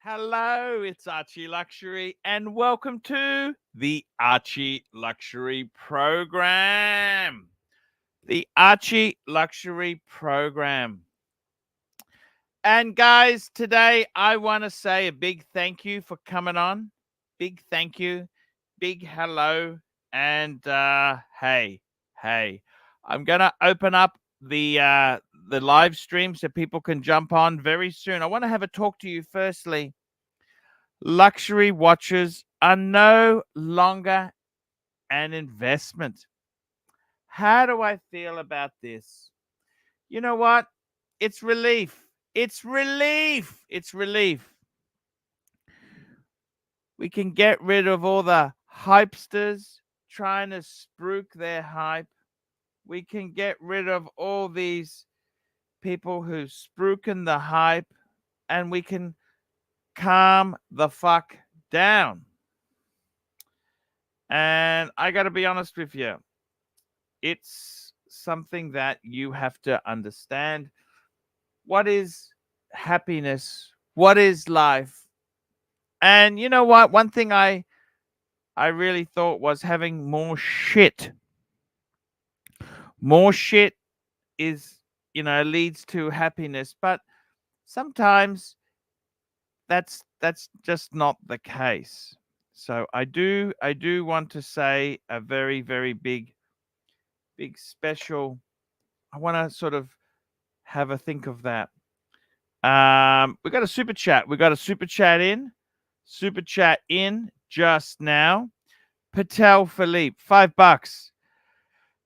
Hello, it's Archie Luxury, and welcome to the Archie Luxury program. The Archie Luxury program. And guys, today I want to say a big thank you for coming on. Big thank you, big hello, and hey, I'm gonna open up the live stream so people can jump on very soon. I want to have a talk to you firstly. Luxury watches are no longer an investment. How do I feel about this? You know what? It's relief. It's relief. It's relief. We can get rid of all the hypesters trying to spruik their hype. We can get rid of all these people who spruiken the hype, and we can calm the fuck down. And I got to be honest with you, it's something that you have to understand. What is happiness? What is life? And you know what? One thing I really thought was having more shit. More shit is, leads to happiness, but sometimes that's just not the case. So I do want to say a very very big special. I want to sort of have a think of that. We got a super chat. We got a super chat in just now. Patel Philippe, $5.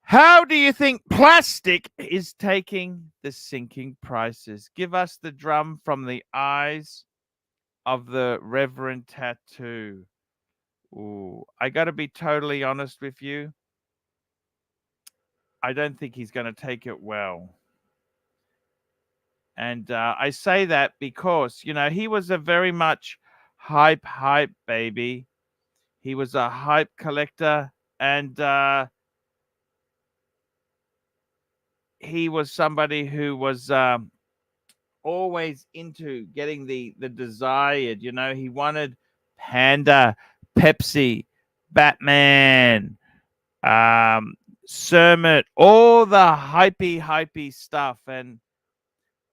How do you think plastic is taking the sinking prices? Give us the drum from the eyes of the Reverend Tattoo. Ooh, I got to be totally honest with you. I don't think he's going to take it well. And I say that because, he was a very much hype baby. He was a hype collector, and he was somebody who was always into getting the desired. He wanted Panda, Pepsi, Batman, Sermon, all the hypey stuff. And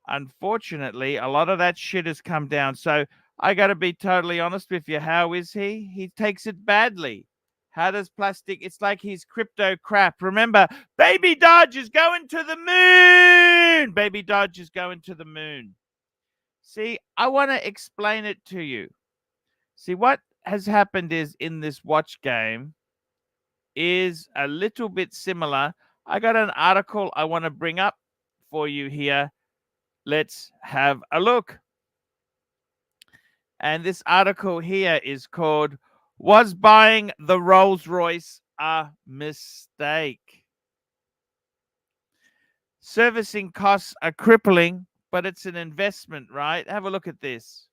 unfortunately, a lot of that shit has come down. So I got to be totally honest with you. How is he? He takes it badly. How does plastic? It's like he's crypto crap. Remember, Baby Dodge is going to the moon. Baby Dodge is going to the moon. See, I want to explain it to you. See, what has happened is in this watch game is a little bit similar. I got an article I want to bring up for you here. Let's have a look. And this article here is called Was Buying the Rolls-Royce a Mistake? Servicing costs are crippling, but it's an investment, right? Have a look at this.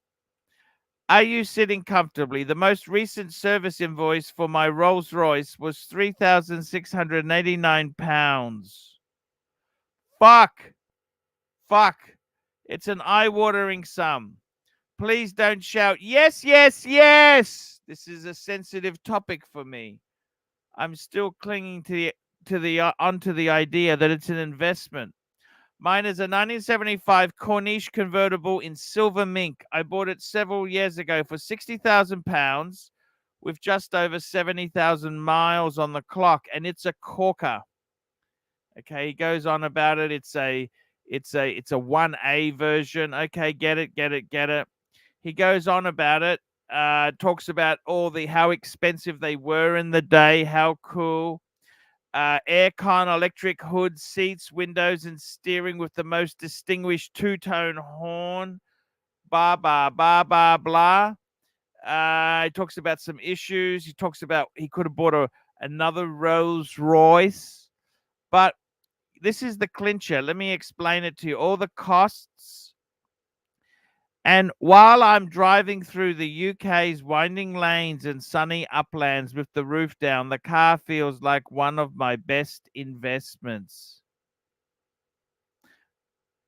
Are you sitting comfortably? The most recent service invoice for my Rolls-Royce was £3,689. Fuck. It's an eye-watering sum. Please don't shout, yes, yes, yes. This is a sensitive topic for me. I'm still clinging onto the idea that it's an investment. Mine is a 1975 Corniche convertible in silver mink. I bought it several years ago for £60,000 with just over 70,000 miles on the clock, and it's a corker. Okay, he goes on about it. It's a 1A version. Okay, get it. He goes on about it. Talks about how expensive they were in the day. How cool. Aircon, electric hood, seats, windows, and steering with the most distinguished two-tone horn. Blah, blah, blah, blah, blah. He talks about some issues. He talks about he could have bought another Rolls-Royce. But this is the clincher. Let me explain it to you. All the costs. And while I'm driving through the UK's winding lanes and sunny uplands with the roof down, the car feels like one of my best investments.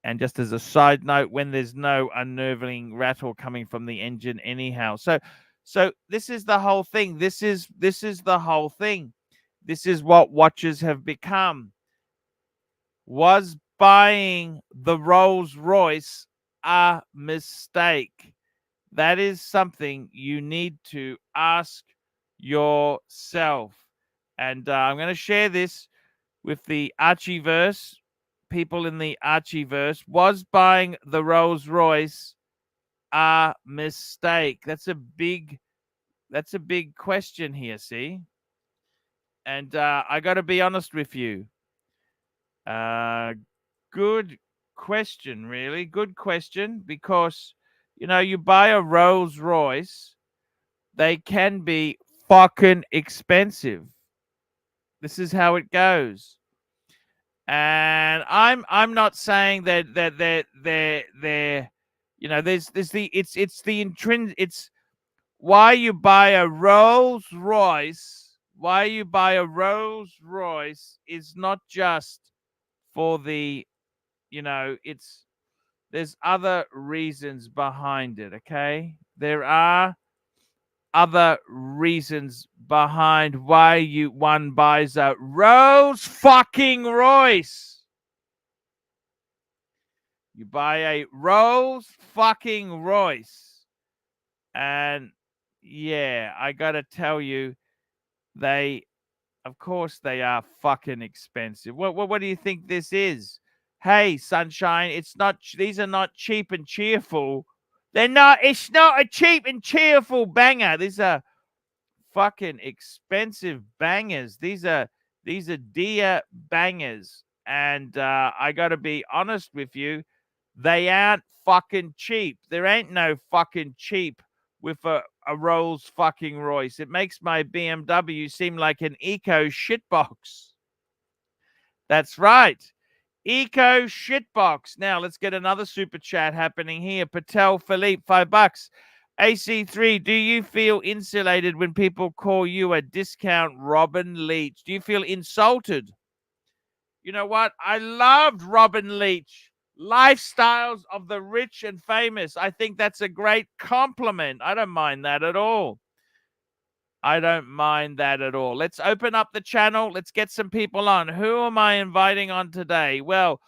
And just as a side note, when there's no unnerving rattle coming from the engine anyhow. So this is the whole thing. This is the whole thing. This is what watches have become. Was buying the Rolls-Royce a mistake? That is something you need to ask yourself. And I'm going to share this with the Archieverse, people in the Archieverse. Was buying the Rolls-Royce a mistake? That's a big question here, see? And I got to be honest with you. Good question, really. Good question, because, you buy a Rolls-Royce, they can be fucking expensive. This is how it goes. And I'm not saying that they're it's why you buy a Rolls-Royce. Why you buy a Rolls-Royce is not just for the, there's other reasons behind it, okay? There are other reasons behind why one buys a Rolls fucking Royce. You buy a Rolls fucking Royce. And yeah, I gotta tell you, of course they are fucking expensive. What do you think this is? Hey, sunshine, these are not cheap and cheerful. It's not a cheap and cheerful banger. These are fucking expensive bangers. These are dear bangers. And I got to be honest with you, they aren't fucking cheap. There ain't no fucking cheap with a Rolls fucking Royce. It makes my BMW seem like an eco shitbox. That's right. Eco shitbox. Now let's get another super chat happening here. Patel Philippe, $5. AC3, do you feel insulated when people call you a discount Robin Leach? Do you feel insulted? You know what? I loved Robin Leach. Lifestyles of the rich and famous. I think that's a great compliment. I don't mind that at all. I don't mind that at all. Let's open up the channel. Let's get some people on. Who am I inviting on today? Well,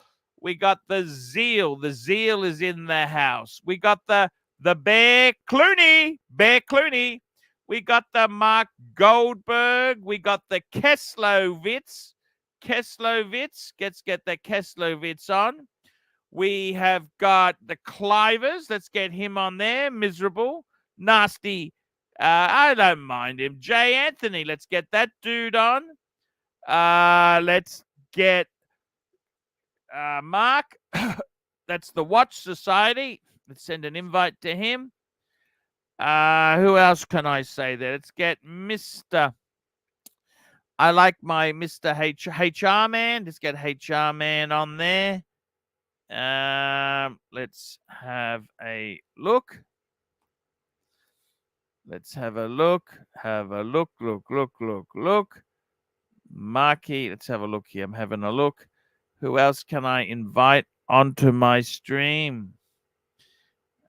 we got the Zeal. The Zeal is in the house. We got the Bear Clooney. Bear Clooney. We got the Mark Goldberg. We got the Keslovitz. Keslovitz. Let's get the Keslovitz on. We have got the Clivers. Let's get him on there. Miserable. Nasty. I don't mind him. Jay Anthony. Let's get that dude on. Let's get Mark. That's the Watch Society. Let's send an invite to him. Who else can I say there? Let's get Mr. I like my Mr. HR man. Let's get HR man on there. Let's have a look. Let's have a look. Have a look. Look. Marky. Let's have a look here. I'm having a look. Who else can I invite onto my stream?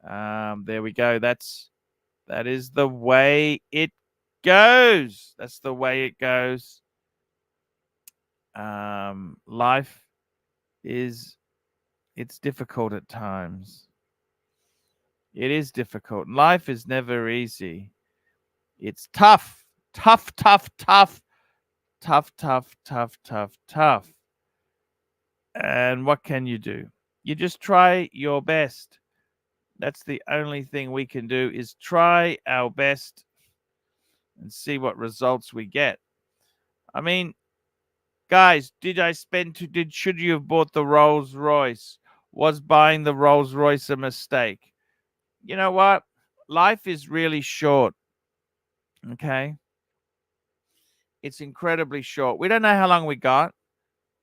There we go. That is the way it goes. That's the way it goes. Life it's difficult at times. It is difficult. Life is never easy. It's tough. Tough. And what can you do? You just try your best. That's the only thing we can do, is try our best and see what results we get. I mean, guys, should you have bought the Rolls-Royce? Was buying the Rolls-Royce a mistake? You know what? Life is really short. Okay? It's incredibly short. We don't know how long we got.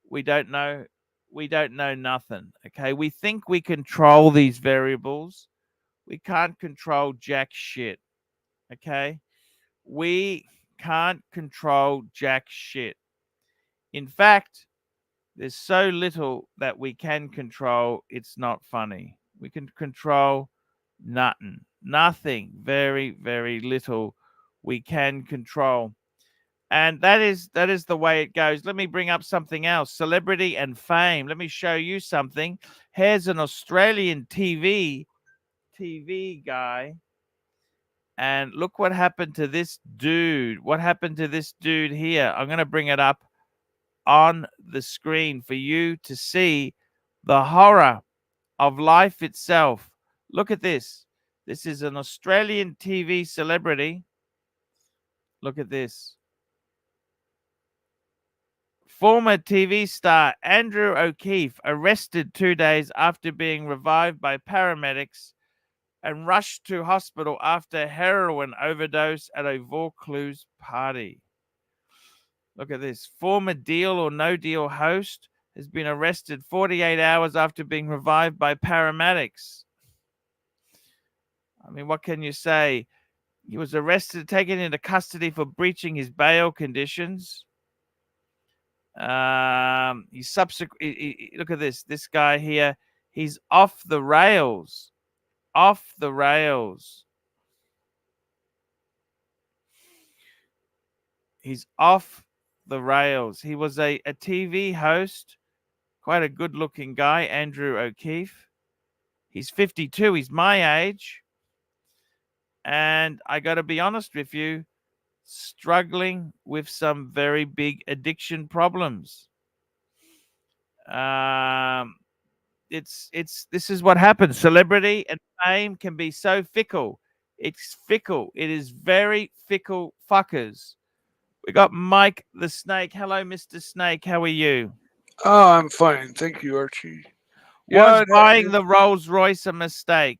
We don't know. We don't know nothing. Okay? We think we control these variables. We can't control jack shit. Okay? We can't control jack shit. In fact, There's so little that we can control. It's not funny. We can control nothing. Nothing. Very, very little we can control. And that is the way it goes. Let me bring up something else. Celebrity and fame. Let me show you something. Here's an Australian TV guy. And look what happened to this dude. What happened to this dude here? I'm going to bring it up on the screen for you to see the horror of life itself. Look at this. This is an Australian TV celebrity. Look at this. Former TV star Andrew O'Keefe arrested 2 days after being revived by paramedics and rushed to hospital after heroin overdose at a Vaucluse party. Look at this. Former Deal or No Deal host has been arrested 48 hours after being revived by paramedics. I mean, what can you say? He was arrested, taken into custody for breaching his bail conditions. He subsequently, look at this. This guy here, he's off the rails. Off the rails. He's off the rails. He was a TV host, quite a good looking guy, Andrew O'Keefe. He's 52. He's my age. And I got to be honest with you, struggling with some very big addiction problems. This is what happens. Celebrity and fame can be so fickle. It's fickle. It is very fickle fuckers. We got Mike the Snake. Hello, Mr. Snake. How are you? Oh, I'm fine. Thank you, Archie. Was Yeah, buying the Rolls-Royce a mistake?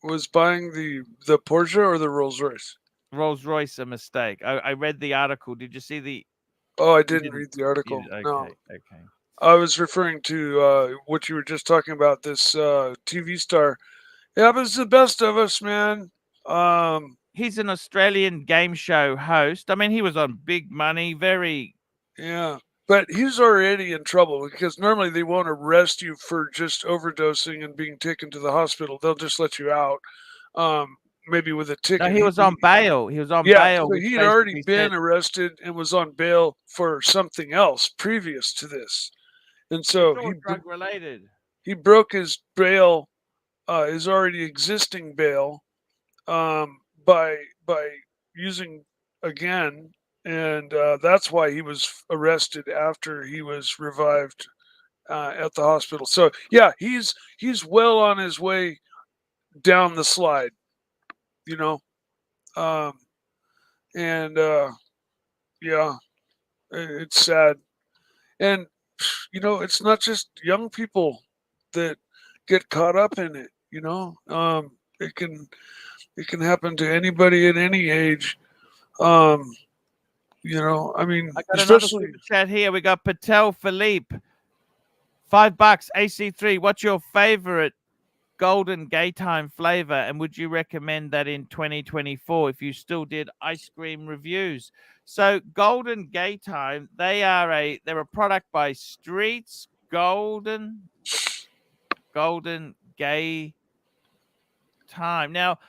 was buying the Porsche or the Rolls-Royce? Rolls-Royce a mistake. I read the article. Did you see the Oh, I you didn't didn't read the article. you No. okay, okay. I was referring to what you were just talking about, this TV star. Yeah, but it's the best of us, man. Um, He's an Australian game show host. I mean, he was on Big Money, very yeah. But he's already in trouble because normally they won't arrest you for just overdosing and being taken to the hospital. They'll just let you out, um, maybe with a no, ticket. he was on bail. He was on Yeah, bail, so which he had already basically said been arrested and was on bail for something else previous to this, and it's so all drug related. he broke his bail, his already existing bail, by using again, and that's why he was arrested after he was revived at the hospital. So yeah, he's well on his way down the slide, you know, um, and yeah, it's sad. And it's not just young people that get caught up in it. It can happen to anybody at any age. Um, I mean, I got another especially super chat here. We got Patel Philippe. $5. AC3. What's your favorite golden gay time flavor, and would you recommend that in 2024 if you still did ice cream reviews? So golden gay time, they're a product by Streets. Golden gay time. Now,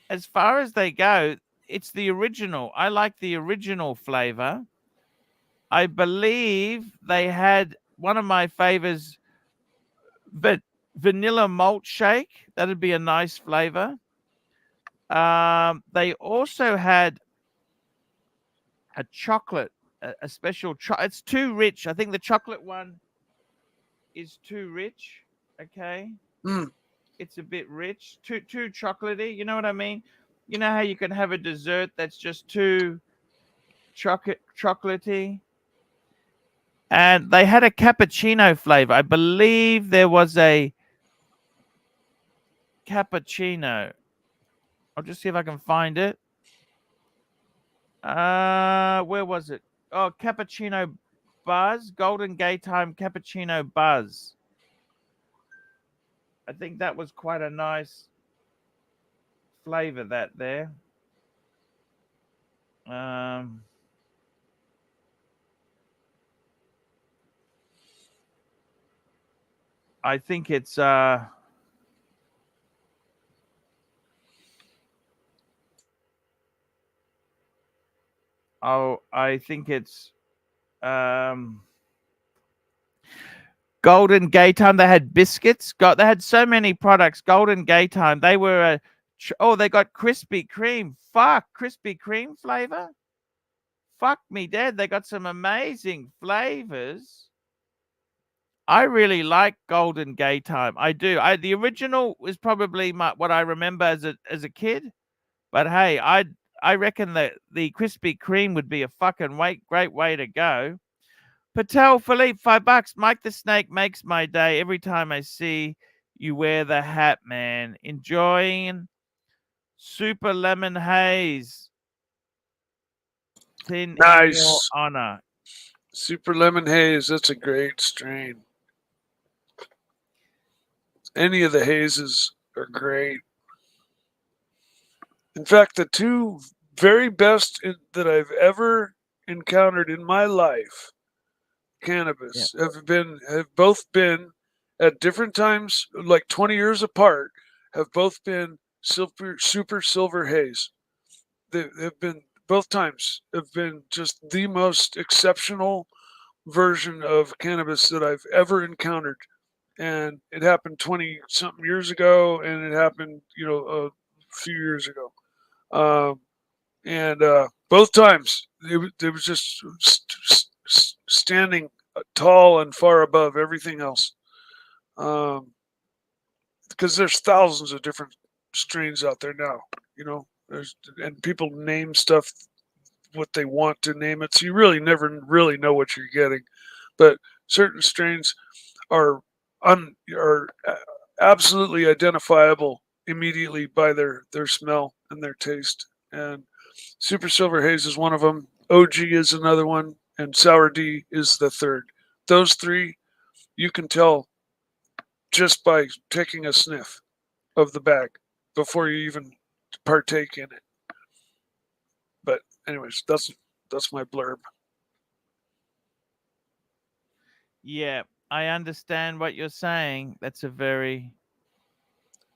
as far as they go, it's the original. I like the original flavor. I believe they had one of my favors, but vanilla malt shake. That'd be a nice flavor. They also had a chocolate, a special it's too rich. I think the chocolate one is too rich. Okay, mm, it's a bit rich, too chocolatey. You know what I mean? You know how you can have a dessert that's just too chocolatey. And they had a cappuccino flavor. I believe there was a cappuccino. I'll just see if I can find it. Where was it? Oh, cappuccino buzz, golden gay time cappuccino buzz. I think that was quite a nice flavor that there. Um, I think it's I think it's Golden Gaytime. They had biscuits. They had so many products. Golden Gaytime. They were they got Krispy Kreme. Fuck, Krispy Kreme flavor. Fuck me dead. They got some amazing flavors. I really like Golden Gaytime. I do. The original is probably what I remember as a kid. But hey, I reckon that the Krispy Kreme would be a fucking great way to go. Patel Philippe, $5. Mike the Snake makes my day every time I see you wear the hat, man. Enjoying Super Lemon Haze. In your honor. Super Lemon Haze. That's a great strain. Any of the hazes are great. In fact, the two very best that I've ever encountered in my life, cannabis, have both been at different times, like 20 years apart, have both been super silver haze. They have been both times have been just the most exceptional version of cannabis that I've ever encountered. And it happened 20 something years ago, and it happened, a few years ago. And both times it was just standing tall and far above everything else. Because there's thousands of different strains out there now, and people name stuff what they want to name it, so you really never really know what you're getting. But certain strains are absolutely identifiable immediately by their smell and their taste. And Super Silver Haze is one of them. OG is another one, and Sour D is the third. Those three, you can tell just by taking a sniff of the bag before you even partake in it. But anyways, that's my blurb. Yeah, I understand what you're saying. That's a very...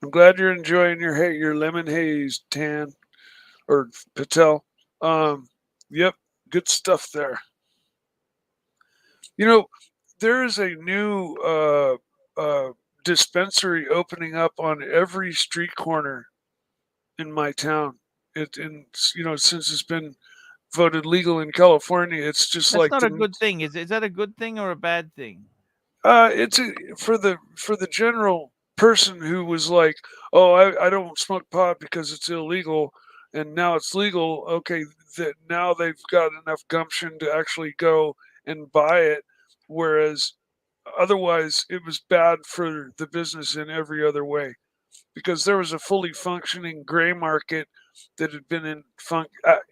I'm glad you're enjoying your lemon haze, Tan or Patel. Yep, good stuff there. There is a new dispensary opening up on every street corner in my town. Since it's been voted legal in California, it's just That's not a good thing. Is that a good thing or a bad thing? It's for the general person who was like, oh, I don't smoke pot because it's illegal, and now it's legal. Okay, that now they've got enough gumption to actually go and buy it, whereas otherwise it was bad for the business in every other way, because there was a fully functioning gray market that had been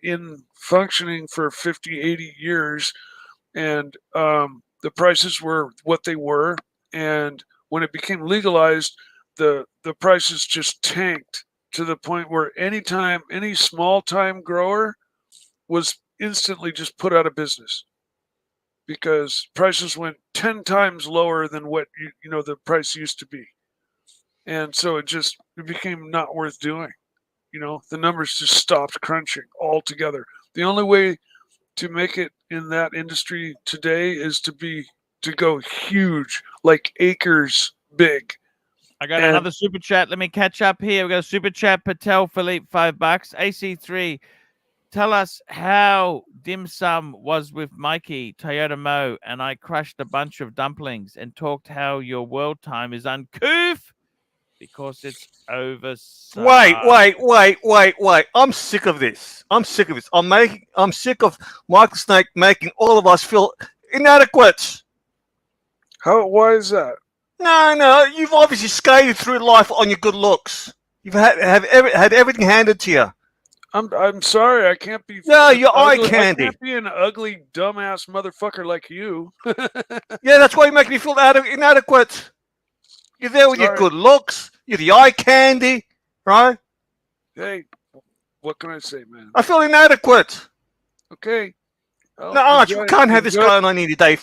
in functioning for 50, 80 years, and the prices were what they were. And when it became legalized, the prices just tanked to the point where any small time grower was instantly just put out of business, because prices went 10 times lower than what the price used to be. And so it became not worth doing. The numbers just stopped crunching altogether. The only way to make it in that industry today is to go huge, like acres big. I got another super chat. Let me catch up here. We got a super chat. Patel Philippe, $5. AC3, tell us how dim sum was with Mikey Toyota Mo, and I crushed a bunch of dumplings and talked how your world time is uncouth because it's oversized. Wait. I'm sick of this. I'm sick of Michael Snake making all of us feel inadequate. Why is that? No, you've obviously skated through life on your good looks. You've had everything handed to you. I'm sorry, I can't be. No, you're eye candy. I can't be an ugly, dumbass motherfucker like you. Yeah, that's why you make me feel inadequate. You're there with your good looks. You're the eye candy, right? Hey, what can I say, man? I feel inadequate. Okay. No, Archie, we can't have this going on any day.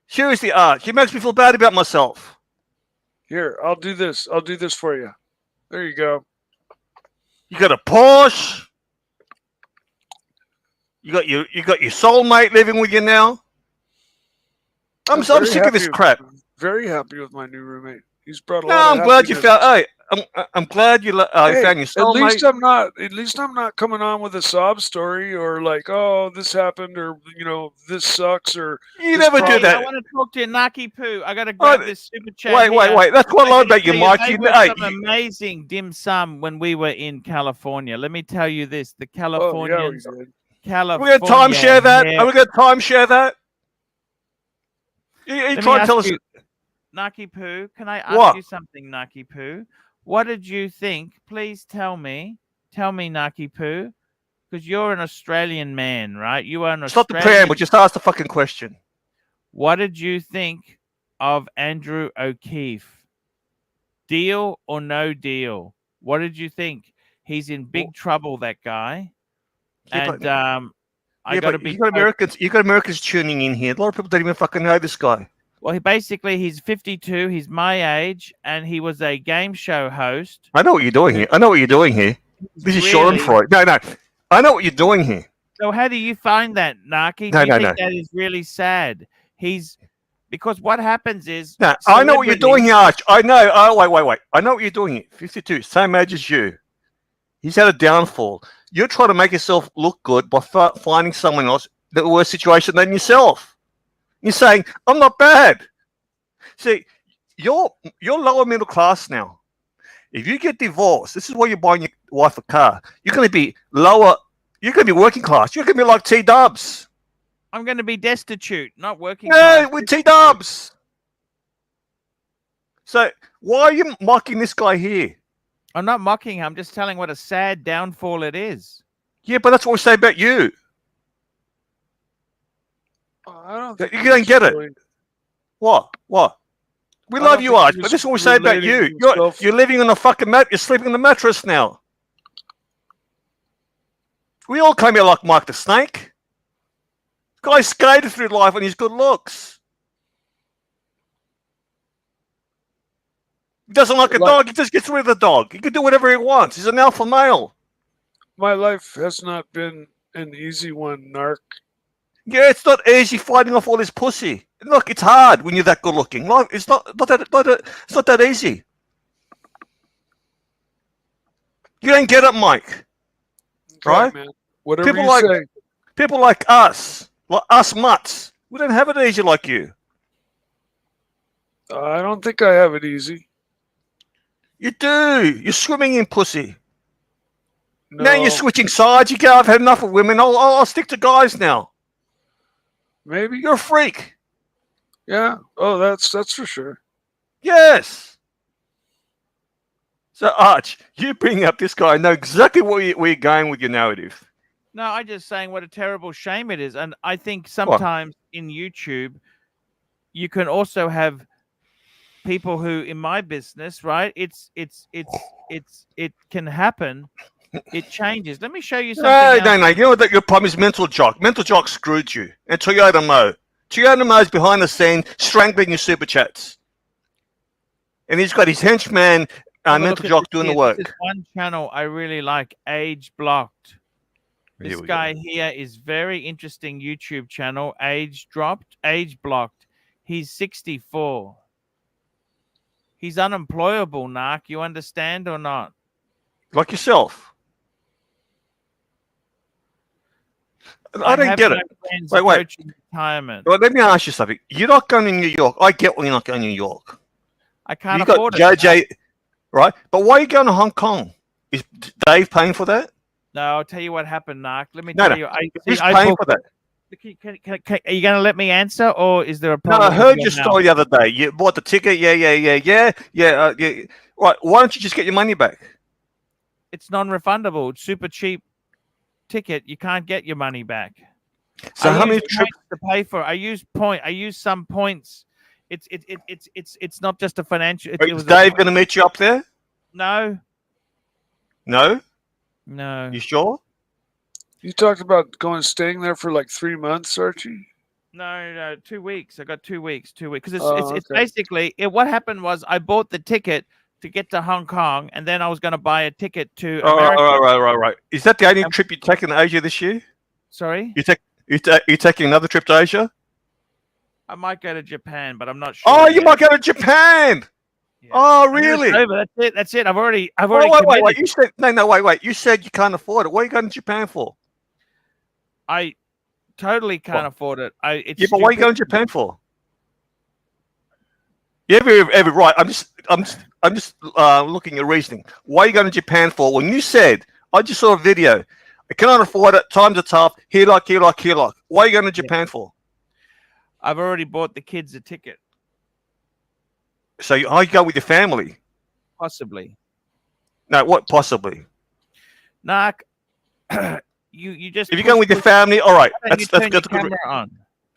Seriously, Arch, it makes me feel bad about myself. Here, I'll do this. I'll do this for you. There you go. You got a Porsche. You got your soulmate living with you now. I'm very sick of this happy- crap. Very happy with my new roommate. He's brought a No, lot of I'm glad you happiness. found. Hey, I'm glad you Hey, found your soulmate. At least I'm not coming on with a sob story or like, oh, this happened, or this sucks, or You this never do problem- that. I want to talk to you, Naki Poo. I got to grab this super chat. Wait. That's what I love about you, Mike. They You, were hey, some amazing dim sum when we were in California. Let me tell you this: the Oh, yeah, we Californians, did. California. we're gonna timeshare that. hair- Are we gonna timeshare that? You Let me try to tell ask us you, Naki Poo, can I ask What? you something, Naki Poo? What did you think? Please tell me, Naki Poo, because you're an Australian man, right? You are an Stop the Australian. preamble. Just ask the fucking question. What did you think of Andrew O'Keefe? Deal or no deal? What did you think? He's in big trouble, that guy. Yeah, And but- I got to but be. you got Americans tuning in here. A lot of people don't even fucking know this guy. Well, he's 52. He's my age, and he was a game show host. I know what you're doing here. This is Really? Schadenfreude. No. I know what you're doing here. So how do you find that, Naki? No, Do you no, think no. that is really sad? Because what happens is No, I know what you're doing here, Arch. I know. Oh, wait. I know what you're doing here. 52, same age as you. He's had a downfall. You're trying to make yourself look good by finding someone else in a worse situation than yourself. You're saying, I'm not bad. See, you're lower middle class now. If you get divorced, this is why you're buying your wife a car. You're going to be lower. You're going to be working class. You're going to be like T-Dubs. I'm going to be destitute, not working. Yeah, class. with T-Dubs. So why are you mocking this guy here? I'm not mocking him. I'm just telling what a sad downfall it is. Yeah, but that's what we say about you. I don't You think don't he's get it. really- What? We I love don't you, think Arch, he but was this is what we say about you. relating himself- You're living on a fucking mat. You're sleeping on the mattress now. We all came here like Mike the Snake. Guy skated through life on his good looks. He doesn't like a dog. He just gets rid of the dog. He can do whatever he wants. He's an alpha male. My life has not been an easy one, Narc. Yeah, it's not easy fighting off all this pussy. Look, it's hard when you're that good looking. Like, it's not that easy. You don't get it, Mike. Right? man. Whatever People you like- say. People like us mutts, we don't have it easy like you. I don't think I have it easy. You do. You're swimming in pussy. No, Now you're switching sides. You go, I've had enough of women. I'll stick to guys now. maybe. You're a freak. Yeah. Oh, that's for sure. Yes. So, Arch, you bring up this guy. I know exactly where you're going with your narrative. No, I'm just saying what a terrible shame it is. And I think sometimes in YouTube, you can also have people who, in my business, right? It can happen. It changes. Let me show you something. No. You know what your problem is? Mental Jock. Mental Jock screwed you. And Toyota Mo. Toyota Mo's behind the scene, strangling your super chats. And he's got his henchman, Have a Mental look at Jock, this doing here. the work. This is one channel I really like, Age Blocked. Here This we guy here is very interesting YouTube channel, Age Blocked. He's 64. He's unemployable, Narc. You understand or not? Like yourself. I don't have get no it. friends Wait. approaching retirement. Well, let me ask you something. You're not going to New York. I get why you're not going to New York. I can't You got afford it. JJ, right? But why are you going to Hong Kong? Is Dave paying for that? No, I'll tell you what happened, Narc. Let me No, tell no. you. Who's paying for that? Are you going to let me answer, or is there a No, problem? I heard with your mouth? story the other day. You bought the ticket. Yeah. Right. Why don't you just get your money back? It's non-refundable. It's super cheap ticket. You can't get your money back. So I how many use trips? points to pay for? I use some points. It's not just a financial. It Is was Dave going to meet you up there? No. No. No. You sure? You talked about staying there for like 3 months, Archie. No, 2 weeks. I got 2 weeks. 2 weeks because it's okay. basically what happened was I bought the ticket to get to Hong Kong, and then I was going to buy a ticket to America. Right. Is that the only trip you're taking to Asia this year? Sorry, You taking another trip to Asia? I might go to Japan, but I'm not sure. Oh, you yet. might go to Japan. Yeah. Oh, And then it's really? over. That's it. That's it. I've already Wait. committed. You said no. Wait. You said you can't afford it. What are you going to Japan for? I totally can't afford it. It's Yeah, but what are you going to Japan for? Yeah, every right. I'm just looking at reasoning. Why are you going to Japan for? When you said, I just saw a video. I cannot afford it. Times are tough. Here. Why are you going to Japan for? I've already bought the kids a ticket. So you go with your family? Possibly. No, what possibly? Narc, you just. If you're going with your family, all right. That's turn your good. camera on.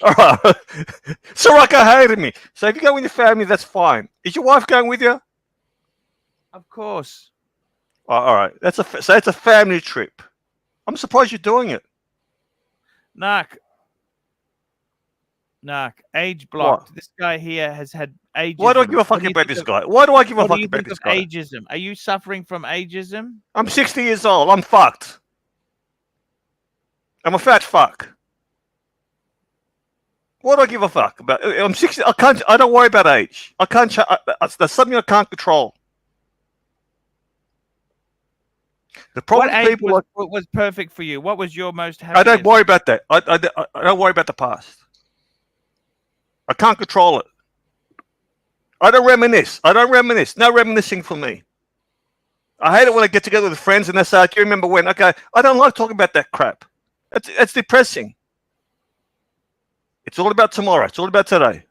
All right. Soraka hated me. So if you go with your family, that's fine. Is your wife going with you? Of course. All right. That's a family trip. I'm surprised you're doing it. Narc, age blocked. This guy here has had ageism. Why do I give a fuck about this guy? Why do I give a fuck about this guy? Ageism. Are you suffering from ageism? I'm 60 years old. I'm fucked. I'm a fat fuck. What do I give a fuck about? I'm 60. I don't worry about age. I can't. That's something I can't control. The problem What age people was perfect for you? What was your most I happiest? don't worry about that. I don't worry about the past. I can't control it. I don't reminisce. No reminiscing for me. I hate it when I get together with friends and they say, "Do you remember when?" Okay, I don't like talking about that crap. It's depressing. It's all about tomorrow. It's all about today.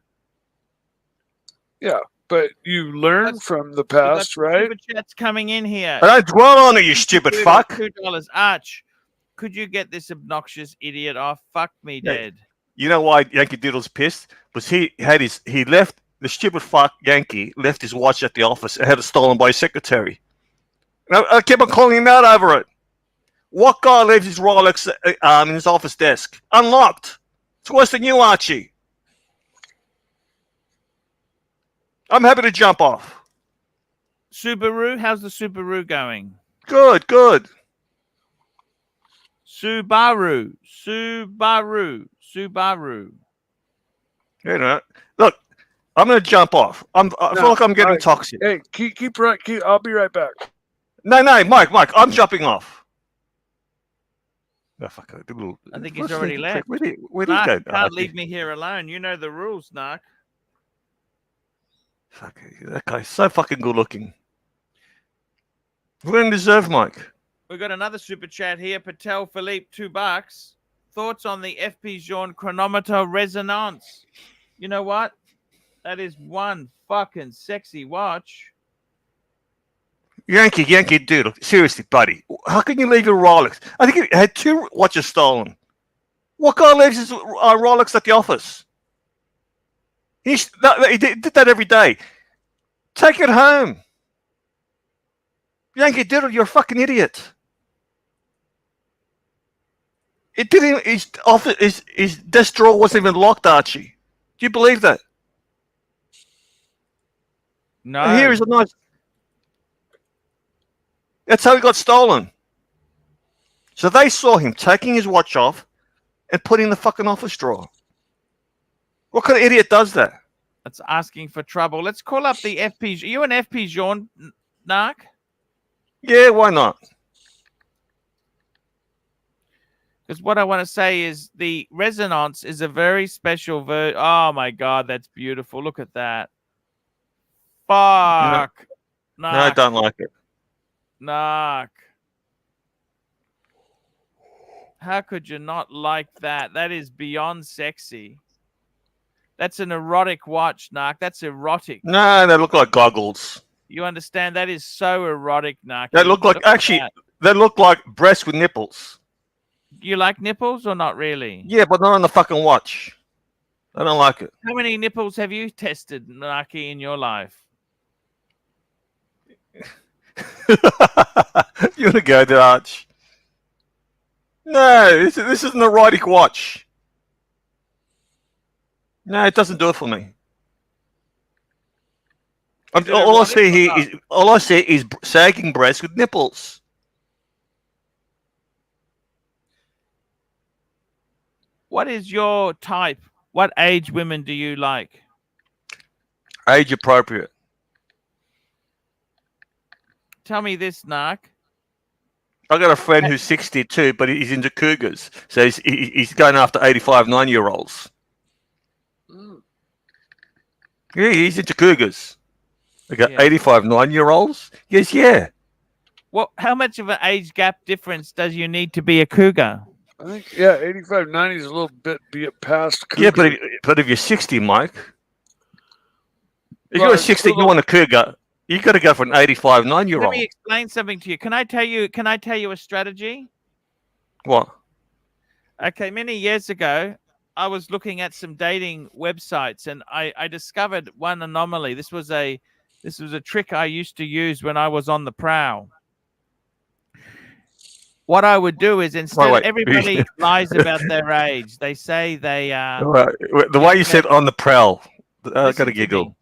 Yeah, but you learn from the past, right? Super chats coming in here. I don't dwell on it, you stupid fuck. $2. Arch, could you get this obnoxious idiot off? Fuck me dead. You know why Yankee Doodle's pissed? Because he left the stupid fuck Yankee left his watch at the office and had it stolen by his secretary. And I kept on calling him out over it. What guy leaves his Rolex in his office desk unlocked? It's worse than you, Archie. I'm happy to jump off. Subaru, how's the Subaru going? Good. Subaru. You know, look, I'm gonna jump off. I feel like I'm getting toxic. Hey, keep right. I'll be right back. No, Mike, I'm jumping off. Oh, fuck, I think he's already left. Where did he Narc, go? can't leave me here alone. You know the rules, Narc. Fuck, that guy's so fucking good looking. We don't deserve Mike. We've got another super chat here. Patel Philippe, $2. Thoughts on the FP Jean chronometer resonance? You know what? That is one fucking sexy watch. Yankee, dude, seriously, buddy. How can you leave your Rolex? I think he had 2 watches stolen. What guy leaves his Rolex at the office? He did that every day. Take it home. Yankee Doodle, you're a fucking idiot. It didn't. His desk drawer wasn't even locked, Archie. Do you believe that? No. And here is a nice. That's how he got stolen. So they saw him taking his watch off and putting in the fucking office drawer. What kind of idiot does that? That's asking for trouble. Let's call up the FP. Are you an FP Jean, Narc? Yeah, why not? Because what I want to say is the resonance is a very special Oh my God, that's beautiful. Look at that. Fuck. No, I don't like it. Narc. How could you not like that? That is beyond sexy. That's an erotic watch, Narc. That's erotic. No, they look like goggles. You understand? That is so erotic, Narc. They look like, actually, they look like breasts with nipples. You like nipples or not really? Yeah, but not on the fucking watch. I don't like it. How many nipples have you tested, Narky, in your life? You want to go there, Arch? No, this is an erotic watch. No, it doesn't do it for me. Is it All I erotic see or here not? is all I see is sagging breasts with nipples. What is your type? What age women do you like? Age appropriate. Tell me this, Narc. I got a friend who's 62, but he's into cougars, so he's going after 85, 9-year-olds. Mm. Yeah, he's into cougars. I got Yeah. 85, 9-year-olds. Yes, yeah. Well, how much of an age gap difference does you need to be a cougar? I think 85, 90 is a little bit past cougar. Yeah, but if you're 60, Mike, if Well, you're it's 60, still you want a cougar, you got to go for an 85, Let 9-year-old. me explain something to you. Can I tell you a strategy? What? Okay, many years ago, I was looking at some dating websites, and I discovered one anomaly. This was a trick I used to use when I was on the prowl. What I would do is instead wait. everybody lies about their age. They say they The way you said on the prowl, I got listen to to giggle.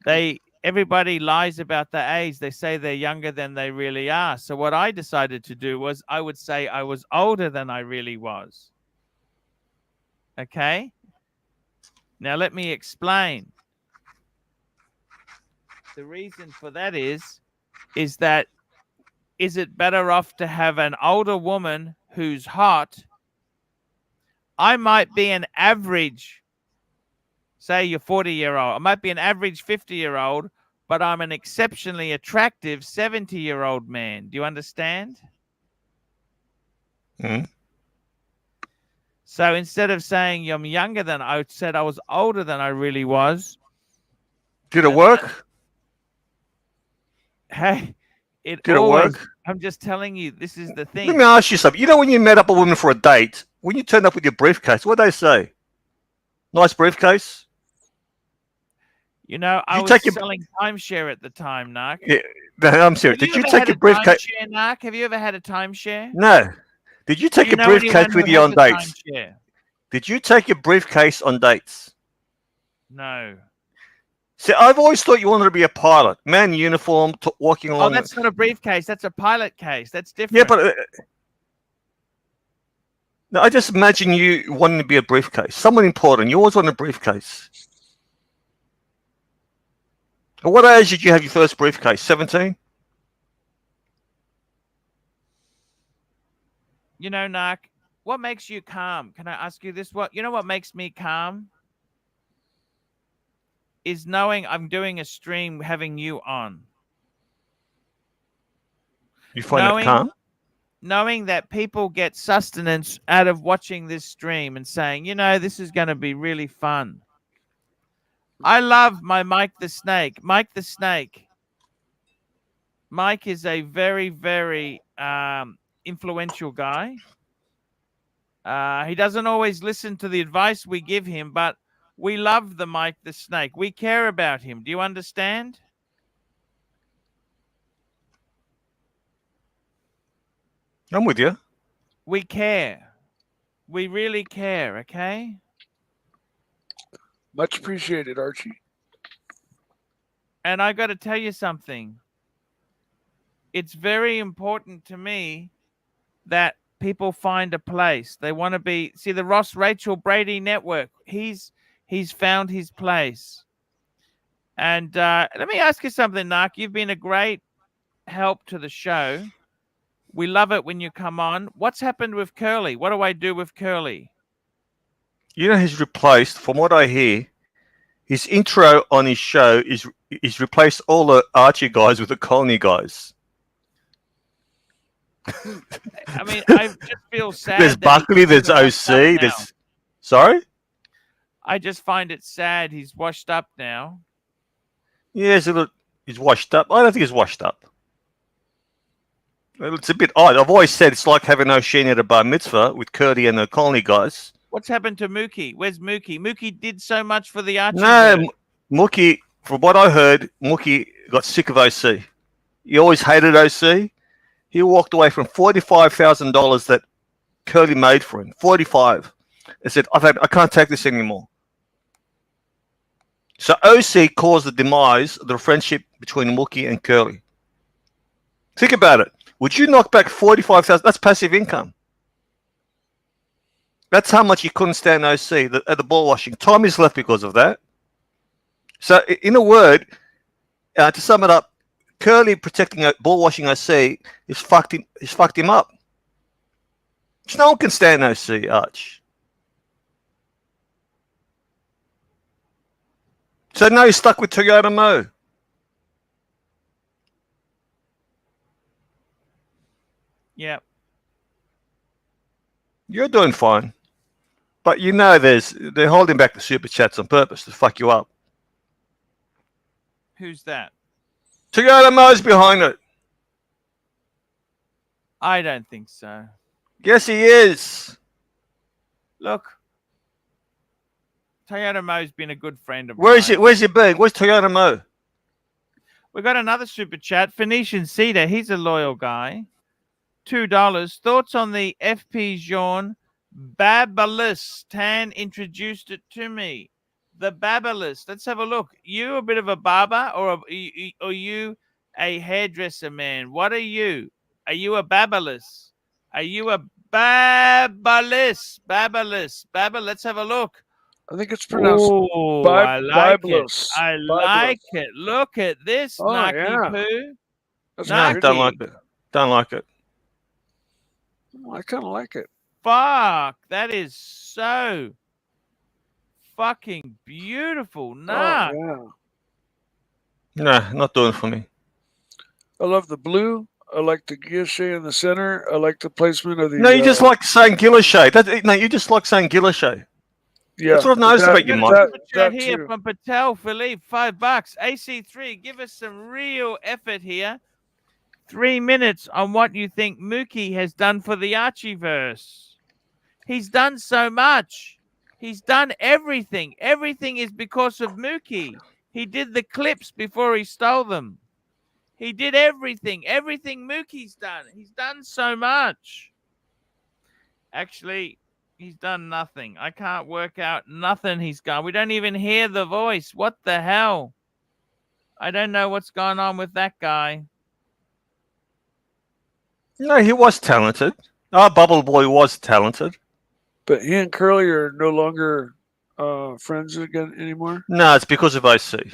me. Everybody lies about their age. They say they're younger than they really are. So what I decided to do was I would say I was older than I really was. Okay? Now let me explain. The reason for that is that is it better off to have an older woman who's hot? I might be an average, say you're 40-year-old. I might be an average 50-year-old, but I'm an exceptionally attractive 70-year-old man. Do you understand? Hmm? So instead of saying I'm younger than I said I was older than I really was. Did it work? Hey, Did it work? I'm just telling you, this is the Let thing. me ask you something. You know when you met up a woman for a date, when you turned up with your briefcase, what they say? Nice briefcase? You know, I you was take your- selling timeshare at the time, Narc. Yeah, no, I'm serious. Have Did you ever take had your a briefcase? timeshare, Narc? Have you ever had a timeshare? No. Did you take Do you your know anyone briefcase who with you has on a dates? timeshare? Did you take your briefcase on dates? No. See, I've always thought you wanted to be a pilot, man in uniform, walking Oh, along. that's not a briefcase. That's a pilot case. That's different. Yeah, but no, I just imagine you wanting to be a briefcase. Someone important. You always want a briefcase. At what age did you have your first briefcase? 17? You know, Narc, what makes you calm? Can I ask you this? What makes me calm? Is knowing I'm doing a stream having you on. You find it calm? Knowing that people get sustenance out of watching this stream and saying, you know, this is going to be really fun. I love my Mike the Snake. Mike the Snake. Mike is a very, very influential guy. He doesn't always listen to the advice we give him, but we love the Mike the Snake. We care about him. Do you understand? I'm with you. We care. We really care, okay? Much appreciated, Archie. And I got to tell you something. It's very important to me that people find a place. They want to be, see, the Ross Rachel Brady Network. He's found his place. And let me ask you something, Narc. You've been a great help to the show. We love it when you come on. What's happened with Curly? What do I do with Curly? You know, he's replaced, from what I hear, his intro on his show is replaced all the Archie guys with the Colony guys. I mean, I just feel sad. There's Buckley, there's OC, there's... Sorry? I just find it sad he's washed up now. Yeah, he's washed up. I don't think he's washed up. Well, it's a bit odd. I've always said it's like having O'Sheen at a bar mitzvah with Curdy and the Colony guys. What's happened to Mookie? Where's Mookie? Mookie did so much for the Archie. No, Mookie, from what I heard, Mookie got sick of OC. He always hated OC. He walked away from $45,000 that Curly made for him. 45. He said, I can't take this anymore. So OC caused the demise of the friendship between Mookie and Curly. Think about it. Would you knock back 45,000? That's passive income. That's how much he couldn't stand OC at the ball washing. Time is left because of that. So, in a word, to sum it up, Curly protecting ball washing OC is fucked him up. No one can stand OC, Arch. So now he's stuck with Toyota Mo. Yeah. You're doing fine. But you know they're holding back the super chats on purpose to fuck you up. Who's that? Toyota Mo's behind it. I don't think so. Yes, he is. Look, Toyota Mo's been a good friend of Where's mine. he been? Where's Toyota Mo? We got another super chat. Phoenician Cedar, he's a loyal guy. $2. Thoughts on the FP Jean Babalus? Tan introduced it to me. The Babalus. Let's have a look. You a bit of a barber or are you a hairdresser, man? What are you? Are you a Babalus? Are you a Babalus? Let's have a look. I think it's pronounced. Oh, I like Biblos. it. I like it. Look at this, Oh, Naki yeah. Poo. That's Nah, pretty. Don't like it. Don't like it. I kind of like it. Fuck, that is so fucking beautiful. Nah. Oh, yeah. Nah, not doing it for me. I love the blue. I like the guilloche in the center. I like the placement of the. No, you just like saying guilloche. No, you just like saying guilloche. Yeah, That's what I've noticed about you, Mike. Chat here from Patel, Philippe, $5. AC3, give us some real effort here. 3 minutes on what you think Mookie has done for the Archieverse. He's done so much. He's done everything. Everything is because of Mookie. He did the clips before he stole them. He did everything. Everything Mookie's done. He's done so much. Actually, he's done nothing. I can't work out nothing he's done. We don't even hear the voice. What the hell? I don't know what's going on with that guy. No, he was talented. Our Bubble Boy was talented. But he and Curly are no longer friends again anymore. No, it's because of OC.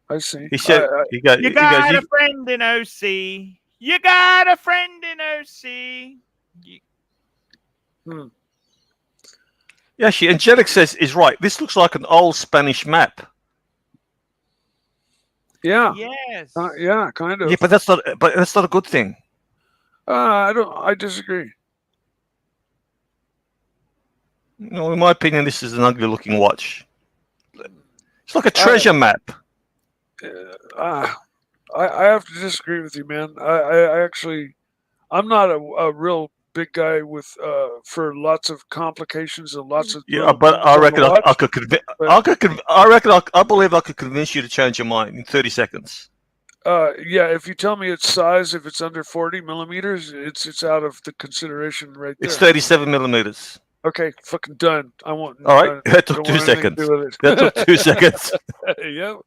I see. He said, You got a friend in OC. You got a friend in OC. Yeah, actually, Angelic says is right. This looks like an old Spanish map. Yeah. Yes. Yeah, kind of. Yeah, but that's not a good thing. I disagree. No, in my opinion, this is an ugly looking watch. It's like a treasure map. I have to disagree with you, man. I actually, I'm not a real big guy with for lots of complications and lots of. Yeah, but I reckon I could convince. I believe I could convince you to change your mind in 30 seconds. Yeah, if you tell me its size, if it's under 40 millimeters, it's out of the consideration right there. It's 37 millimeters. Okay, fucking done. I want. All right, that took 2 seconds. That took 2 seconds. Yep.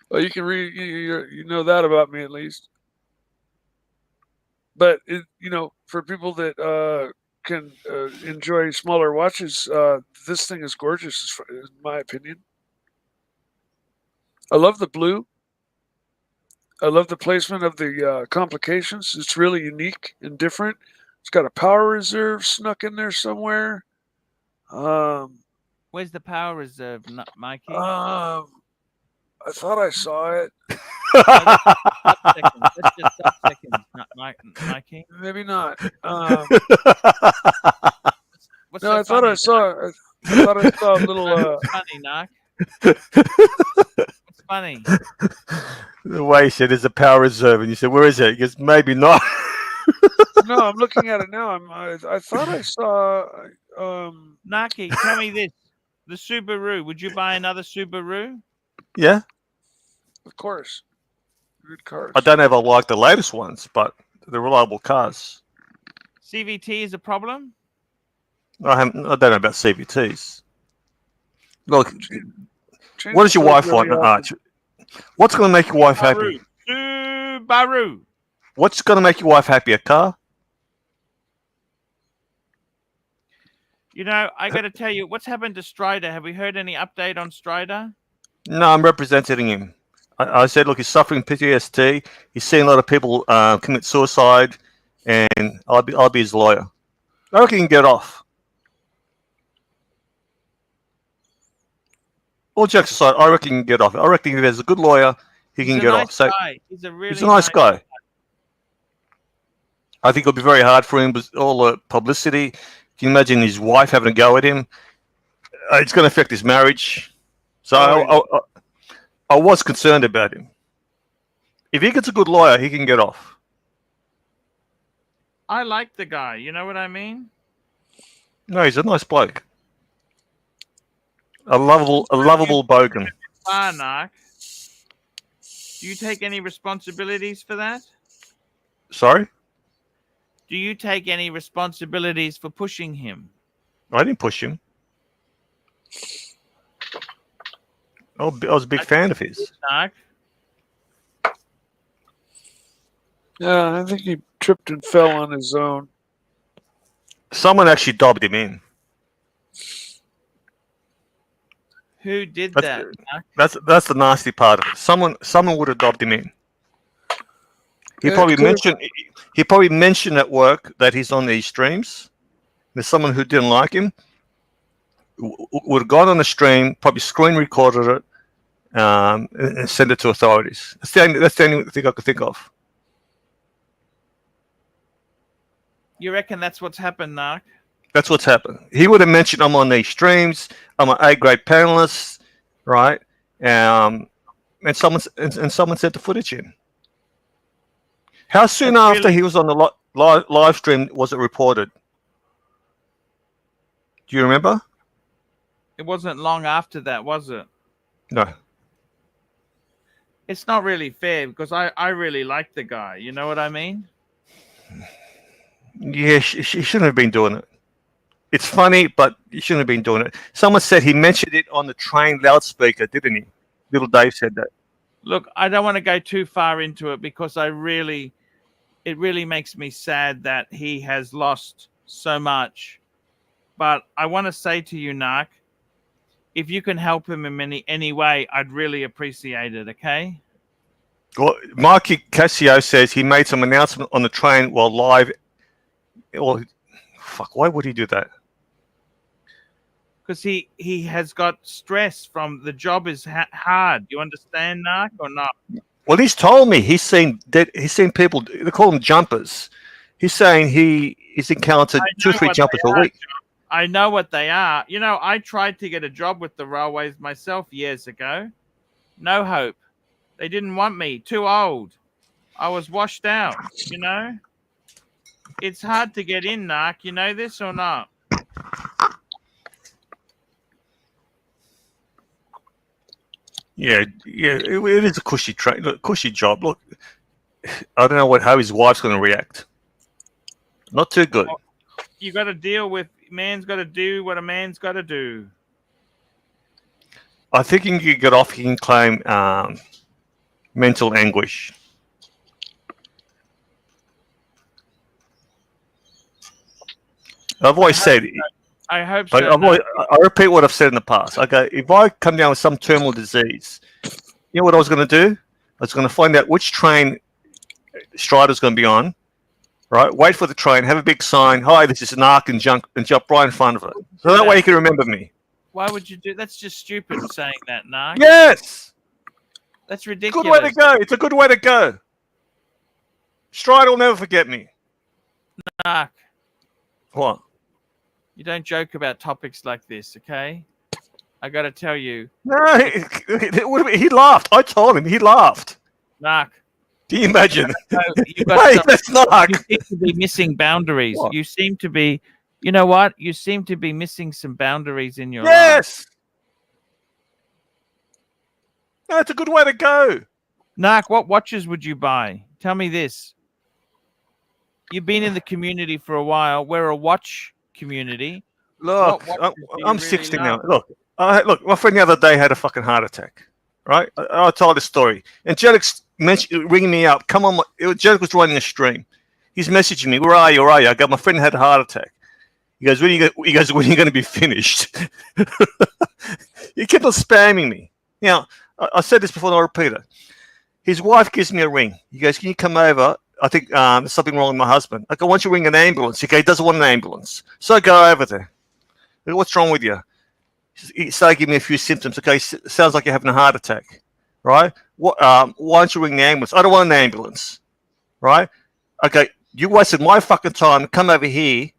Well, you can read. You know that about me at least. But for people that can enjoy smaller watches, this thing is gorgeous, in my opinion. I love the blue. I love the placement of the complications. It's really unique and different. It's got a power reserve snuck in there somewhere. Where's the power reserve, Mikey? I thought I saw it. Let's just seconds, Mikey. Maybe not. What's No, so I thought I saw. I thought I saw a little. funny, Narc. What's funny? The way he said there's a power reserve, and you said, "Where is it?" He goes, "Maybe not." No, I'm looking at it now. I thought I saw. Naki, tell me this: the Subaru. Would you buy another Subaru? Yeah, of course. Good cars. I don't ever like the latest ones, but they're reliable cars. CVT is a problem. I don't know about CVTs. Look, What does your Change wife clothes want, really often. Arch? What's going to make your wife happy? Subaru. What's going to make your wife happy? A car? You know, I got to tell you, what's happened to Strider? Have we heard any update on Strider? No, I'm representing him. I said, look, he's suffering PTSD. He's seen a lot of people commit suicide, and I'll be his lawyer. I reckon he can get off. All jokes aside, I reckon he can get off. I reckon if there's a good lawyer, he can get off. So He's a really he's a nice guy. I think it'll be very hard for him with all the publicity. Can you imagine his wife having a go at him? It's going to affect his marriage. So I was concerned about him. If he gets a good lawyer, he can get off. I like the guy. You know what I mean? No, he's a nice bloke. A lovable bogan. Narc. Do you take any responsibilities for that? Sorry? Do you take any responsibilities for pushing him? I didn't push him. I was a big fan of his. Narc. Yeah, I think he tripped and fell on his own. Someone actually dobbed him in. Who did that? Narc? That's the nasty part of it. Someone would have dobbed him in. He probably mentioned at work that he's on these streams. There's someone who didn't like him. Would have gone on the stream, probably screen recorded it, and sent it to authorities. That's the only thing I could think of. You reckon that's what's happened, Narc? That's what's happened. He would have mentioned I'm on these streams. I'm an A-grade panelist, right? And someone sent the footage in. How soon after he was on the live stream was it reported? Do you remember? It wasn't long after that, was it? No. It's not really fair because I really like the guy. You know what I mean? Yeah, she shouldn't have been doing it. It's funny, but he shouldn't have been doing it. Someone said he mentioned it on the train loudspeaker, didn't he? Little Dave said that. Look, I don't want to go too far into it because it really makes me sad that he has lost so much. But I want to say to you, Narc, if you can help him in any way, I'd really appreciate it, okay? Well, Mikey Cassio says he made some announcement on the train while live. Well, fuck, why would he do that? Because he has got stress from the job is hard. You understand, Narc, or not? Well, he's told me he's seen people. They call them jumpers. He's saying he's encountered 2 or 3 jumpers a week. I know what they are. You know, I tried to get a job with the railways myself years ago. No hope. They didn't want me. Too old. I was washed out, you know? It's hard to get in, Narc. You know this or not? Yeah, it is a cushy job. Look, I don't know how his wife's going to react. Not too good. You got to deal with. Man's got to do what a man's got to do. I think he can get off. He can claim mental anguish. I've always said. I hope so. I repeat what I've said in the past. I go, if I come down with some terminal disease, you know what I was going to do? I was going to find out which train Strider's going to be on, right? Wait for the train, have a big sign, hi, this is Narc, and jump right in front of it. So that way you can remember me. Why would you do? That's just stupid saying that, Narc. Yes! That's ridiculous. Good way to go. It's a good way to go. Strider will never forget me. Narc. What? You don't joke about topics like this, okay? I got to tell you. No, he laughed. I told him. He laughed. Narc. Can you imagine? Hey, that's Narc. You seem to be missing boundaries. What? You seem to be, you know what? You seem to be missing some boundaries in your life. Yes. No, it's a good way to go. Narc, what watches would you buy? Tell me this. You've been in the community for a while. We're a watch community. Look, What watches do you I'm really 60 love? now. Look, Look, my friend the other day had a fucking heart attack. Right? I told this story. Angelic's ringing me up. Come on, Angelic was running a stream. He's messaging me. Where are you? Where are you? I go, my friend had a heart attack. He goes, when are you going to be finished? He kept on spamming me. Now, I said this before and I'll repeat it. His wife gives me a ring. He goes, can you come over? I think there's something wrong with my husband. I go, why don't you ring an ambulance? He doesn't want an ambulance. So I go over there. I go, what's wrong with you? He started giving me a few symptoms. Okay, sounds like you're having a heart attack, right? Why don't you ring the ambulance? I don't want an ambulance, right? Okay, you wasted my fucking time to come over here,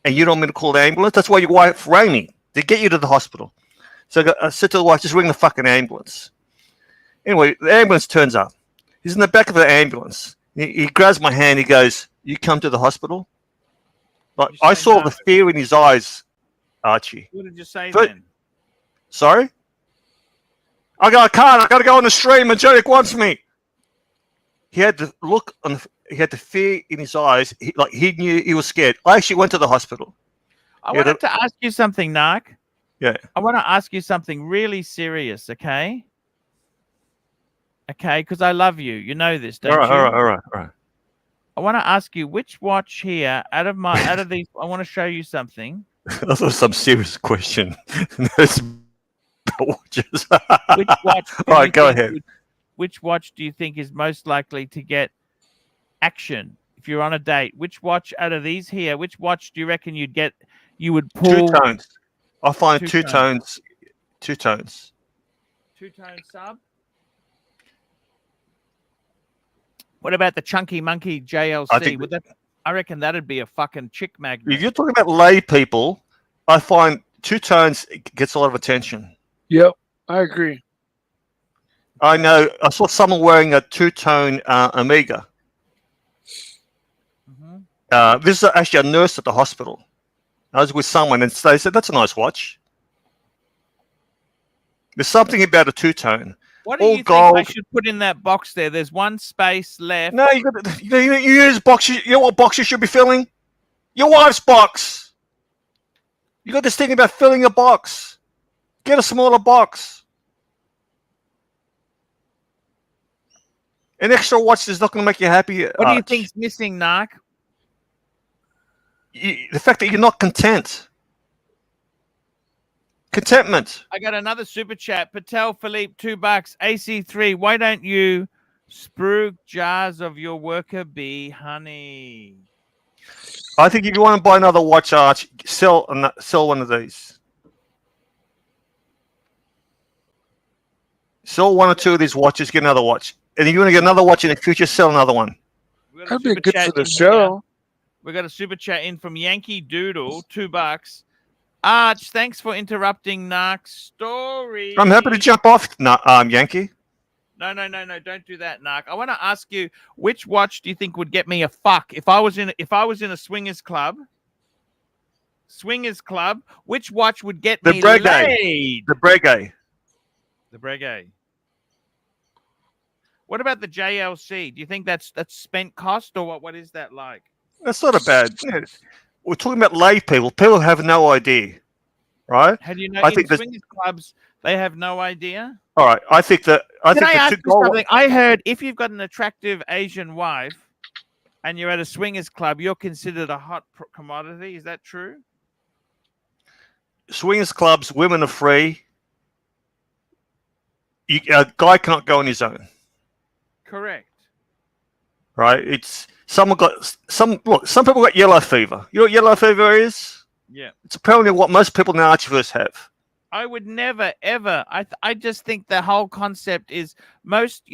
and you don't want me to call the ambulance? That's why your wife rang me, to get you to the hospital. So I said to the wife, just ring the fucking ambulance. Anyway, the ambulance turns up. He's in the back of the ambulance. He grabs my hand. He goes, you come to the hospital? Like, I saw the fear in his eyes, Archie. What did you say then? Sorry? I go, I can't. I got to go on the stream. Angelic wants me. He had the look on. He had the fear in his eyes. He knew he was scared. I actually went to the hospital. I wanted to ask you something, Narc. Yeah. I want to ask you something really serious, okay? Okay, because I love you. You know this, don't you? All right. I want to ask you which watch here out of these. I want to show you something. That was some serious question. Watches. Which watch? All right, go ahead. Which watch do you think is most likely to get action if you're on a date? Which watch out of these here? Which watch do you reckon you would pull? Two tones. I find two tones. Two-tone sub. What about the Chunky Monkey JLC? I reckon that'd be a fucking chick magnet. If you're talking about lay people, I find two tones gets a lot of attention. Yep, I agree. I know. I saw someone wearing a two-tone Amiga. Mm-hmm. This is actually a nurse at the hospital. I was with someone and they said, that's a nice watch. There's something about a two-tone. What do you think I should put in that box there? There's one space left. No, you use boxes. You know what box you should be filling? Your wife's box. You got this thing about filling a box. Get a smaller box. An extra watch is not going to make you happy. What do you think's missing, Narc? The fact that you're not content. Contentment. I got another super chat. Patel Philippe, $2. AC3, why don't you spruik jars of your worker bee honey? I think if you want to buy another watch, Arch, sell one of these. Sell one or two of these watches, get another watch. And if you want to get another watch in the future, sell another one. That'd be good for the show. We got a super chat in from Yankee Doodle, $2. Arch, thanks for interrupting Narc's story. I'm happy to jump off, Yankee. No, don't do that, Narc. I want to ask you, which watch do you think would get me a fuck if I was in a swingers club? Which watch would get me laid? The Breguet. The Breguet. What about the JLC? Do you think that's spent cost or what? What is that like? That's not a bad. We're talking about lay people. People have no idea, right? How do you know? I think swingers clubs they have no idea. All right, I think that. Can I ask you something? I heard if you've got an attractive Asian wife and you're at a swingers club, you're considered a hot commodity. Is that true? Swingers clubs, women are free. A guy cannot go on his own. Correct. Right? It's some people got yellow fever. You know what yellow fever is? Yeah. It's apparently what most people in the Archieverse have. I would never ever. I just think the whole concept is most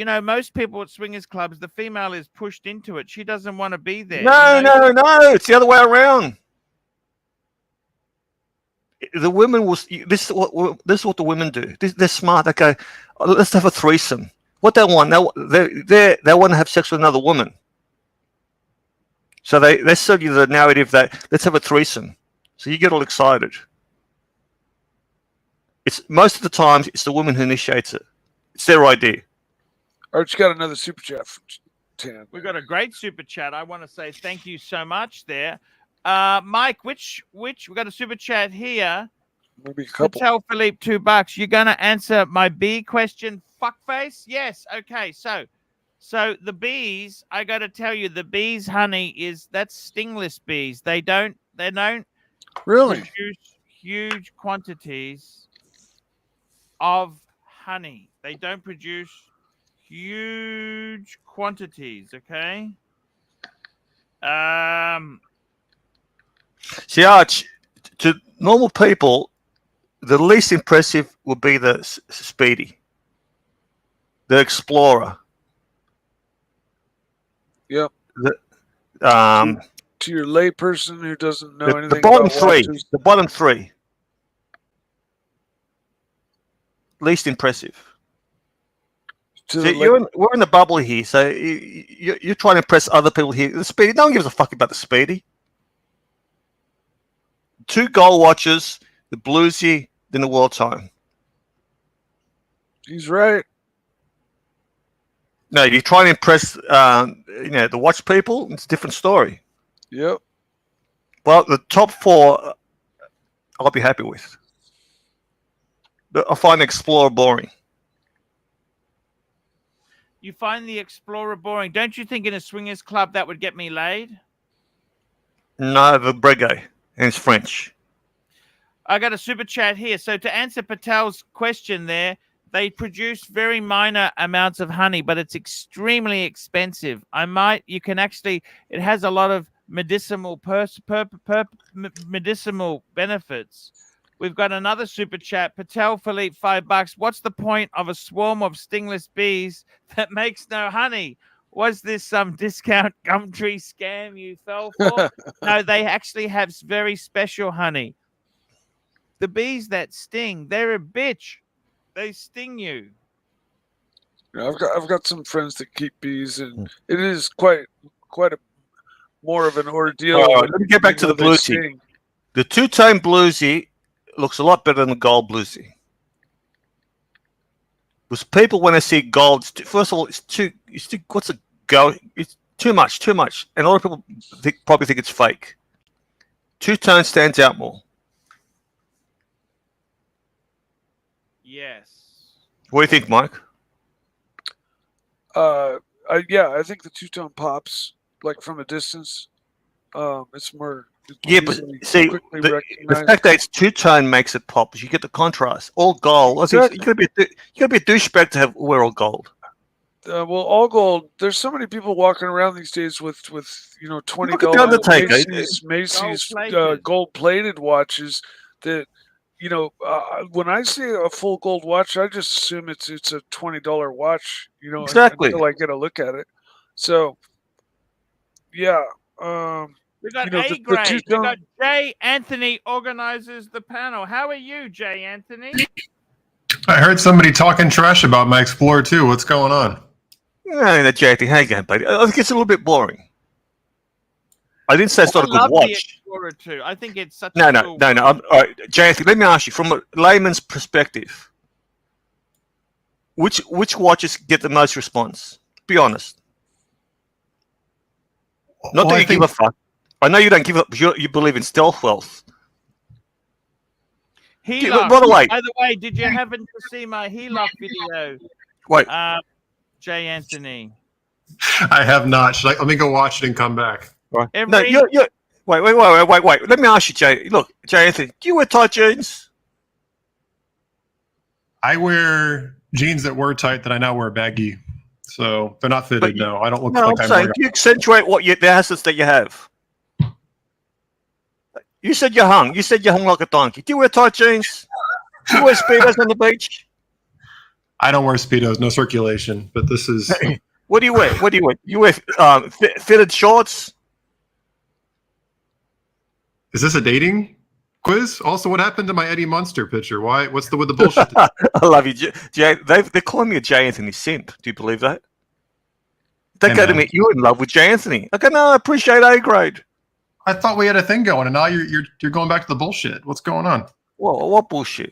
people at swingers clubs, the female is pushed into it. She doesn't want to be there. No. It's the other way around. The women will. This is what the women do. They're smart. They go, let's have a threesome. What they want, they want to have sex with another woman. So they sell you the narrative that let's have a threesome. So you get all excited. It's most of the times it's the woman who initiates it. It's their idea. Archie got another super chat from Tan. We got a great super chat. I want to say thank you so much there. Mike, we got a super chat here. maybe a couple. Patel Philippe, $2. You're gonna answer my B question, fuckface? Yes. Okay. So the bees, I gotta tell you, the bees' honey that's stingless bees. They don't Really? produce huge quantities of honey. They don't produce huge quantities. Okay. See, Arch, to normal people, the least impressive would be the Speedy, the Explorer. Yep. The To your layperson who doesn't know anything the bottom about three. watches, The bottom three. Least impressive. See, we're in the bubble here, so you're trying to impress other people here. The Speedy, no one gives a fuck about the Speedy. 2 gold watches, the Bluesy, then the World Time. he's right. No, you're trying to impress, the watch people. It's a different story. Yep. Well, the top 4, I'll be happy with. I find the Explorer boring. You find the Explorer boring. Don't you think in a swingers club that would get me laid? No, the Breguet, and it's French. I got a super chat here. So to answer Patel's question there, they produce very minor amounts of honey, but it's extremely expensive. It has a lot of medicinal medicinal benefits. We've got another super chat. Patel Philippe, $5. What's the point of a swarm of stingless bees that makes no honey? Was this some discount Gumtree scam you fell for? No, they actually have very special honey. The bees that sting, they're a bitch. They sting you. I've got some friends that keep bees, and it is quite a more of an ordeal. Let me get back to the Bluesy. The 2-tone Bluesy looks a lot better than the gold Bluesy. Because people, when they see gold, first of all, it's too what's a go? It's too much, and a lot of people probably think it's fake. 2-tone stands out more. Yes. What do you think, Mike? I think the 2-tone pops like from a distance. It's more. Yeah, but see, the fact that it's 2-tone makes it pop. You get the contrast. All gold. Exactly. You gotta be a douchebag to wear all gold. Well, all gold. There's so many people walking around these days with $20 Macy's gold-plated watches that. When I see a full gold watch, I just assume it's a $20 watch. Exactly. Until I get a look at it. So, yeah. We got A grade. We got Jay Anthony organizes the panel. How are you, Jay Anthony? I heard somebody talking trash about my Explorer too. What's going on? No, Jay Anthony, hang on, buddy. I think it's a little bit boring. I didn't say it's not a good watch. The Explorer too. I think it's such no. All right, Jay Anthony, let me ask you, from a layman's perspective, which watches get the most response? Be honest. Not that you give a fuck. I know you don't give up. You believe in stealth wealth. By the way, did you happen to see my HELOC video? Wait, Jay Anthony. I have not. Let me go watch it and come back. Right. Wait. Let me ask you, Jay. Look, Jay Anthony, do you wear tight jeans? I wear jeans that were tight that I now wear baggy. So they're not fitted. No, I don't look like I'm saying. Do you accentuate the assets that you have? You said you hung. You said you hung like a donkey. Do you wear tight jeans? Do you wear Speedos on the beach? I don't wear Speedos. No circulation. But this is. What do you wear? You wear fitted shorts? Is this a dating quiz? Also, what happened to my Eddie Munster picture? What's with the bullshit? I love you, Jay. They're calling me a Jay Anthony simp. Do you believe that? They go to me. You're in love with Jay Anthony. I go, no, I appreciate A grade. I thought we had a thing going, and now you're going back to the bullshit. What's going on? Well, what bullshit?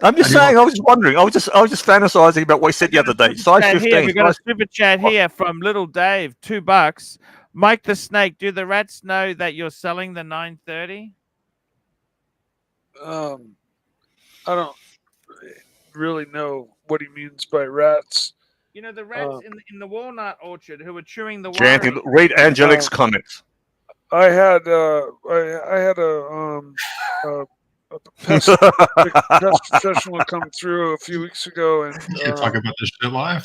I'm just saying. I was just wondering. I was just fantasizing about what you said the other day. Size 15. We got a super chat here from Little Dave, $2. Mike the Snake, do the rats know that you're selling the 930? I don't really know what he means by rats. You know the rats in the walnut orchard who were chewing the Jay Anthony, worry. read Angelic's comments. I had a pest professional come through a few weeks ago, and You can't talk about this shit live.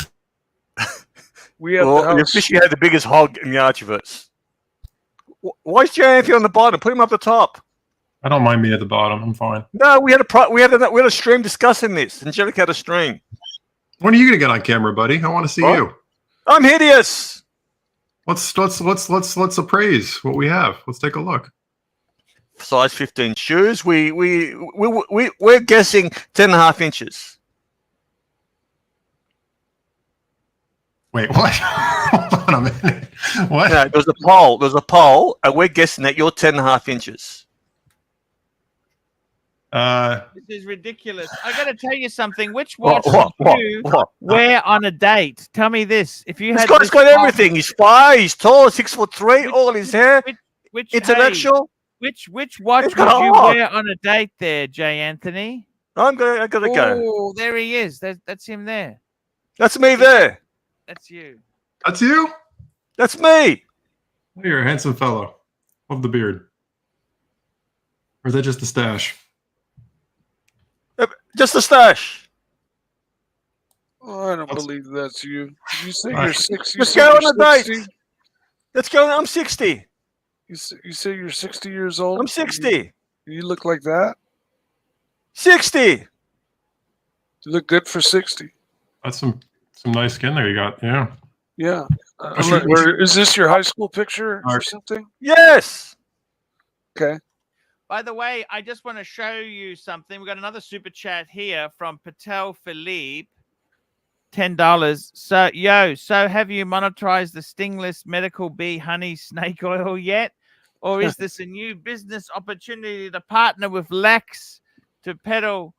we had the Well, you house. officially had the biggest hog in the Archieverse. Why is Jay Anthony on the bottom? Put him up the top. I don't mind me at the bottom. I'm fine. No, we had a stream discussing this. Angelic had a stream. When are you gonna get on camera, buddy? I want to see What? you. I'm hideous. Let's appraise what we have. Let's take a look. Size 15 shoes. We're guessing 10.5 inches. Wait, what? Hold on a minute. What? No, there's a poll, and we're guessing that you're 10.5 inches. This is ridiculous. I got to tell you something. Which watch What? would you wear on a date? Tell me this. If you This had guy's this got on- everything. He's fine. He's tall. 6'3". All his hair. Which Intellectual. Hey, which watch He's would got a you heart. wear on a date there, Jay Anthony? I gotta go. Oh, there he is. That's him there. That's me there. That's you. That's you? That's me. Oh, you're a handsome fellow. Love the beard. Or is that just the stash? Just a stash. Oh, I don't believe that's you. Did you say All right. you're 60? Let's go on a date. Let's go. I'm 60. You say you're 60 years old? I'm 60. You look like that? 60. You look good for 60. That's some nice skin there you got. Yeah. Yeah. should- Is this your high school picture or Art. something? Yes. Okay. By the way, I just want to show you something. We got another super chat here from Patel Philippe. $10. So have you monetized the stingless medical bee honey snake oil yet? Or is this a new business opportunity to partner with Lex to peddle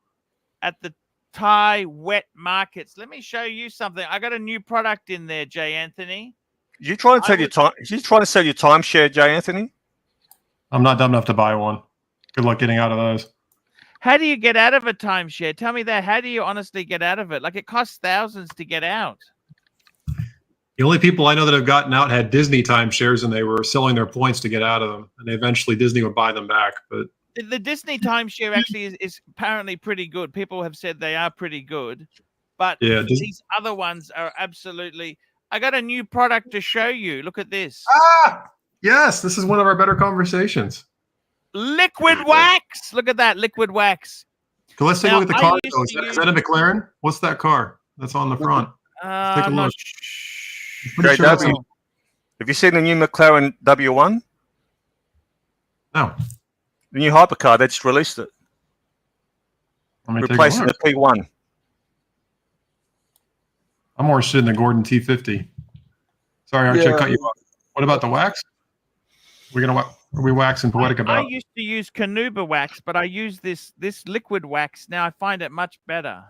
at the Thai wet markets? Let me show you something. I got a new product in there, Jay Anthony. You trying to sell your time? She's trying to sell your timeshare, Jay Anthony. I'm not dumb enough to buy one. Good luck getting out of those. How do you get out of a timeshare? Tell me that. How do you honestly get out of it? Like, it costs thousands to get out. The only people I know that have gotten out had Disney timeshares, and they were selling their points to get out of them. And eventually Disney would buy them back. But The Disney timeshare actually is apparently pretty good. People have said they are pretty good. But yeah, these other ones are absolutely... I got a new product to show you. Look at this. yes, this is one of our better conversations. Liquid wax. Look at that. Liquid wax. So let's take Now, a look at the I car. used though. to Is that a McLaren? What's that car that's on the front? take a I'm not look. sure. Great, have you seen the new McLaren W1? No. The new hypercar. They just released it, Let me take a replacing look. the P1. I'm more interested in the Gordon T50. Sorry, Archie, Yeah. I cut you off. What about the wax? Are we waxing poetic I about? used to use Canuba wax, but I use this liquid wax now. I find it much better.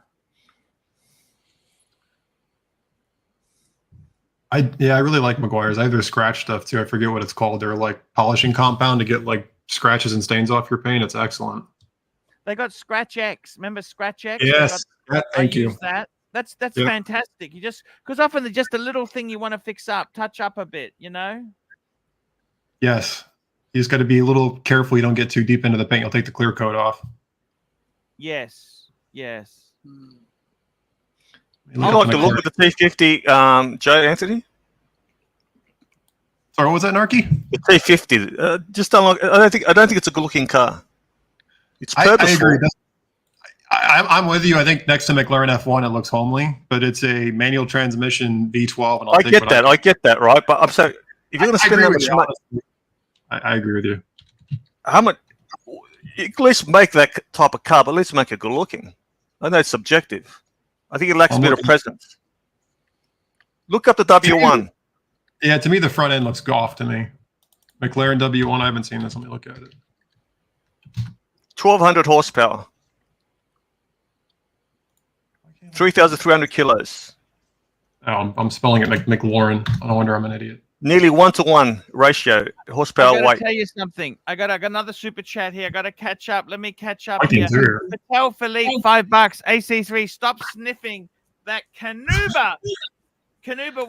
I really like Meguiar's. I have their scratch stuff too. I forget what it's called. They're like polishing compound to get like scratches and stains off your paint. It's excellent. They got Scratch X. Remember Scratch X? Yes. I Thank you. use that. That's Yep. fantastic. You just because often there's just a little thing you want to fix up, touch up a bit, you know? Yes. You just got to be a little careful. You don't get too deep into the paint. You'll take the clear coat off. Yes. Yes. You like the look of the T50, Jay Anthony? Sorry, what was that, Narky? The T50. Just don't like. I don't think it's a good-looking car. It's I purposeful. agree. I'm with you. I think next to McLaren F1, it looks homely, but it's a manual transmission V12. And I get that. I get that, right? But I'm saying, if you're going to spend that much money, I agree with you. how much? At least make that type of car, but let's make it good looking. I know it's subjective. I think it lacks a bit of presence. Look up the W1. Yeah, to me, the front end looks golf to me. McLaren W1, I haven't seen this. Let me look at it. 1,200 horsepower. 3,300 kilos. Oh, I'm spelling it like McLaurin. No wonder I'm an idiot. Nearly 1-to-1 ratio, horsepower I gotta weight. tell you something. I got another super chat here. I gotta catch up. Let me catch up I here. can do it. Patel Philippe, $5. AC3, stop sniffing that Canuba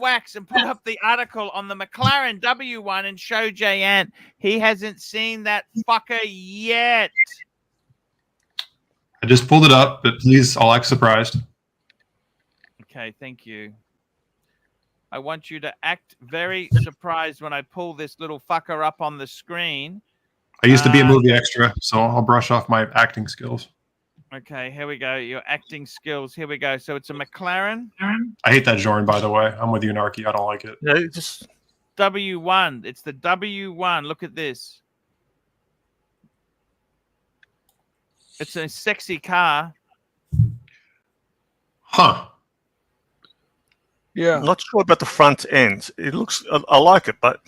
wax and put up the article on the McLaren W1 and show Jay Ant. He hasn't seen that fucker yet. I just pulled it up, but please, I'll act surprised. Okay, thank you. I want you to act very surprised when I pull this little fucker up on the screen. I used to be a movie extra, so I'll brush off my acting skills. Okay, here we go. Your acting skills. Here we go. So it's a McLaren. I hate that Jorn, by the way. I'm with you, Narky. I don't like it. No, just W1. It's the W1. Look at this. It's a sexy car. Huh. Yeah. I'm not sure about the front end. It looks, I like it, but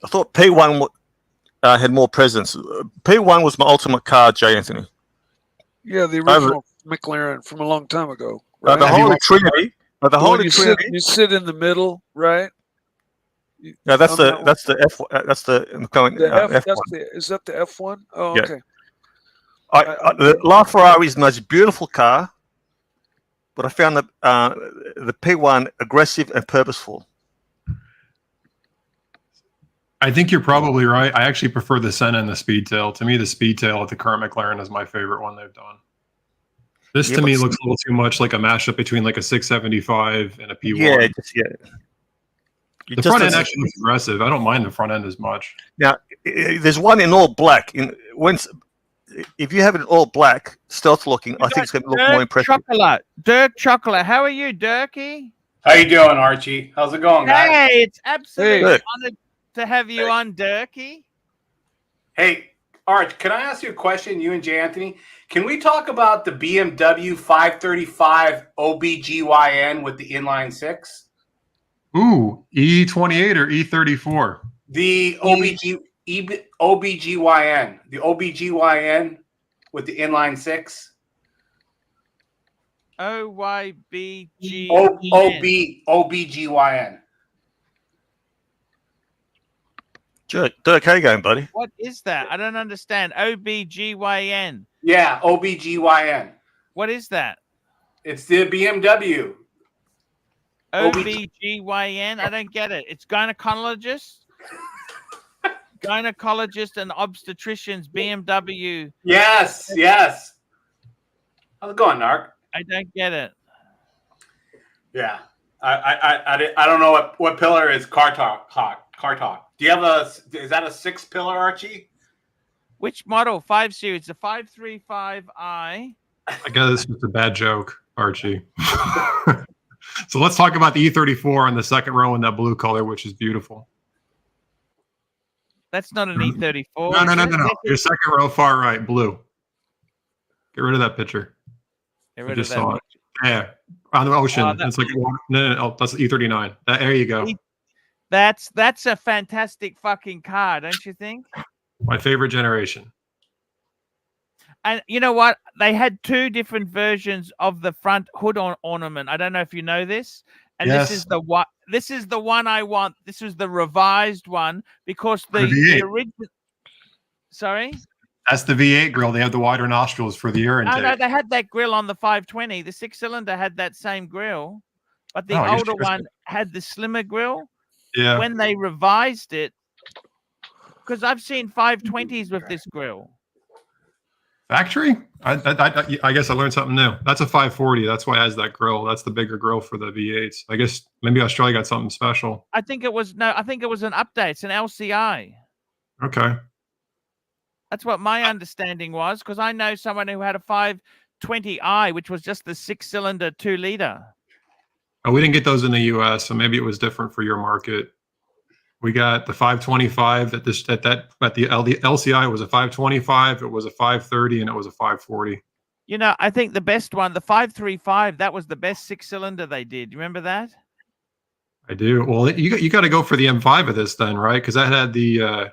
I thought P1 had more presence. P1 was my ultimate car, Jay Anthony. Yeah, the original McLaren from a long time ago. Right? The Holy Trinity. The Holy Trinity. You sit in the middle, right? No, that's the F. That's the going F1. Is that the F1? Oh, Yeah. okay. The LaFerrari is the most beautiful car, but I found the P1 aggressive and purposeful. I think you're probably right. I actually prefer the Senna and the Speedtail. To me, the Speedtail at the current McLaren is my favorite one they've done. This to me looks a little too much like a mashup between like a 675 and a P1. Yeah, The front end actually looks aggressive. I don't mind the front end as much. Now, there's one in all black. If you have it in all black, stealth looking, I think it's going to look more impressive. Dirk Chocolate. How are you, Dirky? How you doing, Archie? How's it going, guys? Hey, it's absolutely Hey. honored to have you on, Dirky. Hey, Arch, can I ask you a question, you and Jay Anthony? Can we talk about the BMW 535 OBGYN with the inline six? Ooh, E28 or E34? The OBGYN. The OBGYN with the inline six? OBGYN. Dirk, how you going, buddy? What is that? I don't understand. OBGYN. Yeah, OBGYN. What is that? It's the BMW. OBGYN? I don't get it. It's gynecologist? Gynecologist and obstetricians, BMW. Yes, yes. How's it going, Narc? I don't get it. Yeah. I don't know what pillar is car talk. Do you have is that a 6 pillar, Archie? Which model? 5 Series. The 535i. I guess this was a bad joke, Archie. So let's talk about the E34 on the second row in that blue color, which is beautiful. That's not an E34. No. Your second row, far right, blue. Get rid of that picture. Get rid of that picture. Yeah, on the ocean. It's like no, that's E39. There you go. That's a fantastic fucking car, don't you think? My favorite generation. And you know what? They had 2 different versions of the front hood ornament. I don't know if you know this. And yes. This is the one I want. This was the revised one because the original. Sorry. That's the V8 grill. They have the wider nostrils for the air intake. No, they had that grill on the 520. The 6-cylinder had that same grill, but the older one had the slimmer grill. Yeah. When they revised it, because I've seen 520s with this grill. Factory? I guess I learned something new. That's a 540. That's why it has that grill. That's the bigger grill for the V8s. I guess maybe Australia got something special. I think it was an update. It's an LCI. Okay. That's what my understanding was, because I know someone who had a 520i, which was just the 6-cylinder 2-liter. Oh, we didn't get those in the US, so maybe it was different for your market. We got the 525 at the LCI was a 525, it was a 530, and it was a 540. You know, I think the best one, the 535, that was the best 6-cylinder they did. You remember that? I do. Well, you got to go for the M5 of this then, right? Because that had the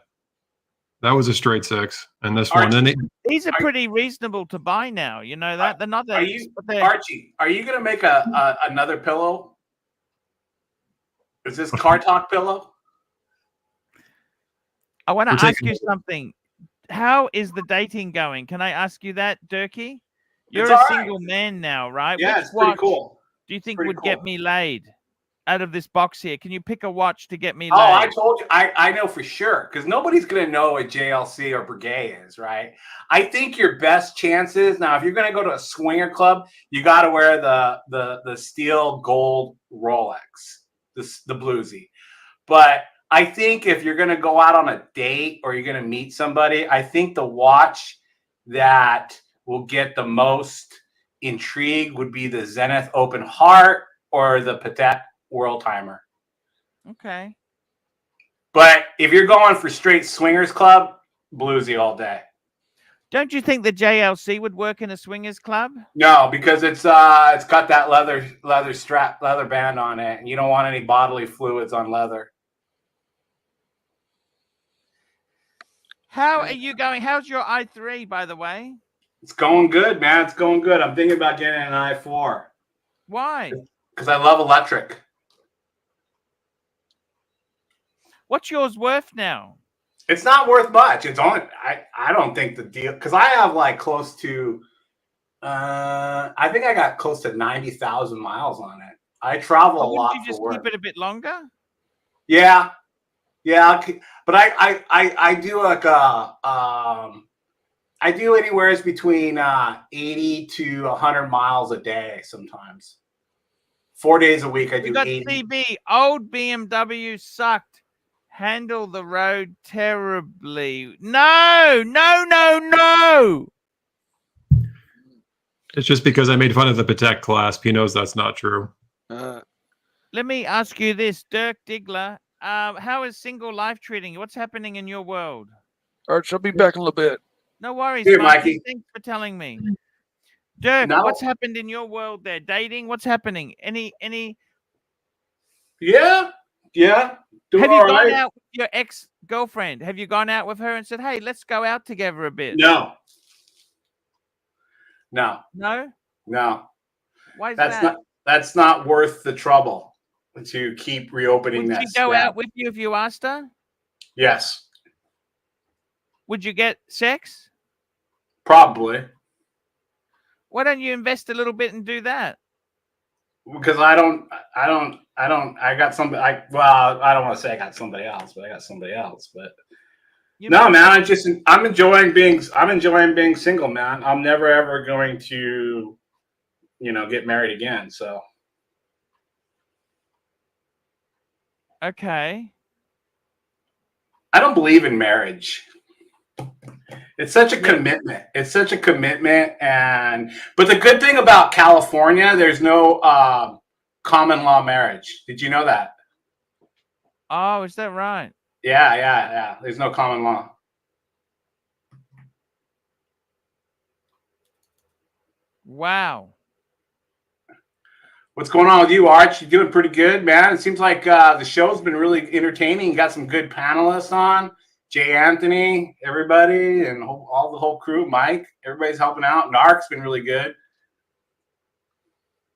that was a straight 6, and this Archie, one. These are pretty reasonable to buy now. You know that they're not that. Archie, are you gonna make another pillow? Is this car talk pillow? I want to We're ask taking- you something. How is the dating going? Can I ask you that, Durkee? You're It's a all right. single man now, right? Yeah, Which it's pretty watch cool. do you think pretty would get cool. me laid out of this box here? Can you pick a watch to get me Oh, I laid? told you. I know for sure because nobody's gonna know what JLC or Breguet is, right? I think your best chances now, if you're gonna go to a swinger club, you got to wear the steel gold Rolex, the bluesy. But I think if you're gonna go out on a date or you're gonna meet somebody, I think the watch that will get the most intrigue would be the Zenith Open Heart or the Patek World Timer. Okay. But if you're going for straight swingers club, bluesy all day. Don't you think the JLC would work in a swingers club? No, because it's got that leather strap, leather band on it, and you don't want any bodily fluids on leather. How are you going? How's your i3, by the way? It's going good, man. It's going good. I'm thinking about getting an i4 Why? because I love electric. What's yours worth now? It's not worth much. It's only I don't think the deal because I have like close to I think I got close to 90,000 miles on it. I travel a Wouldn't lot you just for work. keep it a bit longer? Yeah, but I do like I do anywhere between 80 to 100 miles a day sometimes. 4 days a week I We do got 80. CB. Old BMW sucked. Handle the road terribly. No, no, no, no. It's just because I made fun of the Patek clasp. He knows that's not true. Let me ask you this, Dirk Diggler. How is single life treating you? What's happening in your world? Arch, I'll be back in a little bit. No worries, Here, Mikey. Mikey. Thanks for telling me. Dirk, No. what's happened in your world there? Dating? What's happening? Any Yeah. Doing have you all gone right. out with your ex-girlfriend? Have you gone out with her and said, "Hey, let's go out together a bit"? No. No? Why is that? That's not worth the trouble to keep reopening Would that she go scab. out with you if you asked her? Yes, Would you get sex? probably. Why don't you invest a little bit and do that? Because I got somebody. I don't want to say I got somebody else, but I got somebody else. But You no, know, man, I'm enjoying being single, man. I'm never ever going to, get married again. So okay. I don't believe in marriage. It's such a commitment. It's such a commitment, but the good thing about California, there's no common law marriage. Did you know that? Oh, is that right? Yeah. There's no common law. Wow. What's going on with you, Arch? You doing pretty good, man. It seems like the show's been really entertaining. You got some good panelists on. Jay Anthony, everybody, and all the whole crew. Mike, everybody's helping out. Narc's been really good.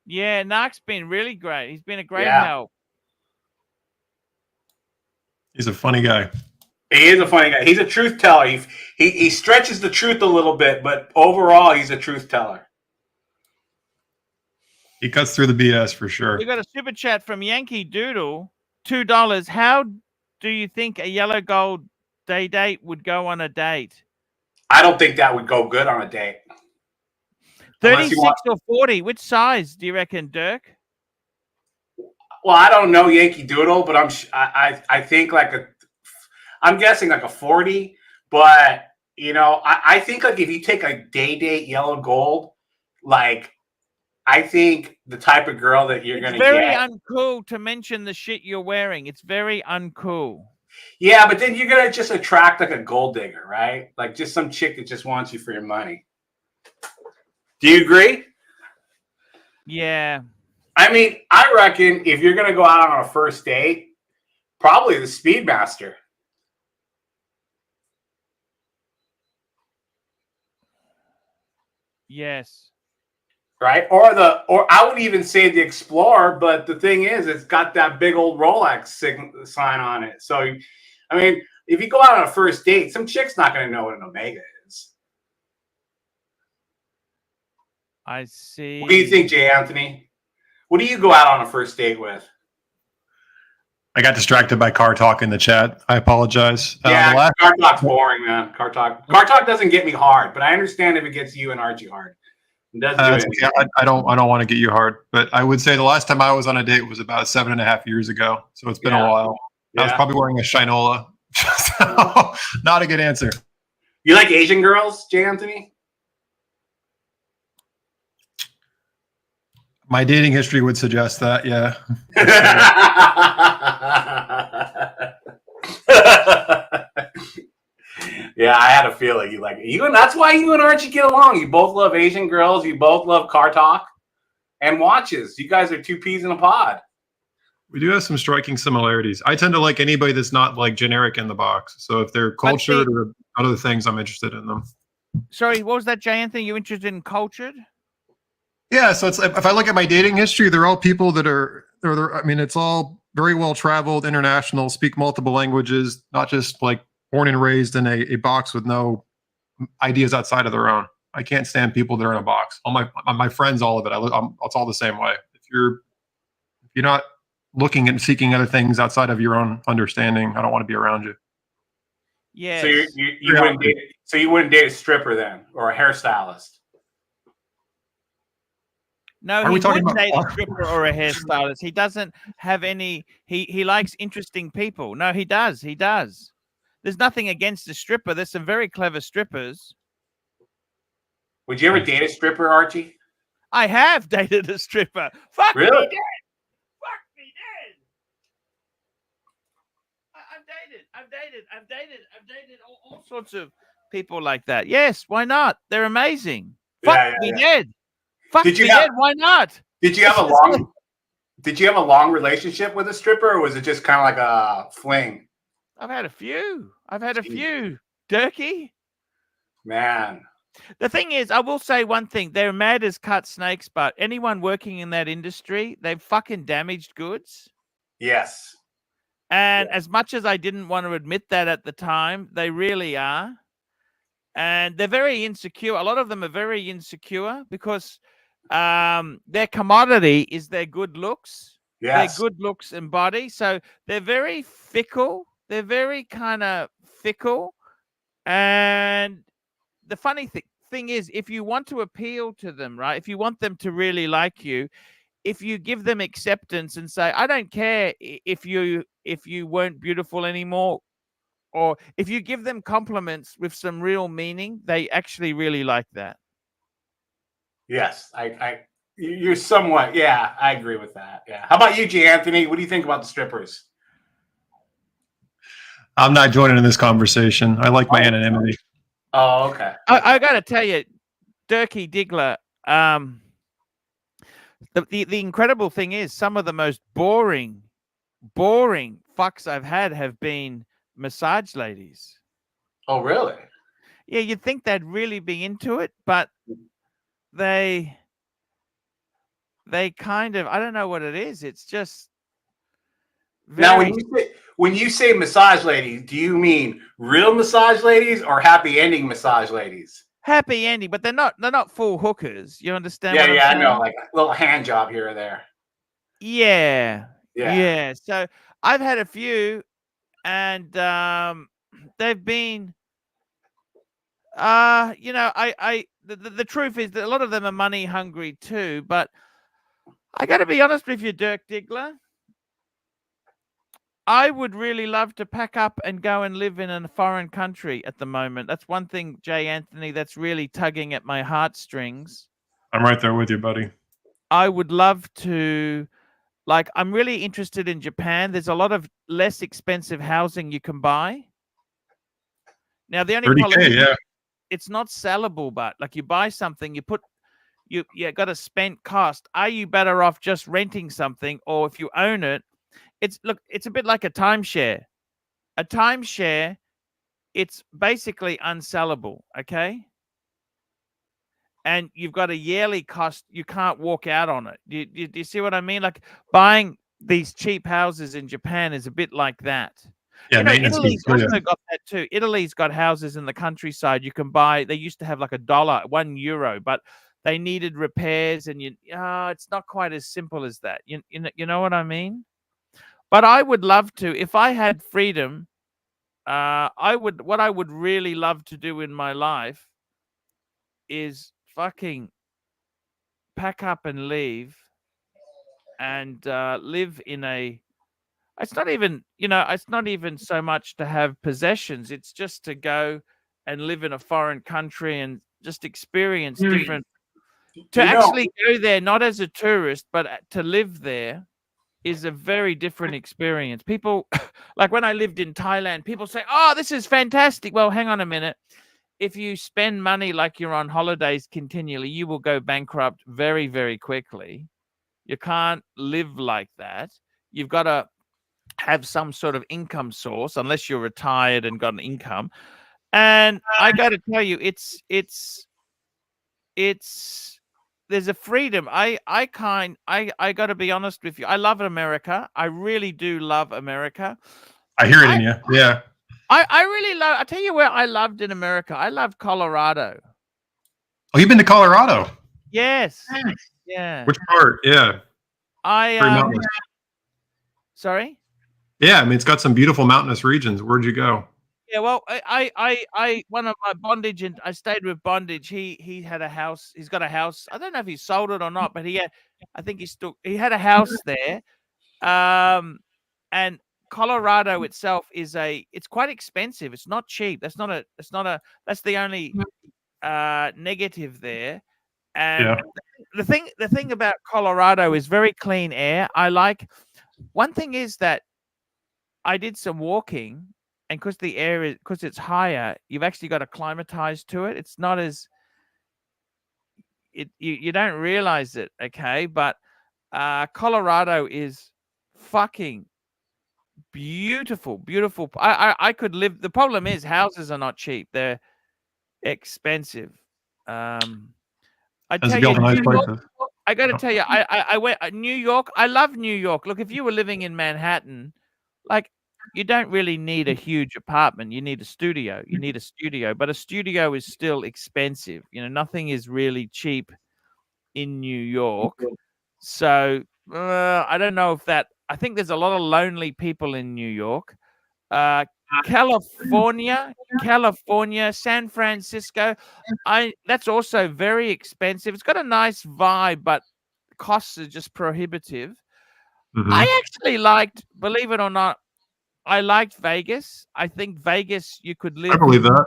Yeah, Narc's been really great. He's been a great Yeah. help. He's a funny guy. He is a funny guy. He's a truth teller. He stretches the truth a little bit, but overall, he's a truth teller. He cuts through the BS for sure. We got a super chat from Yankee Doodle, $2. How do you think a yellow gold day date would go on a date? I don't think that would go good on a date. Unless 36 you want- or 40? Which size do you reckon, Dirk? Well, I don't know Yankee Doodle, but I think I'm guessing like a 40. But I think like if you take a day date yellow gold, like I think the type of girl that you're gonna It's very get. uncool to mention the shit you're wearing. It's very uncool. Yeah, but then you're gonna just attract like a gold digger, right? Like just some chick that just wants you for your money. Do you agree? Yeah. I mean, I reckon if you're gonna go out on a first date, probably the Speedmaster. Yes. right? Or I would even say the Explorer, but the thing is, it's got that big old Rolex sign on it. So, I mean, if you go out on a first date, some chick's not going to know what an Omega is. I see. What do you think, Jay Anthony? What do you go out on a first date with? I got distracted by car talk in the chat. I apologize. Yeah, car talk's boring, man. Car talk doesn't get me hard, but I understand if it gets you and Archie hard. It doesn't do anything. I don't want to get you hard, but I would say the last time I was on a date was about 7.5 years ago. So it's been a while. Yeah. I was probably wearing a Shinola. So, not a good answer. You like Asian girls, Jay Anthony? My dating history would suggest that, yeah. Yeah, I had a feeling you like you, and that's why you and Archie get along. You both love Asian girls. You both love car talk and watches. You guys are two peas in a pod. We do have some striking similarities. I tend to like anybody that's not like generic in the box. So if they're cultured or other things, I'm interested in them. Sorry, what was that, Jay Anthony? You interested in cultured? Yeah, so it's if I look at my dating history, they're all people that are I mean, it's all very well traveled, international, speak multiple languages, not just like born and raised in a box with no ideas outside of their own. I can't stand people that are in a box. All my friends, all of it. It's all the same way. If you're not looking and seeking other things outside of your own understanding, I don't want to be around you. Yeah. So you wouldn't date. So you wouldn't date a stripper then, or a hairstylist? No, he would date a stripper or a hairstylist. He doesn't have any. He likes interesting people. No, he does. He does. There's nothing against a stripper. There's some very clever strippers. Would you ever date a stripper, Archie? I have dated a stripper. Fuck really? me dead. Fuck me dead. I've dated all sorts of people like that. Yes, why not? They're amazing. Fuck me dead. Fuck me dead. Why not? Did you have a long relationship with a stripper, or was it just kind of like a fling? I've had a few. Dirky. Man. The thing is, I will say one thing. They're mad as cut snakes, but anyone working in that industry, they've fucking damaged goods. Yes. And as much as I didn't want to admit that at the time, they really are. And they're very insecure. A lot of them are very insecure because their commodity is their good looks. Yes. Their good looks and body. So they're very fickle. They're very kind of fickle. And the funny thing is, if you want to appeal to them, right, if you want them to really like you, if you give them acceptance and say, I don't care if you weren't beautiful anymore, or if you give them compliments with some real meaning, they actually really like that. Yes, you're somewhat, yeah, I agree with that. Yeah. How about you, Jay Anthony? What do you think about the strippers? I'm not joining in this conversation. I like my anonymity. Oh, okay. I got to tell you, Dirky Diggler, the incredible thing is some of the most boring fucks I've had have been massage ladies. Oh, really? Yeah, you'd think they'd really be into it, but they kind of, I don't know what it is. It's just now when you say massage ladies, do you mean real massage ladies or happy ending massage ladies? Happy ending, but they're not full hookers. You understand? Yeah, I know, like a little hand job here or there. Yeah. So I've had a few, and they've been, the truth is that a lot of them are money hungry too. But I got to be honest with you, Dirk Diggler. I would really love to pack up and go and live in a foreign country at the moment. That's one thing, Jay Anthony, that's really tugging at my heartstrings. I'm right there with you, buddy. I would love to, like, I'm really interested in Japan. There's a lot of less expensive housing you can buy. Now, the only problem is it's not sellable, but like you buy something, you got a spent cost. Are you better off just renting something, or if you own it, it's a bit like a timeshare. A timeshare, it's basically unsellable, okay? and you've got a yearly cost. You can't walk out on it. Do you see what I mean? Like buying these cheap houses in Japan is a bit like that. Yeah, You know, maintenance Italy's fees, too, yeah. also got that too. Italy's got houses in the countryside. You can buy. They used to have like $1, €1, but they needed repairs, and it's not quite as simple as that. You know what I mean? But I would love to, if I had freedom. What I would really love to do in my life is fucking pack up and leave and live in a. It's not even, it's not even so much to have possessions. It's just to go and live in a foreign country and just experience different. To actually go there, not as a tourist, but to live there is a very different experience. People, like when I lived in Thailand, people say, "Oh, this is fantastic." Well, hang on a minute. If you spend money like you're on holidays continually, you will go bankrupt very, very quickly. You can't live like that. You've got to have some sort of income source, unless you're retired and got an income. And I got to tell you, it's there's a freedom. I got to be honest with you. I love America. I really do love America. I hear it in you. Yeah. I really love. I tell you where I loved in America. I loved Colorado. Oh, you've been to Colorado? Yes. Yeah. Which part? Yeah. Very mountainous. Sorry. Yeah, I mean, it's got some beautiful mountainous regions. Where'd you go? Yeah, well, I one of my bondage, and I stayed with bondage. He had a house. He's got a house. I don't know if he sold it or not, but I think he had a house there. And Colorado itself it's quite expensive. It's not cheap. That's the only negative there. And the thing about Colorado is very clean air. One thing is that I did some walking, and because it's higher, you've actually got to acclimatize to it. It's not as you don't realize it, okay? But Colorado is fucking beautiful, beautiful. I could live. The problem is houses are not cheap; they're expensive. I tell you, I got to tell you, I went New York. I love New York. Look, if you were living in Manhattan, like, you don't really need a huge apartment. You need a studio. But a studio is still expensive. Nothing is really cheap in New York. So I don't know if that. I think there's a lot of lonely people in New York. California, San Francisco. That's also very expensive. It's got a nice vibe, but costs are just prohibitive. I actually liked, believe it or not, I liked Vegas. I think Vegas, you could live. I believe that.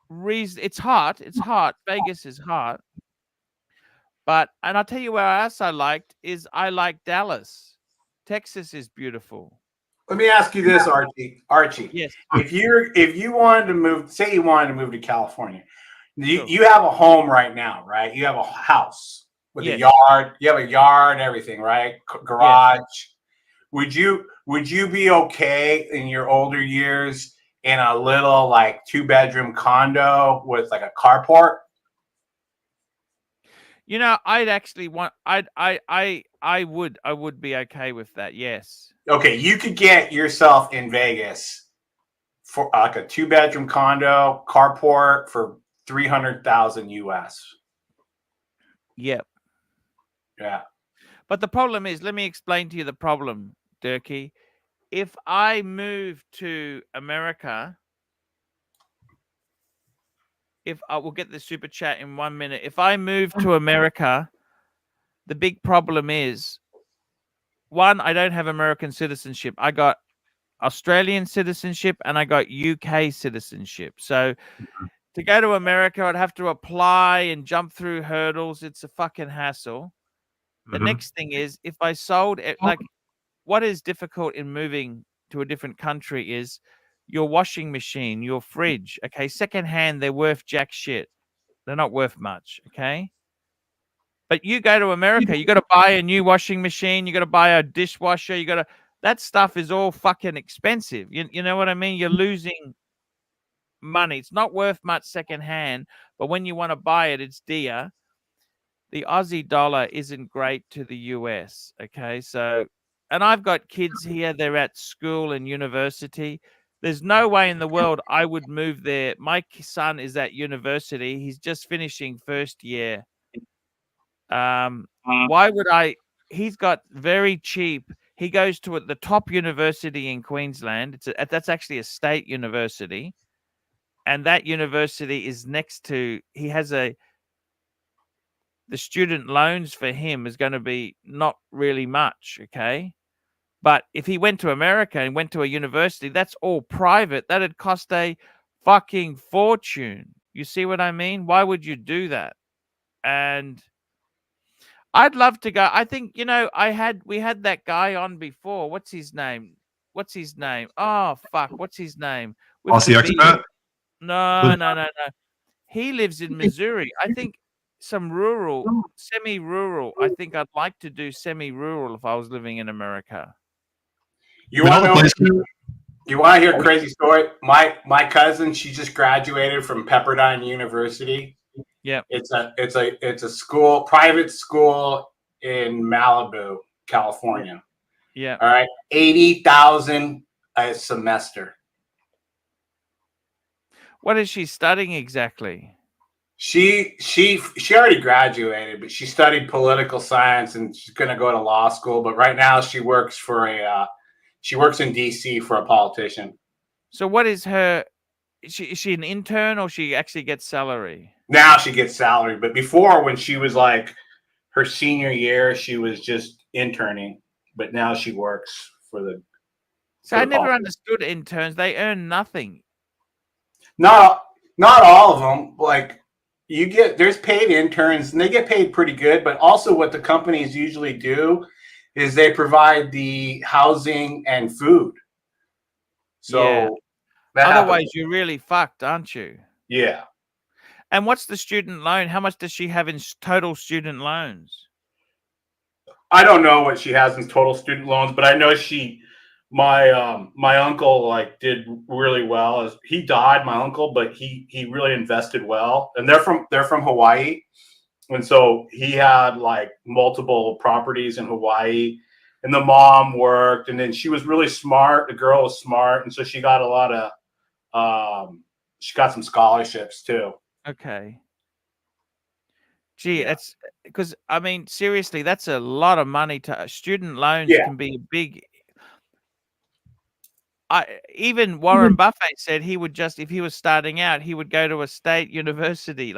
It's hot. Vegas is hot. And I'll tell you where else I liked Dallas. Texas is beautiful. Let me ask you this, Archie. Yes. If you wanted to move, say you wanted to move to California, you have a home right now, right? You have a house with a yard. You have a yard, everything, right? Garage. Yes. Would you be okay in your older years in a little like 2-bedroom condo with like a carport? I'd actually want. I would be okay with that. Yes. Okay, you could get yourself in Vegas for like a 2-bedroom condo, carport for $300,000 US. Yep. Yeah. But the problem is, let me explain to you the problem, Durkee. If I move to America, we'll get the super chat in 1 minute. If I move to America, the big problem is, one, I don't have American citizenship. I got Australian citizenship and I got UK citizenship. So to go to America, I'd have to apply and jump through hurdles. It's a fucking hassle. The next thing is, if I sold it, like, what is difficult in moving to a different country is your washing machine, your fridge. Okay, secondhand, they're worth jack shit. They're not worth much. Okay. But you go to America, you got to buy a new washing machine. You got to buy a dishwasher. That stuff is all fucking expensive. You know what I mean? You're losing money. It's not worth much secondhand, but when you want to buy it, it's dear. The Aussie dollar isn't great to the US. Okay, so, and I've got kids here. They're at school and university. There's no way in the world I would move there. My son is at university. He's just finishing first year. Why would I? He's got very cheap. He goes to the top university in Queensland. That's actually a state university, and that university is next to. He has the student loans for him is going to be not really much, okay? But if he went to America and went to a university, that's all private. That'd cost a fucking fortune. You see what I mean? Why would you do that? And I'd love to go. I think, we had that guy on before. What's his name? Oh, fuck. What's his name? Aussie expat? No. He lives in Missouri. I think some semi-rural. I think I'd like to do semi-rural if I was living in America. You want to hear a crazy story? My cousin, she just graduated from Pepperdine University. Yeah, it's a school, private school in Malibu, California. Yeah. All right, $80,000 a semester. What is she studying exactly? She already graduated, but she studied political science and she's going to go to law school. But right now she works in DC for a politician. So what is her? Is she an intern or she actually gets salary? Now she gets salary, but before, when she was like her senior year, she was just interning. But now she works for the. So I never understood interns. They earn nothing. Not all of them. Like there's paid interns and they get paid pretty good. But also, what the companies usually do is they provide the housing and food. So otherwise, you're really fucked, aren't you? Yeah. And what's the student loan? How much does she have in total student loans? I don't know what she has in total student loans, but I know my uncle did really well. He died, my uncle, but he really invested well. And they're from Hawaii. And so he had multiple properties in Hawaii, and the mom worked, and then she was really smart. The girl was smart. And so she got a lot of, she got some scholarships too. Okay. Gee, that's because seriously, that's a lot of money to student loans. Can be big. Even Warren Buffett said he would if he was starting out, he would go to a state university,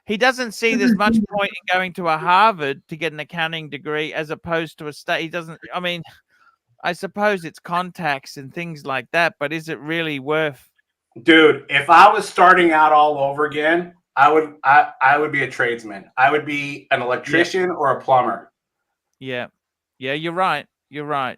he doesn't see there's much point in going to a Harvard to get an accounting degree as opposed to a state. He doesn't. I suppose it's contacts and things like that, but is it really worth? Dude, if I was starting out all over again, I would be a tradesman. I would be an electrician or a plumber. Yeah. Yeah, you're right. You're right.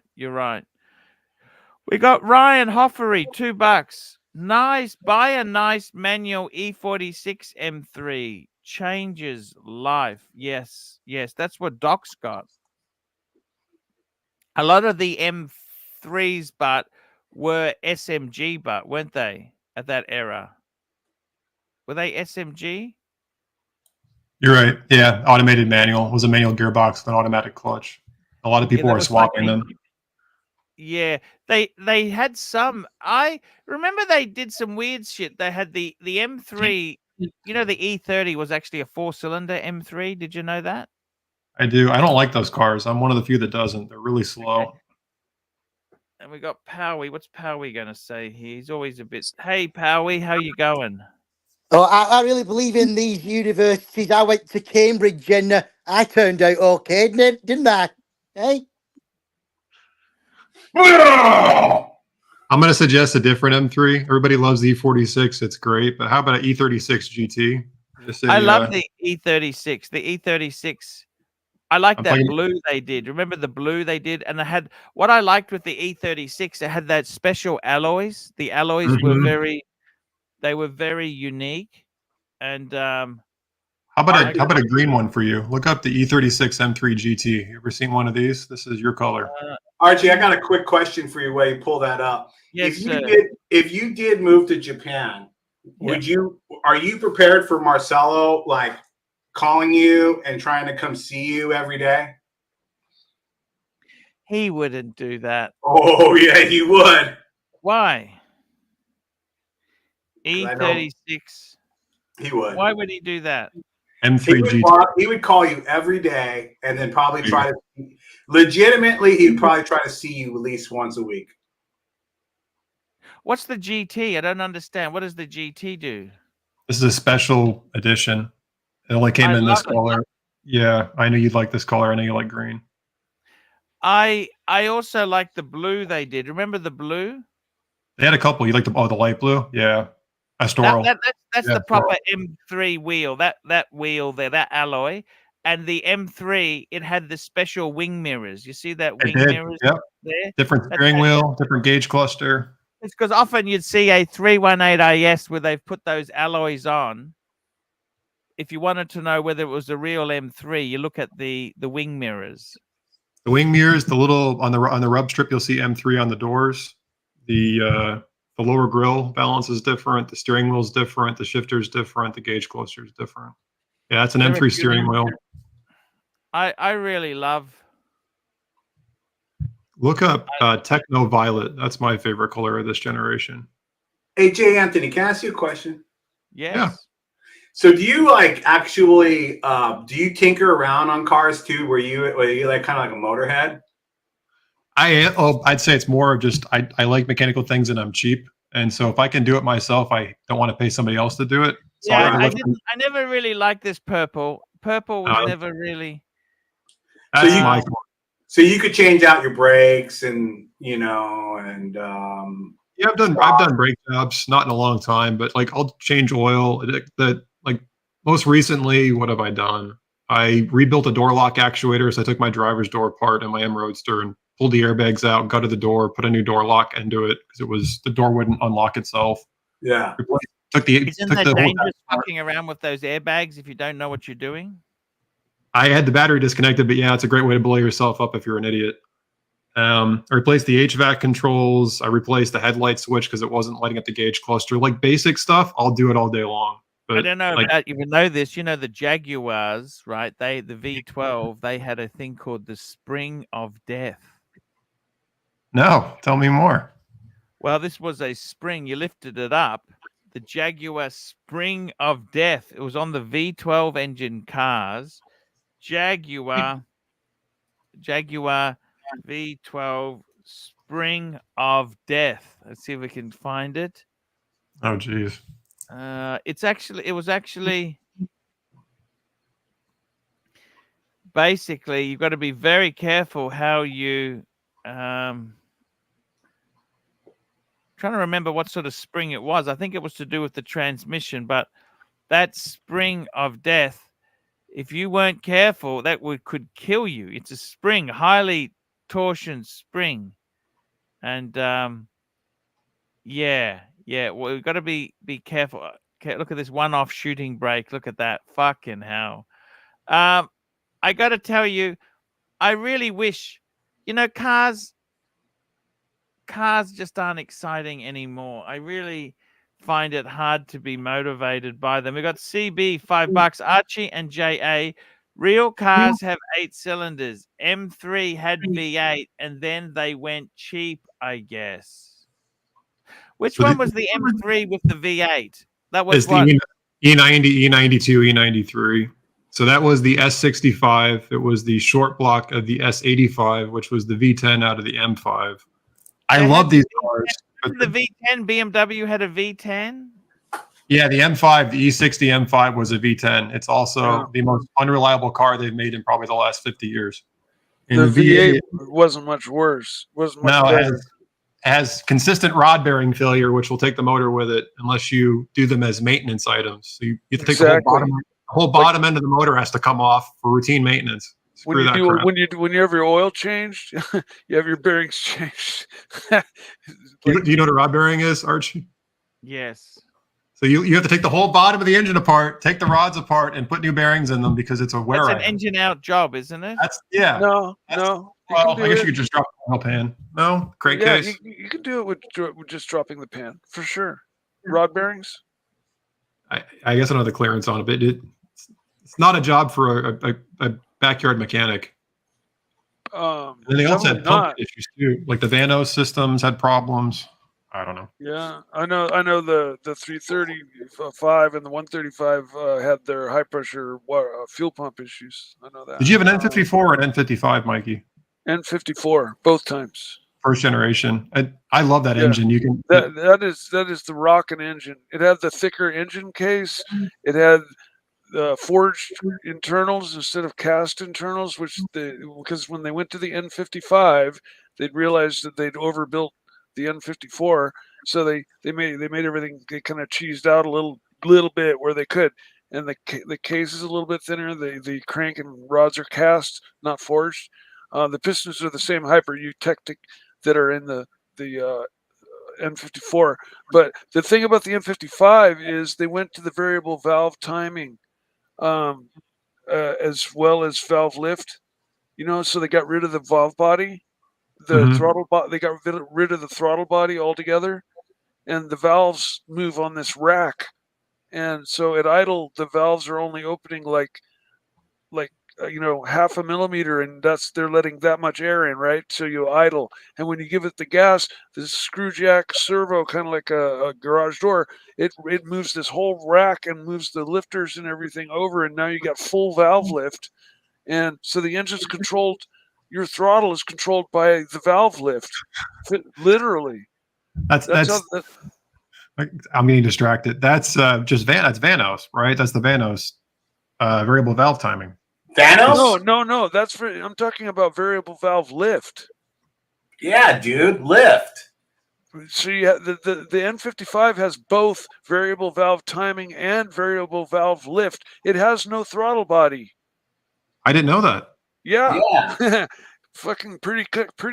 We got Ryan Hoffery, $2. Nice. Buy a nice manual E46 M3. Changes life. Yes. That's what Doc's got. A lot of the M3s, but were SMG, but weren't they at that era? Were they SMG? You're right. Yeah, automated manual. It was a manual gearbox with an automatic clutch. A lot of people are swapping them. Yeah, they had some. I remember they did some weird shit. They had the M3. The E30 was actually a 4-cylinder M3. Did you know that? I do. I don't like those cars. I'm one of the few that doesn't. They're really slow. Okay. And we got Powie. What's Powie going to say here? He's always a bit. Hey, Powie, how you going? Oh, I really believe in these universities. I went to Cambridge and I turned out okay, didn't I? Hey? I'm going to suggest a different M3. Everybody loves the E46. It's great. But how about an E36 GT? I love the E36. The E36. I like that blue they did. Remember the blue they did? And they had what I liked with the E36. It had that special alloys. The alloys were very unique. And how about a green one for you? Look up the E36 M3 GT. You ever seen one of these? This is your color. Archie, I got a quick question for you while you pull that up. Yes, sir. if you did move to Japan, are you prepared for Marcelo like calling you and trying to come see you every day? He wouldn't do that. Oh yeah, he would. Why? 'Cause I know E36. he would. Why would he do that? M3 GT. He would call you every day and then probably try to legitimately he'd probably try to see you at least once a week. What's the GT? I don't understand. What does the GT do? This is a special edition. It only came in this color. Yeah, I know you'd like this color. I know you like green. I also like the blue they did. Remember the blue? They had a couple. You like the light blue? Yeah. Astoral. That's the proper M3 wheel. That wheel there, that alloy. And the M3, it had the special wing mirrors. You see that wing mirrors there? Different steering wheel, different gauge cluster. It's because often you'd see a 318 AS where they've put those alloys on. If you wanted to know whether it was a real M3, you look at the wing mirrors. The wing mirrors, the little on the rub strip, you'll see M3 on the doors. The lower grille balance is different. The steering wheel is different. The shifter is different. The gauge cluster is different. Yeah, it's an M3 steering wheel. I really love. Look up Techno Violet. That's my favorite color of this generation. Hey, Jay Anthony, can I ask you a question? Yes. Yeah. So do you like actually do you tinker around on cars too? Were you like kind of like a motorhead? I'd say it's more of just I like mechanical things and I'm cheap. And so if I can do it myself, I don't want to pay somebody else to do it. So yeah, I never really liked this purple. Purple was never really. That's so you could change out your brakes and yeah, I've done brake jobs, not in a long time, but like I'll change oil. Like most recently, what have I done? I rebuilt a door lock actuator. So I took my driver's door apart in my M Roadster and pulled the airbags out, gutted the door, put a new door lock into it because the door wouldn't unlock itself. Yeah. Isn't that dangerous fucking around with those airbags if you don't know what you're doing? I had the battery disconnected, but yeah, it's a great way to blow yourself up if you're an idiot. I replaced the HVAC controls. I replaced the headlight switch because it wasn't lighting up the gauge cluster. Like basic stuff, I'll do it all day long. But I don't know about you know this. You know the Jaguars, right? The V12, they had a thing called the Spring of Death. No, tell me more. Well, this was a spring. You lifted it up. The Jaguar Spring of Death. It was on the V12 engine cars. Jaguar V12 Spring of Death. Let's see if we can find it. Oh, geez. It was actually basically you've got to be very careful how you trying to remember what sort of spring it was. I think it was to do with the transmission, but that Spring of Death, if you weren't careful, that could kill you. It's a spring, highly torsion spring. And yeah. Well, we've got to be careful. Okay, look at this one-off shooting brake. Look at that. Fucking hell. I got to tell you, I really wish, cars just aren't exciting anymore. I really find it hard to be motivated by them. We got CB, $5, Archie and JA. Real cars have 8 cylinders. M3 had V8, and then they went cheap, I guess. Which one was the M3 with the V8? That was the E90, E92, E93. So that was the S65. It was the short block of the S85, which was the V10 out of the M5. I love these cars. The V10 BMW had a V10. Yeah, the M5, the E60 M5 was a V10. It's also the most unreliable car they've made in probably the last 50 years. And the V8 wasn't much worse. Wasn't much better. It has consistent rod bearing failure, which will take the motor with it unless you do them as maintenance items. So you have to take the whole bottom end of the motor has to come off for routine maintenance. When you have your oil changed, you have your bearings changed. Do you know what a rod bearing is, Archie? Yes. So you have to take the whole bottom of the engine apart, take the rods apart, and put new bearings in them because it's a wear. It's an engine out job, isn't it? No. Well, I guess you could just drop the oil pan. No, crankcase. You can do it with just dropping the pan for sure. Rod bearings. I guess I don't have the clearance on it, but it's not a job for a backyard mechanic. And they also had pump issues too. Like the Vanos systems had problems. I don't know. Yeah, I know. The 335 and the 135 had their high pressure fuel pump issues. I know that. Did you have an N54 or an N55, Mikey? N54, both times. First generation. I love that engine. You can that is the rockin' engine. It had the thicker engine case. It had forged internals instead of cast internals, because when they went to the N55, they'd realized that they'd overbuilt the N54, so they made everything, they kind of cheesed out a little bit where they could, and the case is a little bit thinner. The crank and rods are cast, not forged. The pistons are the same hyper-eutectic that are in the N54, but the thing about the N55 is they went to the variable valve timing, as well as valve lift. So they got rid of the valve body. Throttle body, they got rid of the throttle body altogether, and the valves move on this rack. And so at idle, the valves are only opening like half a millimeter, and they're letting that much air in, right? So you idle, and when you give it the gas, the screw jack servo, kind of like a garage door, it moves this whole rack and moves the lifters and everything over, and now you got full valve lift, and so the engine's controlled. Your throttle is controlled by the valve lift, literally. That's I'm getting distracted. That's just that's Vanos, right? That's the Vanos variable valve timing. Vanos? No. I'm talking about variable valve lift. Yeah, dude, lift. So the N55 has both variable valve timing and variable valve lift. It has no throttle body. I didn't know that. Yeah. Fucking pretty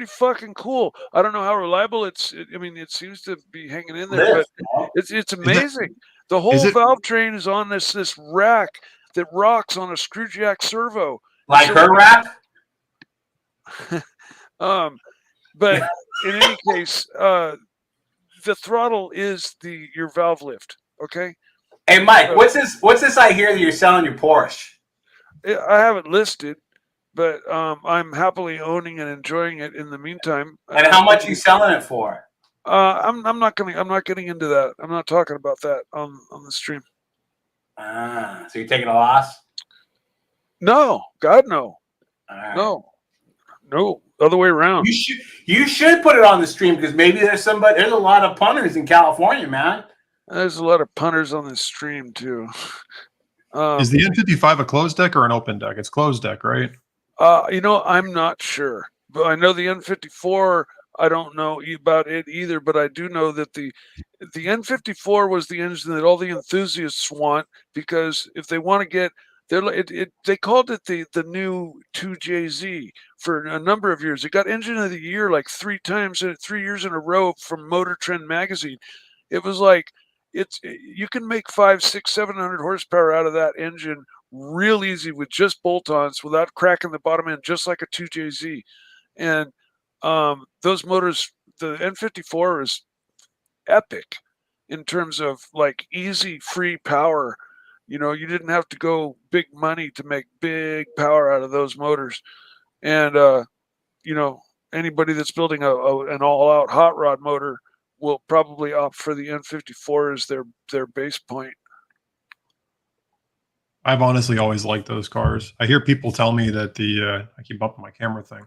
fucking cool. I don't know how reliable it seems to be hanging in there, but it's amazing. The whole valve train is on this rack that rocks on a screw jack servo. Like her rack? But in any case, the throttle is your valve lift. Okay. Hey Mike, what's this I hear that you're selling your Porsche? I haven't listed, but I'm happily owning and enjoying it in the meantime. And how much are you selling it for? I'm not getting into that. I'm not talking about that on the stream. So you're taking a loss? No, God, no. Right. No, other way around. You should put it on the stream, because maybe there's a lot of punters in California, man. There's a lot of punters on this stream too. Is the N55 a closed deck or an open deck? It's closed deck, right? I'm not sure, but I know the N54. I don't know about it either, but I do know that the N54 was the engine that all the enthusiasts want, because if they want to get they called it the new 2JZ for a number of years. It got Engine of the Year like 3 years in a row from Motor Trend magazine. It was like you can make 500, 600, 700 horsepower out of that engine real easy with just bolt-ons without cracking the bottom end, just like a 2JZ. And those motors, the N54 is epic in terms of like easy free power. You didn't have to go big money to make big power out of those motors. And anybody that's building an all-out hot rod motor will probably opt for the N54 as their base point. I've honestly always liked those cars. I hear people tell me that I keep bumping my camera thing.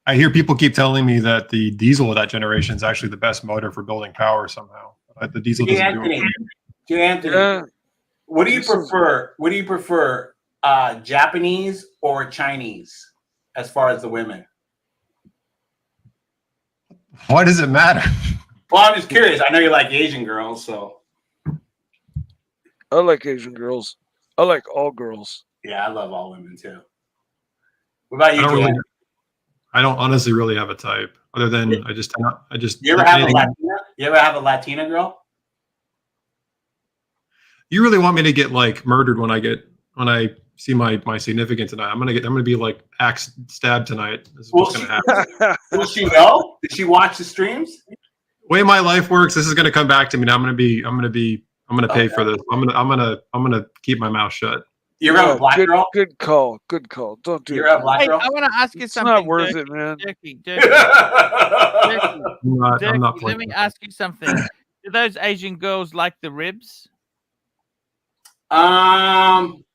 I hear people keep telling me that the diesel of that generation is actually the best motor for building power somehow. The diesel doesn't do it. Anthony, Yeah. What do you prefer? What do you prefer, Japanese or Chinese, as far as the women? Why does it matter? Well, I'm just curious. I know you like Asian girls, so. I like Asian girls. I like all girls. Yeah, I love all women too. What about you, I don't honestly really have a type, other than I just. You ever have a Latina? You ever have a Latina girl? You really want me to get like murdered when I see my significant tonight. I'm gonna be like axe stabbed tonight. This is what's gonna happen. Will she know? Did she watch the streams? Way my life works, this is gonna come back to me. Now I'm gonna pay for this. I'm gonna keep my mouth shut. You're a black girl. Good call. Good call. Don't do it. You're a black Hey, girl. I want to ask you It's something. not worth Dirky, it, man. Dirky, I'm not let me ask you something. Do those Asian girls like the ribs? I'm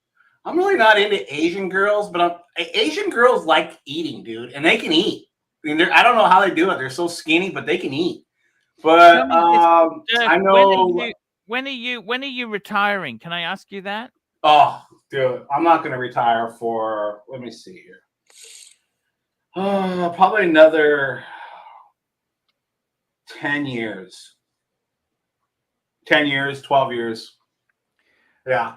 really not into Asian girls, but Asian girls like eating, dude, and they can eat. I mean, I don't know how they do it. They're so skinny, but they can eat. But I know. When are you retiring? Can I ask you that? Oh, dude, I'm not going to retire for. Let me see here. Probably another 10 years. 10 years, 12 years. Yeah.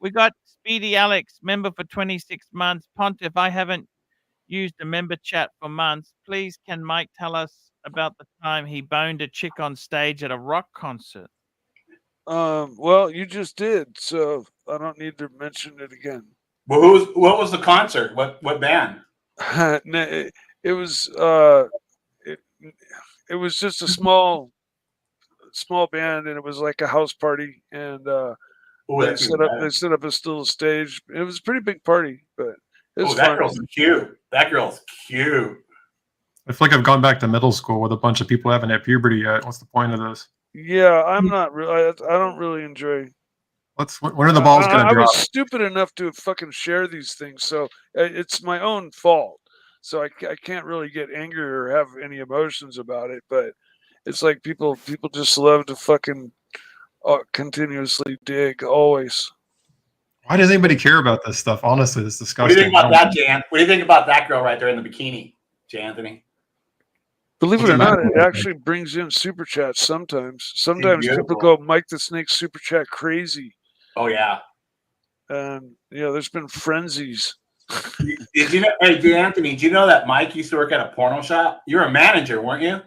We got Speedy Alex, member for 26 months. Pontiff, I haven't used a member chat for months. Please, can Mike tell us about the time he boned a chick on stage at a rock concert? Well, you just did, so I don't need to mention it again. Well, what was the concert? What band? It was it was just a small band, and it was like a house party, and they set up a still stage. It was a pretty big party, but it was that fun. girl's cute. That girl's cute. I feel like I've gone back to middle school with a bunch of people who haven't had puberty yet. What's the point of this? Yeah, I'm not really. I don't really enjoy. When are the balls gonna I drop? was stupid enough to fucking share these things, so it's my own fault. So I can't really get angry or have any emotions about it. But it's like people just love to fucking continuously dig always. Why does anybody care about this stuff? Honestly, it's disgusting. What do you think about that, Jan? What do you think about that girl right there in the bikini, J. Anthony? Believe it or not, it actually brings in super chats sometimes. Sometimes people go Mike the Snake super chat crazy. Oh yeah. And there's been frenzies. Did you know? Hey, J. Anthony, did you know that Mike used to work at a porno shop? You're a manager, weren't you?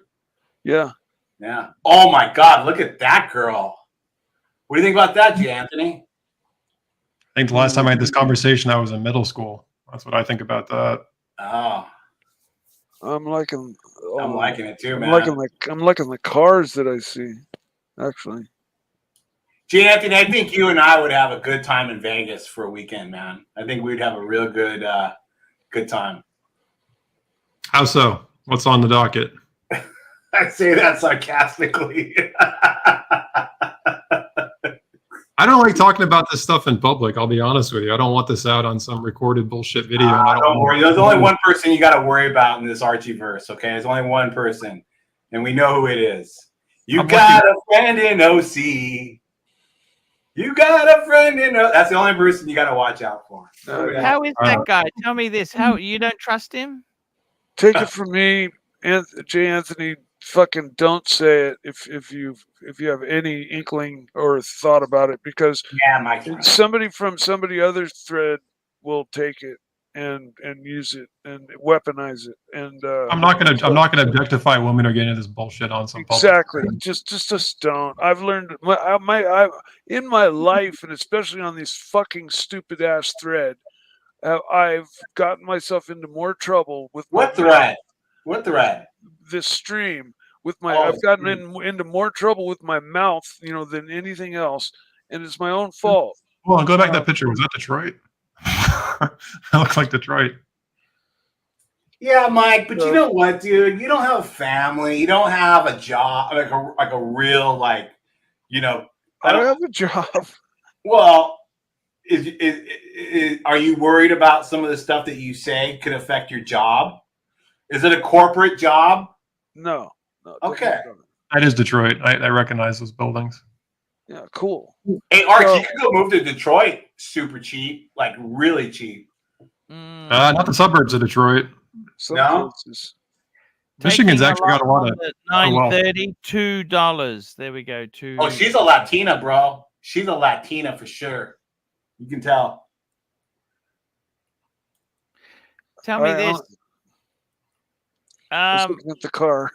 Yeah. Yeah. Oh my God! Look at that girl. What do you think about that, J. Anthony? I think the last time I had this conversation, I was in middle school. That's what I think about that. Oh. I'm liking it too, man. I'm liking the cars that I see, actually. J. Anthony, I think you and I would have a good time in Vegas for a weekend, man. I think we'd have a real good time. How so? What's on the docket? I say that sarcastically. I don't like talking about this stuff in public. I'll be honest with you. I don't want this out on some recorded bullshit video. Don't worry. There's only one person you got to worry about in this Archie verse. Okay, there's only one person, and we know who it is. You got a friend in OC. You got a friend in OC. That's the only person you got to watch out for. How is that guy? Tell me this. How you don't trust him? Take it from me, J. Anthony. Fucking don't say it if you have any inkling or thought about it, because somebody from somebody other thread will take it and use it and weaponize it. And I'm not gonna objectify women or get into this bullshit on some exactly. Just don't. I've learned in my life, and especially on these fucking stupid ass thread, I've gotten myself into more trouble with what thread? What thread? This stream with my I've gotten into more trouble with my mouth, than anything else, and it's my own fault. Well, go back to that picture. Was that Detroit? That looks like Detroit. Yeah, Mike, but you know what, dude? You don't have a family. You don't have a job, like a real I don't have a job. Well, are you worried about some of the stuff that you say could affect your job? Is it a corporate job? No. Okay. That is Detroit. I recognize those buildings. Yeah, cool. Hey, Archie, you could go move to Detroit super cheap, like really cheap. Not the suburbs of Detroit. No. Michigan's actually got a lot of $932. There we go. Oh, she's a Latina, bro. She's a Latina for sure. You can tell. Tell me this. Looking at the car.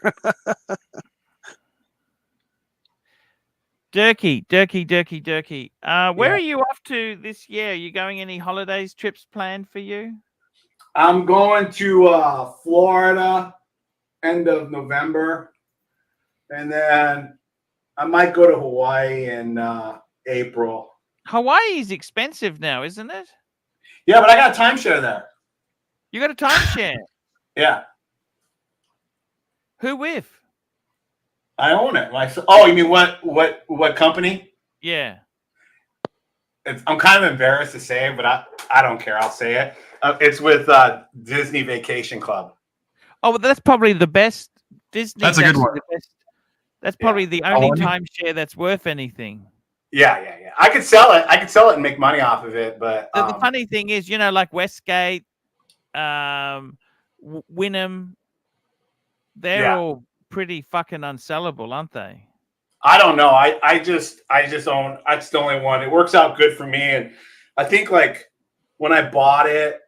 Durkee. Where Yeah. are you off to this year? Are you going any holidays, trips planned for you? I'm going to Florida end of November, and then I might go to Hawaii in April. Hawaii is expensive now, isn't it? Yeah, but I got a timeshare there. You got a timeshare. Yeah, Who with? I own it. Oh, you mean what company? Yeah. I'm kind of embarrassed to say it, but I don't care. I'll say it. It's with Disney Vacation Club. Oh, well, that's probably the best. Disney. That's a good one. The best. That's probably the only timeshare that's worth anything. Yeah. I could sell it. And make money off of it. But The funny thing is, like Westgate, Wynnum, they're all pretty fucking unsellable, aren't they? I don't know. I just own. That's the only one. It works out good for me, and I think like when I bought it,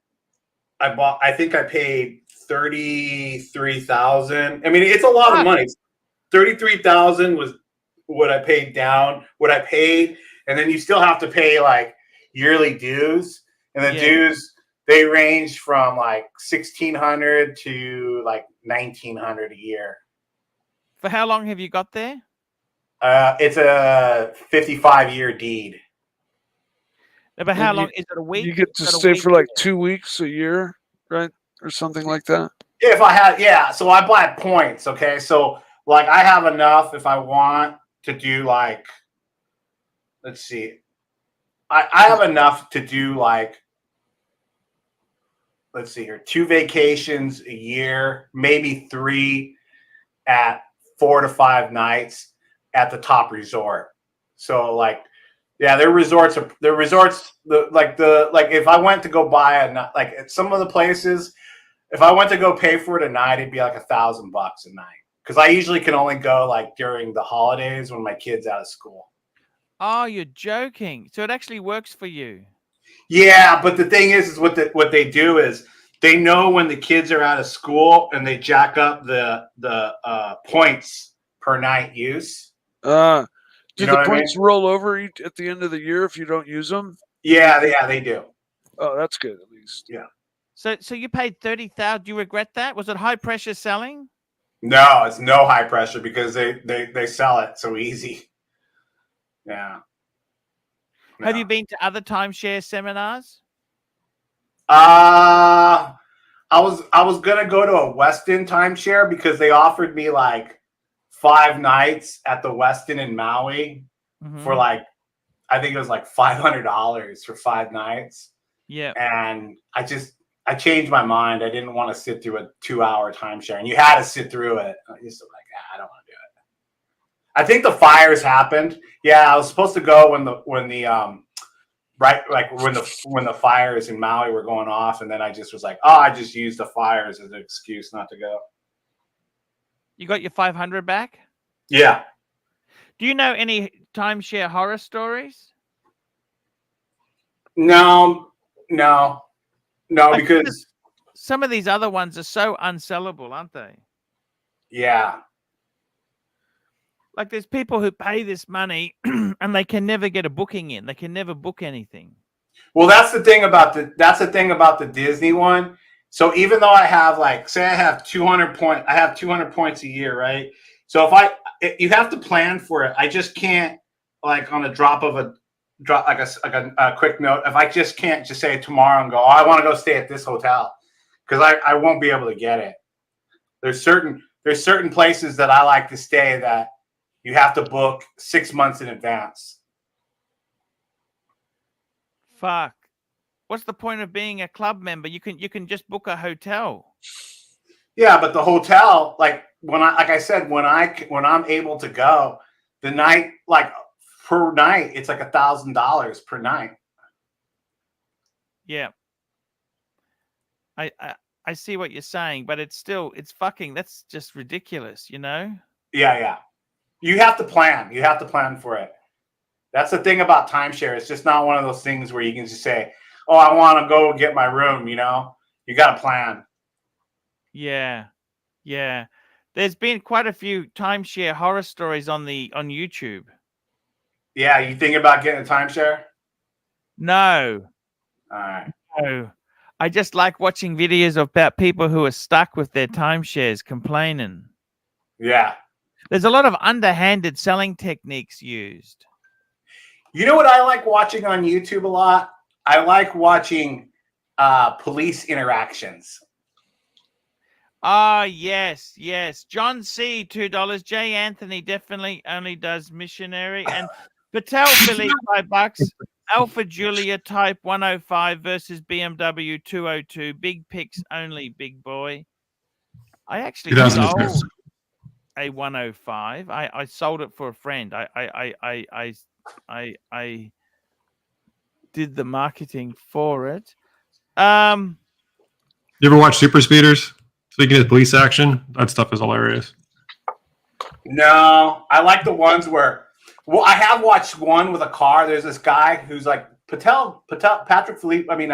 I think I paid $33,000. I mean, it's a lot of money. $33,000 was what I paid down. What I paid, and then you still have to pay like yearly dues, and the dues they range from like $1,600 to like $1,900 a year. For how long have you got there? It's a 55-year deed. But how long is it? A week? You get to stay for like 2 weeks a year, right, or something like that. If I had, so I buy points. Okay, so like I have enough if I want to do like, let's see, I have enough to do like, let's see here, 2 vacations a year, maybe 3 at 4 to 5 nights at the top resort. So like, yeah, their resorts. Like if I went to go buy like at some of the places, if I went to go pay for it a night, it'd be like $1,000 a night. Because I usually can only go like during the holidays when my kid's out of school. Oh, you're joking. So it actually works for you. Yeah, but the thing is what they do is they know when the kids are out of school and they jack up the points per night use. Do the points roll over at the end of the year if you don't use them? Yeah, they do. Oh, that's good at least. Yeah. So you paid $30,000. Do you regret that? Was it high pressure selling? No, it's no high pressure because they sell it so easy. Yeah. Have you been to other timeshare seminars? I was gonna go to a Westin timeshare because they offered me like 5 nights at the Westin in Maui for like, I think it was like $500 for 5 nights. Yeah. And I changed my mind. I didn't want to sit through a 2-hour timeshare, and you had to sit through it. I just was like, I don't want to do it. I think the fires happened. Yeah, I was supposed to go when the fires in Maui were going off, and then I just was like, I just used the fires as an excuse not to go. You got your 500 back? Yeah. Do you know any timeshare horror stories? No, because some of these other ones are so unsellable, aren't they? Yeah. Like there's people who pay this money and they can never get a booking in. They can never book anything. Well, that's the thing about the Disney one. So even though I have like, say I have 200 points a year, right? So you have to plan for it. I just can't like on a a quick note. If I just can't just say tomorrow and go, I want to go stay at this hotel, because I won't be able to get it. There's certain places that I like to stay that you have to book 6 months in advance. Fuck. What's the point of being a club member? You can just book a hotel. Yeah, but the hotel, like when I'm able to go, the night, like per night, it's like $1,000 per night. Yeah. I see what you're saying, but it's fucking, that's just ridiculous, you know? Yeah. You have to plan. You have to plan for it. That's the thing about timeshare. It's just not one of those things where you can just say, I want to go get my room, you know? You got to plan. Yeah. There's been quite a few timeshare horror stories on YouTube. Yeah, you thinking about getting a timeshare? No. All right. No. I just like watching videos about people who are stuck with their timeshares complaining. Yeah. There's a lot of underhanded selling techniques used. You know what I like watching on YouTube a lot? I like watching police interactions. Ah, yes, yes. John C, $2. J. Anthony definitely only does missionary. And Patel Philippe, $5. Alpha Julia Type 105 versus BMW 202. Big picks only, big boy. I actually 2006. sold a 105. I sold it for a friend. I did the marketing for it. You ever watch Super Speeders? Speaking of police action, that stuff is hilarious. No, I like the ones where, well, I have watched one with a car. There's this guy who's like Patrick Philippe. I mean,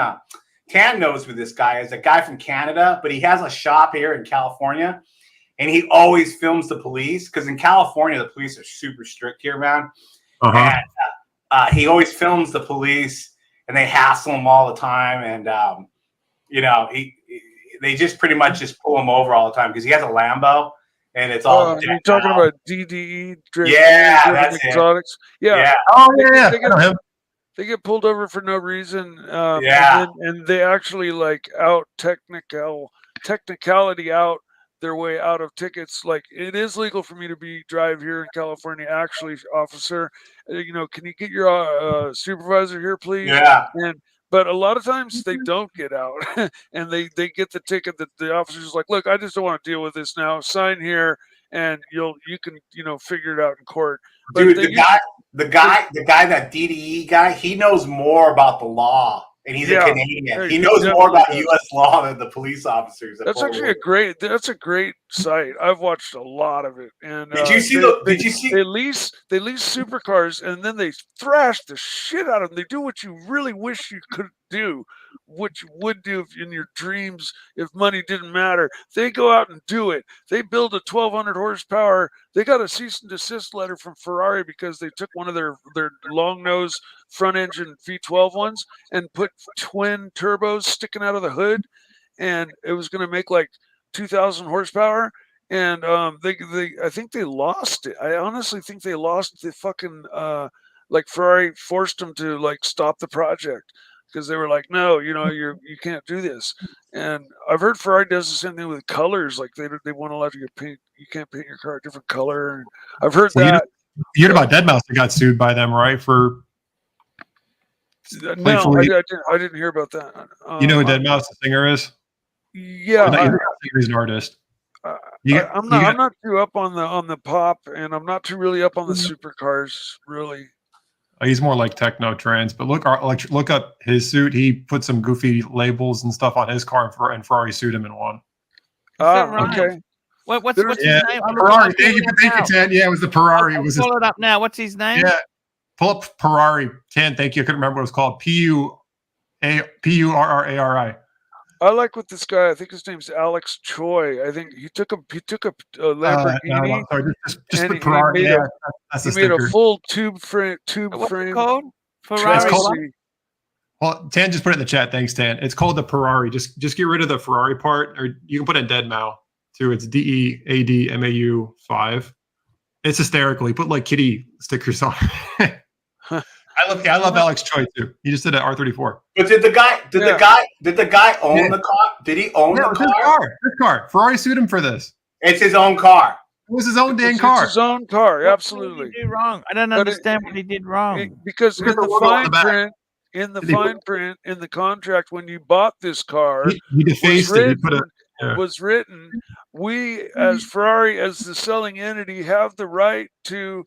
Tan knows who this guy is. A guy from Canada, but he has a shop here in California, and he always films the police because in California the police are super strict here, man. And he always films the police, and they hassle him all the time, and you know, they just pretty much just pull him over all the time because he has a Lambo. And it's all. You're talking about DDE, yeah, that's exotics. Yeah. Oh yeah, I know him. They get pulled over for no reason. Yeah. And they actually like out technicality out their way out of tickets. Like it is legal for me to drive here in California. Actually, officer, you know, can you get your supervisor here, please? Yeah. But a lot of times they don't get out, and they get the ticket that the officer's like, look, I just don't want to deal with this now. Sign here, and you can figure it out in court. But dude, the guy, that DDE guy, he knows more about the law, and he's a Canadian. He knows more about U.S. law than the police officers. That's actually a great site. I've watched a lot of it. And did you see they lease supercars, and then they thrash the shit out of them. They do what you really wish you could do, what you would do in your dreams if money didn't matter. They go out and do it. They build a 1,200 horsepower. They got a cease and desist letter from Ferrari because they took one of their long nose front engine V12 ones and put twin turbos sticking out of the hood, and it was going to make like 2,000 horsepower. And I think they lost it. I honestly think they lost the fucking like Ferrari forced them to like stop the project because they were like, no, you can't do this. And I've heard Ferrari does the same thing with colors. Like they won't allow you to paint. You can't paint your car a different color. And I've heard that. You heard about Deadmau5 that got sued by them, right? For no, I didn't hear about that. You know who Deadmau5 the singer is? Yeah, he's an artist. I'm not too up on the pop, and I'm not too really up on the supercars, really. He's more like techno trance, but look up his suit. He put some goofy labels and stuff on his car, and Ferrari sued him and won. Right? Okay. What's his name? Ferrari. Thank you, Tan. Yeah, it was the Ferrari. I'll pull it up now. What's his name? Yeah, pull up Ferrari. Tan. Thank you. I couldn't remember what it was called. Purrari. I like what this guy. I think his name's Alex Choi. I think he took a Lamborghini. No, sorry, just put Ferrari. He made a full tube frame. What's it called? Ferrari. Well, Tan just put it in the chat. Thanks, Tan. It's called the Ferrari. Just get rid of the Ferrari part, or you can put in Deadmau5 too. It's DEADMAU5. It's hysterical. He put like kitty stickers on. I love Alex Choi too. He just did an R34. But did the guy own the car? Did he own the car? His car. Ferrari sued him for this. It's his own car. It was his own damn car. It's his own car. Absolutely. What did he do wrong? I don't understand what he did wong. Because in the fine print, in the contract, when you bought this car, he defaced it. Was written, we as Ferrari, as the selling entity, have the right to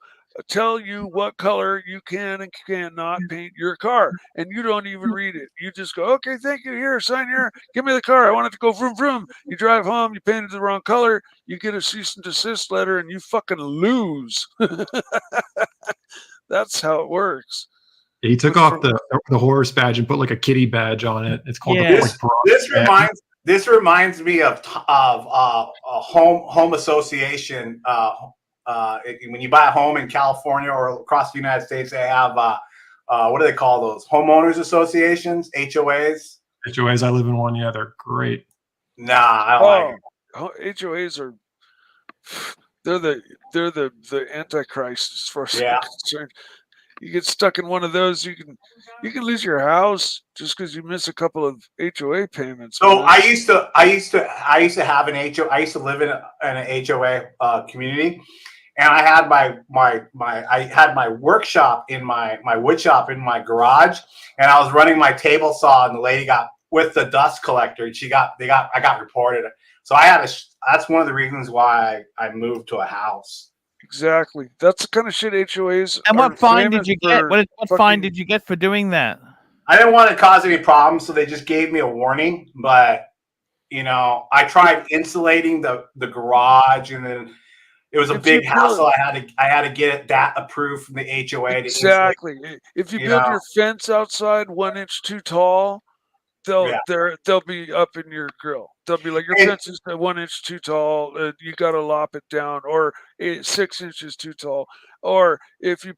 tell you what color you can and cannot paint your car, and you don't even read it. You just go, okay, thank you, here, sign here, give me the car, I want it to go vroom vroom. You drive home, you painted the wrong color, you get a cease and desist letter, and you fucking lose. That's how it works. He took off the horse badge and put like a kitty badge on it. It's called This reminds me of home association when you buy a home in California or across the United States, they have what do they call those? Homeowners associations, HOAs. HOAs, I live in one. Yeah, they're great. Nah, I don't like it. HOAs are they're the antichrist as far as I'm concerned. You get stuck in one of those, you can lose your house just because you miss a couple of HOA payments. So I used to have an HOA. I used to live in an HOA community, and I had my workshop in my wood shop in my garage, and I was running my table saw, and the lady got with the dust collector, and I got reported. So that's one of the reasons why I moved to a house. Exactly. That's the kind of shit HOAs. And what fine did you get? What fine did you get for doing that? I didn't want to cause any problems, so they just gave me a warning. But I tried insulating the garage, and then it was a big hassle. I had to get that approved from the HOA. Exactly. If you build your fence outside 1 inch too tall, they'll be up in your grill. They'll be like, your fence is 1 inch too tall. You got to lop it down, or 6 inches too tall. Or if you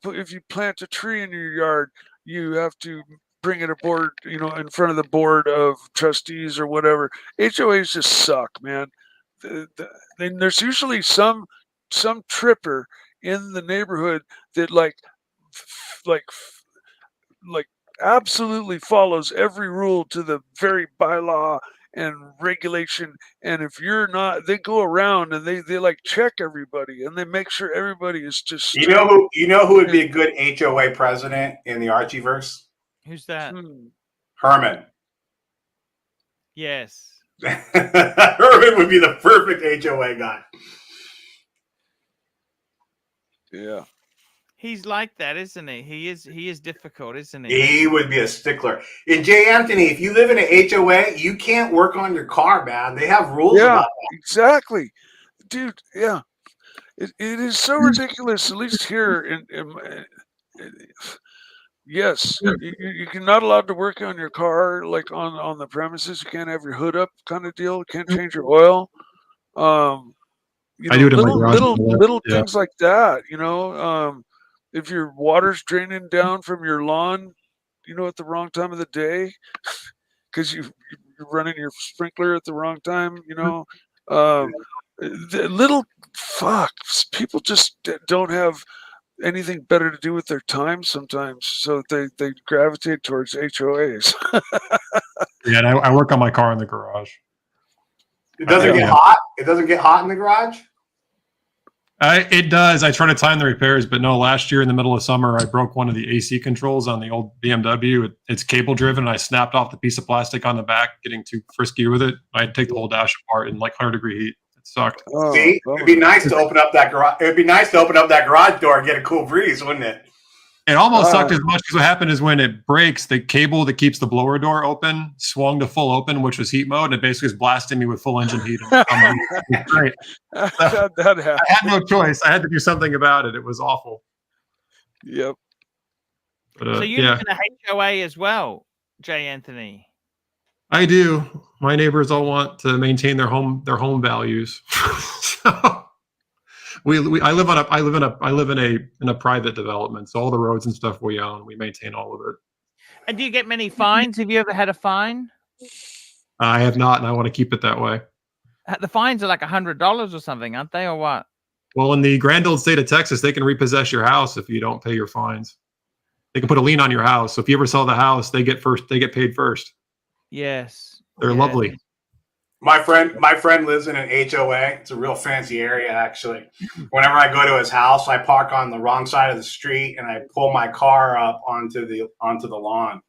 plant a tree in your yard, you have to bring it aboard, in front of the board of trustees or whatever. HOAs just suck, man. Then there's usually some tripper in the neighborhood that like absolutely follows every rule to the very bylaw and regulation. And if you're not, they go around and they like check everybody, and they make sure everybody is just you know who would be a good HOA president in the Archieverse? Who's that? Herman. Yes. Herman would be the perfect HOA guy. Yeah. He's like that, isn't he? He is difficult, isn't he? He would be a stickler. And Jay Anthony, if you live in an HOA, you can't work on your car, man. They have rules about that. Exactly. Dude, yeah. It is so ridiculous, at least here yes. You're not allowed to work on your car like on the premises. You can't have your hood up kind of deal. You can't change your oil. I do it in my garage. Little things like that, if your water's draining down from your lawn, at the wrong time of the day, because you're running your sprinkler at the wrong time, the little fucks. People just don't have anything better to do with their time sometimes, so they gravitate towards HOAs. Yeah, and I work on my car in the garage. It doesn't get hot. It doesn't get hot in the garage. It does. I try to time the repairs, but no. Last year in the middle of summer, I broke one of the AC controls on the old BMW. It's cable driven, and I snapped off the piece of plastic on the back, getting too frisky with it. I had to take the whole dash apart in like 100-degree heat. It sucked. See, it'd be nice to open up that garage. It'd be nice to open up that garage door and get a cool breeze, wouldn't it? It almost sucked as much, because what happened is when it breaks, the cable that keeps the blower door open swung to full open, which was heat mode, and it basically was blasting me with full engine heat. Great. So, I had no choice. I had to do something about it. It was awful. Yep. But, so you live in a HOA as well, Jay Anthony? I do. My neighbors all want to maintain their home values. So I live in a private development, so all the roads and stuff we own, we maintain all of it. And do you get many fines? Have you ever had a fine? I have not, and I want to keep it that way. The fines are like $100 or something, aren't they, or what? Well, in the grand old state of Texas, they can repossess your house if you don't pay your fines. They can put a lien on your house. So if you ever sell the house, they get paid first. Yes. They're lovely. My friend lives in an HOA. It's a real fancy area, actually. Whenever I go to his house, I park on the wrong side of the street and I pull my car up onto the lawn.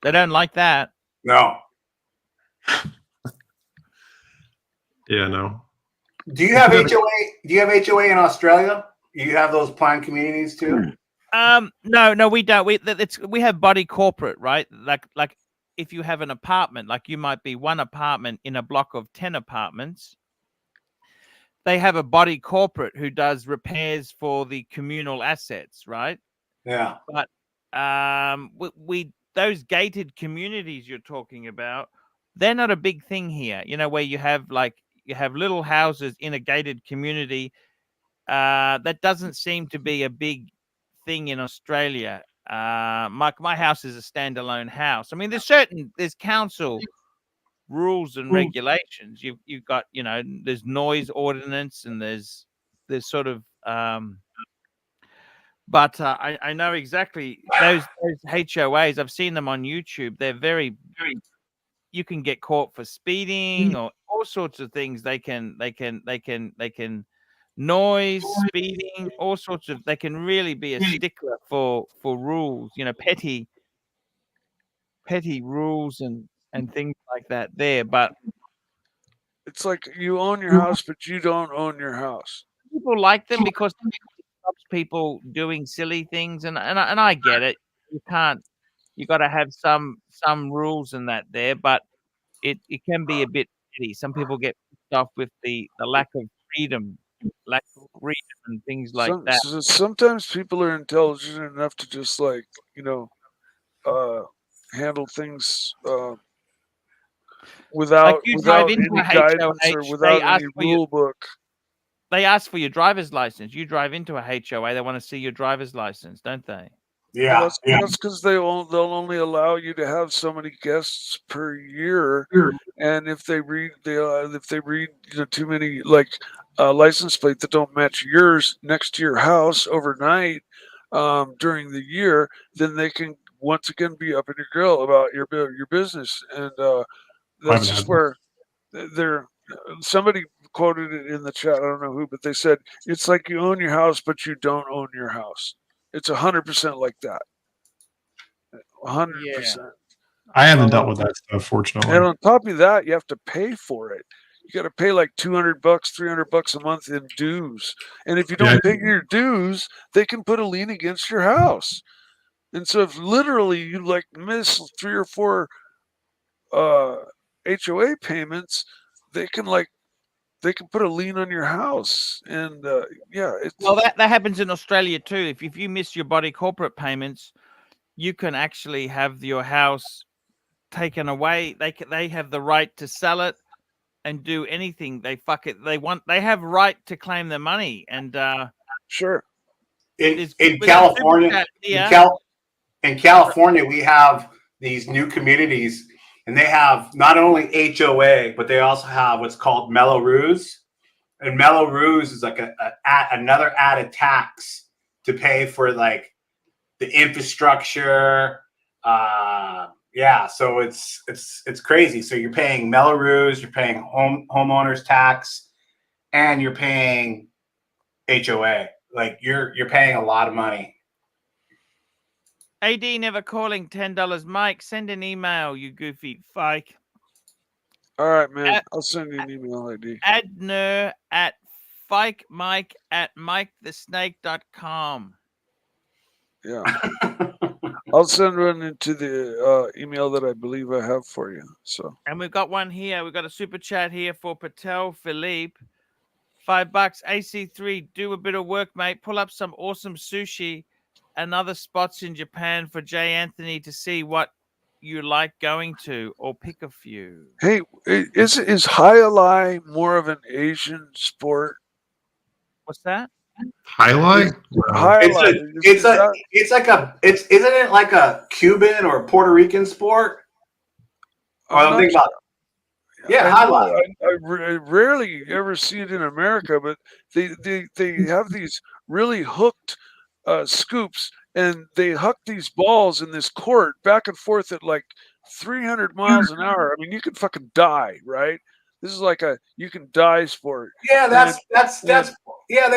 They don't like that. No. Yeah, no. Do you have HOA? Do you have HOA in Australia? Do you have those planned communities too? No, we don't. We have body corporate, right? Like if you have an apartment, like you might be one apartment in a block of 10 apartments. They have a body corporate who does repairs for the communal assets, right? Yeah. But we those gated communities you're talking about, they're not a big thing here. Where you have like You have little houses in a gated community. That doesn't seem to be a big thing in Australia. My house is a standalone house. I mean, there's council rules and regulations. You've got, there's noise ordinance, and there's sort of but I know exactly those HOAs. I've seen them on YouTube. They're very, you can get caught for speeding or all sorts of things. They can noise, speeding, all sorts of, they can really be a stickler for rules, petty rules and things like that there. But it's like you own your house, but you don't own your house. people like them because it stops people doing silly things, and I get it. You got to have some rules and that there, but it can be a bit petty. Some people get pissed off with the lack of freedom and things like that. Sometimes people are intelligent enough to just handle things without any guidance or without any rule book. They ask for your driver's license. You drive into a HOA, they want to see your driver's license, don't they? Yeah, that's because they'll only allow you to have so many guests per year, and if they read too many license plate that don't match yours next to your house overnight during the year, then they can once again be up in your grill about your business, and that's just where somebody quoted it in the chat. I don't know who, but they said it's like you own your house, but you don't own your house. It's 100% like that. 100%. I haven't dealt with that stuff, fortunately. And on top of that, you have to pay for it. You got to pay like $200, $300 a month in dues. And if you don't pay your dues, they can put a lien against your house. And so if literally you miss 3 or 4 HOA payments, they can put a lien on your house. And well, that happens in Australia too. If you miss your body corporate payments, you can actually have your house taken away. They have the right to sell it and do anything they they have right to claim their money. And sure, in California, in California, we have these new communities, and they have not only HOA, but they also have what's called Melrose. And Melrose is like another added tax to pay for the infrastructure. So it's crazy. So you're paying Melrose, you're paying homeowners tax, and you're paying HOA. You're paying a lot of money. AD never calling $10. Mike, send an email, you goofy fike. All right, man. I'll send you an email, AD. Adner at fikemike@mikethesnake.com. Yeah. I'll send one into the email that I believe I have for you. So. And we've got one here. We've got a super chat here for Patel Philippe. $5. AC3, do a bit of work, mate. Pull up some awesome sushi and other spots in Japan for Jay Anthony to see what you like going to, or pick a few. Hey, is Highlight more of an Asian sport? What's that? Highlight? Isn't it like a Cuban or Puerto Rican sport? I'm thinking about. Yeah, Highlight. I rarely ever see it in America, but they have these really hooked scoops, and they huck these balls in this court back and forth at 300 miles an hour. I mean, you could fucking die, right? This is like you can die sport. Yeah, that's they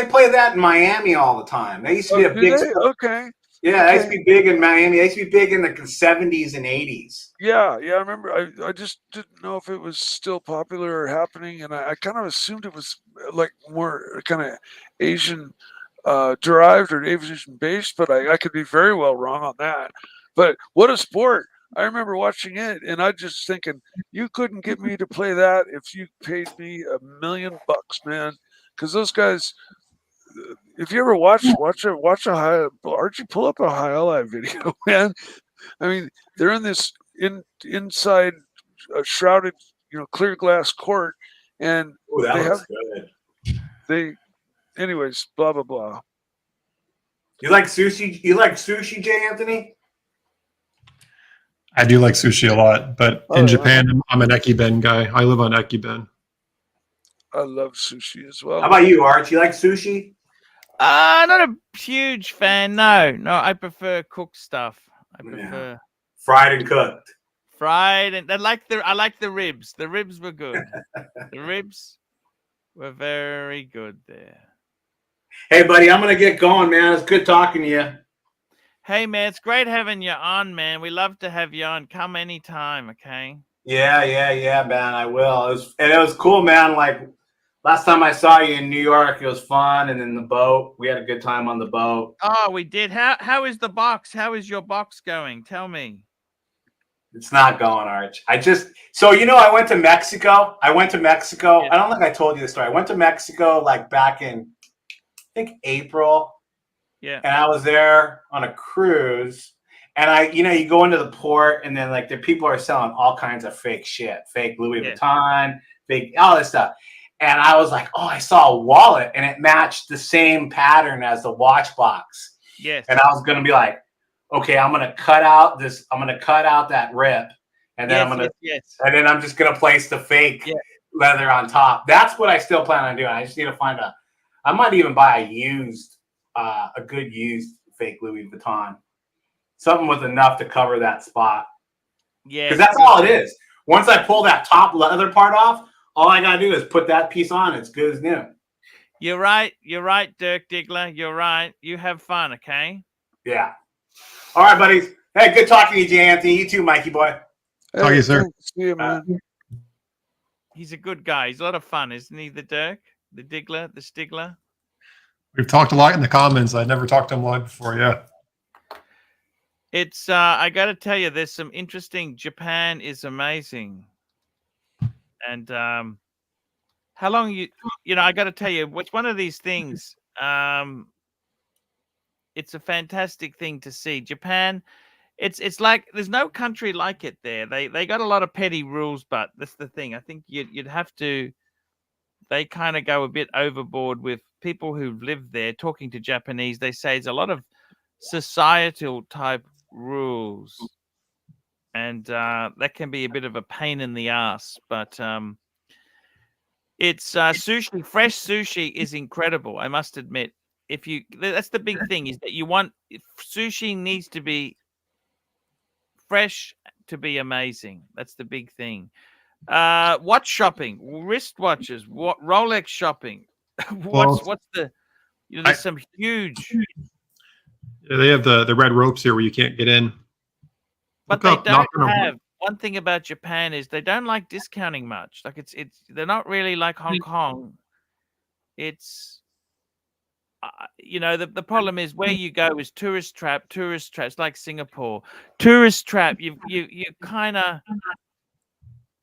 play that in Miami all the time. They used to be a big sport. Okay. Yeah, they used to be big in Miami. They used to be big in the 70s and 80s. Yeah, I remember. I just didn't know if it was still popular or happening, and I kind of assumed it was more kind of Asian derived or Asian based, but I could be very well wrong on that. But what a sport! I remember watching it, and I just thinking, you couldn't get me to play that if you paid me $1 million, man. Because those guys, if you ever watch a Archie, pull up a highlight video, man. I mean, they're in this inside shrouded, clear glass court, and Ooh, that they looks have good. anyways, blah blah blah. You like sushi? You like sushi, Jay Anthony? I do like sushi a lot, but Oh, in yeah. Japan, I'm an ekiben guy. I live on ekiben. I love sushi as well. How about you, Arch? You like sushi? Not a huge fan. No, I prefer cooked stuff. I prefer Fried and cooked. fried, and I like the ribs. The ribs were good. The ribs were very good there. Hey, buddy, I'm gonna get going, man. It's good talking to you. Hey, man, it's great having you on, man. We love to have you on. Come anytime, okay? Yeah, man. I will. It was cool, man. Like last time I saw you in New York, it was fun, and then the boat. We had a good time on the boat. Oh, we did. How is the box? How is your box going? Tell me. It's not going, Arch. I went to Mexico. Yeah. I don't think I told you the story. I went to Mexico like back in, I think, April. Yeah. And I was there on a cruise. And you go into the port, and then like the people are selling all kinds of fake shit, fake Louis Vuitton, fake all this stuff. And I was like, oh, I saw a wallet, and it matched the same pattern as the watch box. Yes. And I was gonna be like, okay, I'm gonna cut out that rip, and then and then I'm just gonna place the fake leather on top. That's what I still plan on doing. I just need to find I might even buy a good used fake Louis Vuitton. Something with enough to cover that spot. Yeah. Because that's all it is. Once I pull that top leather part off, all I gotta do is put that piece on. It's good as new. You're right, Dirk Diggler. You're right. You have fun, okay? Yeah. All right, buddies. Hey, good talking to you, Jay Anthony. You too, Mikey boy. Talk to you, sir. See you, man. He's a good guy. He's a lot of fun, isn't he? The Dirk, the Diggler, the Stigler. We've talked a lot in the comments. I never talked to him live before. Yeah. It's I got to tell you, there's some interesting. Japan is amazing, and how long I got to tell you, it's one of these things. It's a fantastic thing to see. Japan, it's like there's no country like it there. They got a lot of petty rules, but that's the thing. I think you'd have to. They kind of go a bit overboard with people who've lived there. Talking to Japanese, they say it's a lot of societal type rules, and that can be a bit of a pain in the ass. But it's sushi. Fresh sushi is incredible, I must admit. That's the big thing, is that sushi needs to be fresh to be amazing. That's the big thing. Watch shopping, wristwatches, Rolex shopping. What's the there's some huge. Yeah, they have the red ropes here where you can't get in. But they don't have. One thing about Japan is they don't like discounting much. Like they're not really like Hong Kong. It's the problem is where you go is tourist trap, it's like Singapore. Tourist trap, you kind of,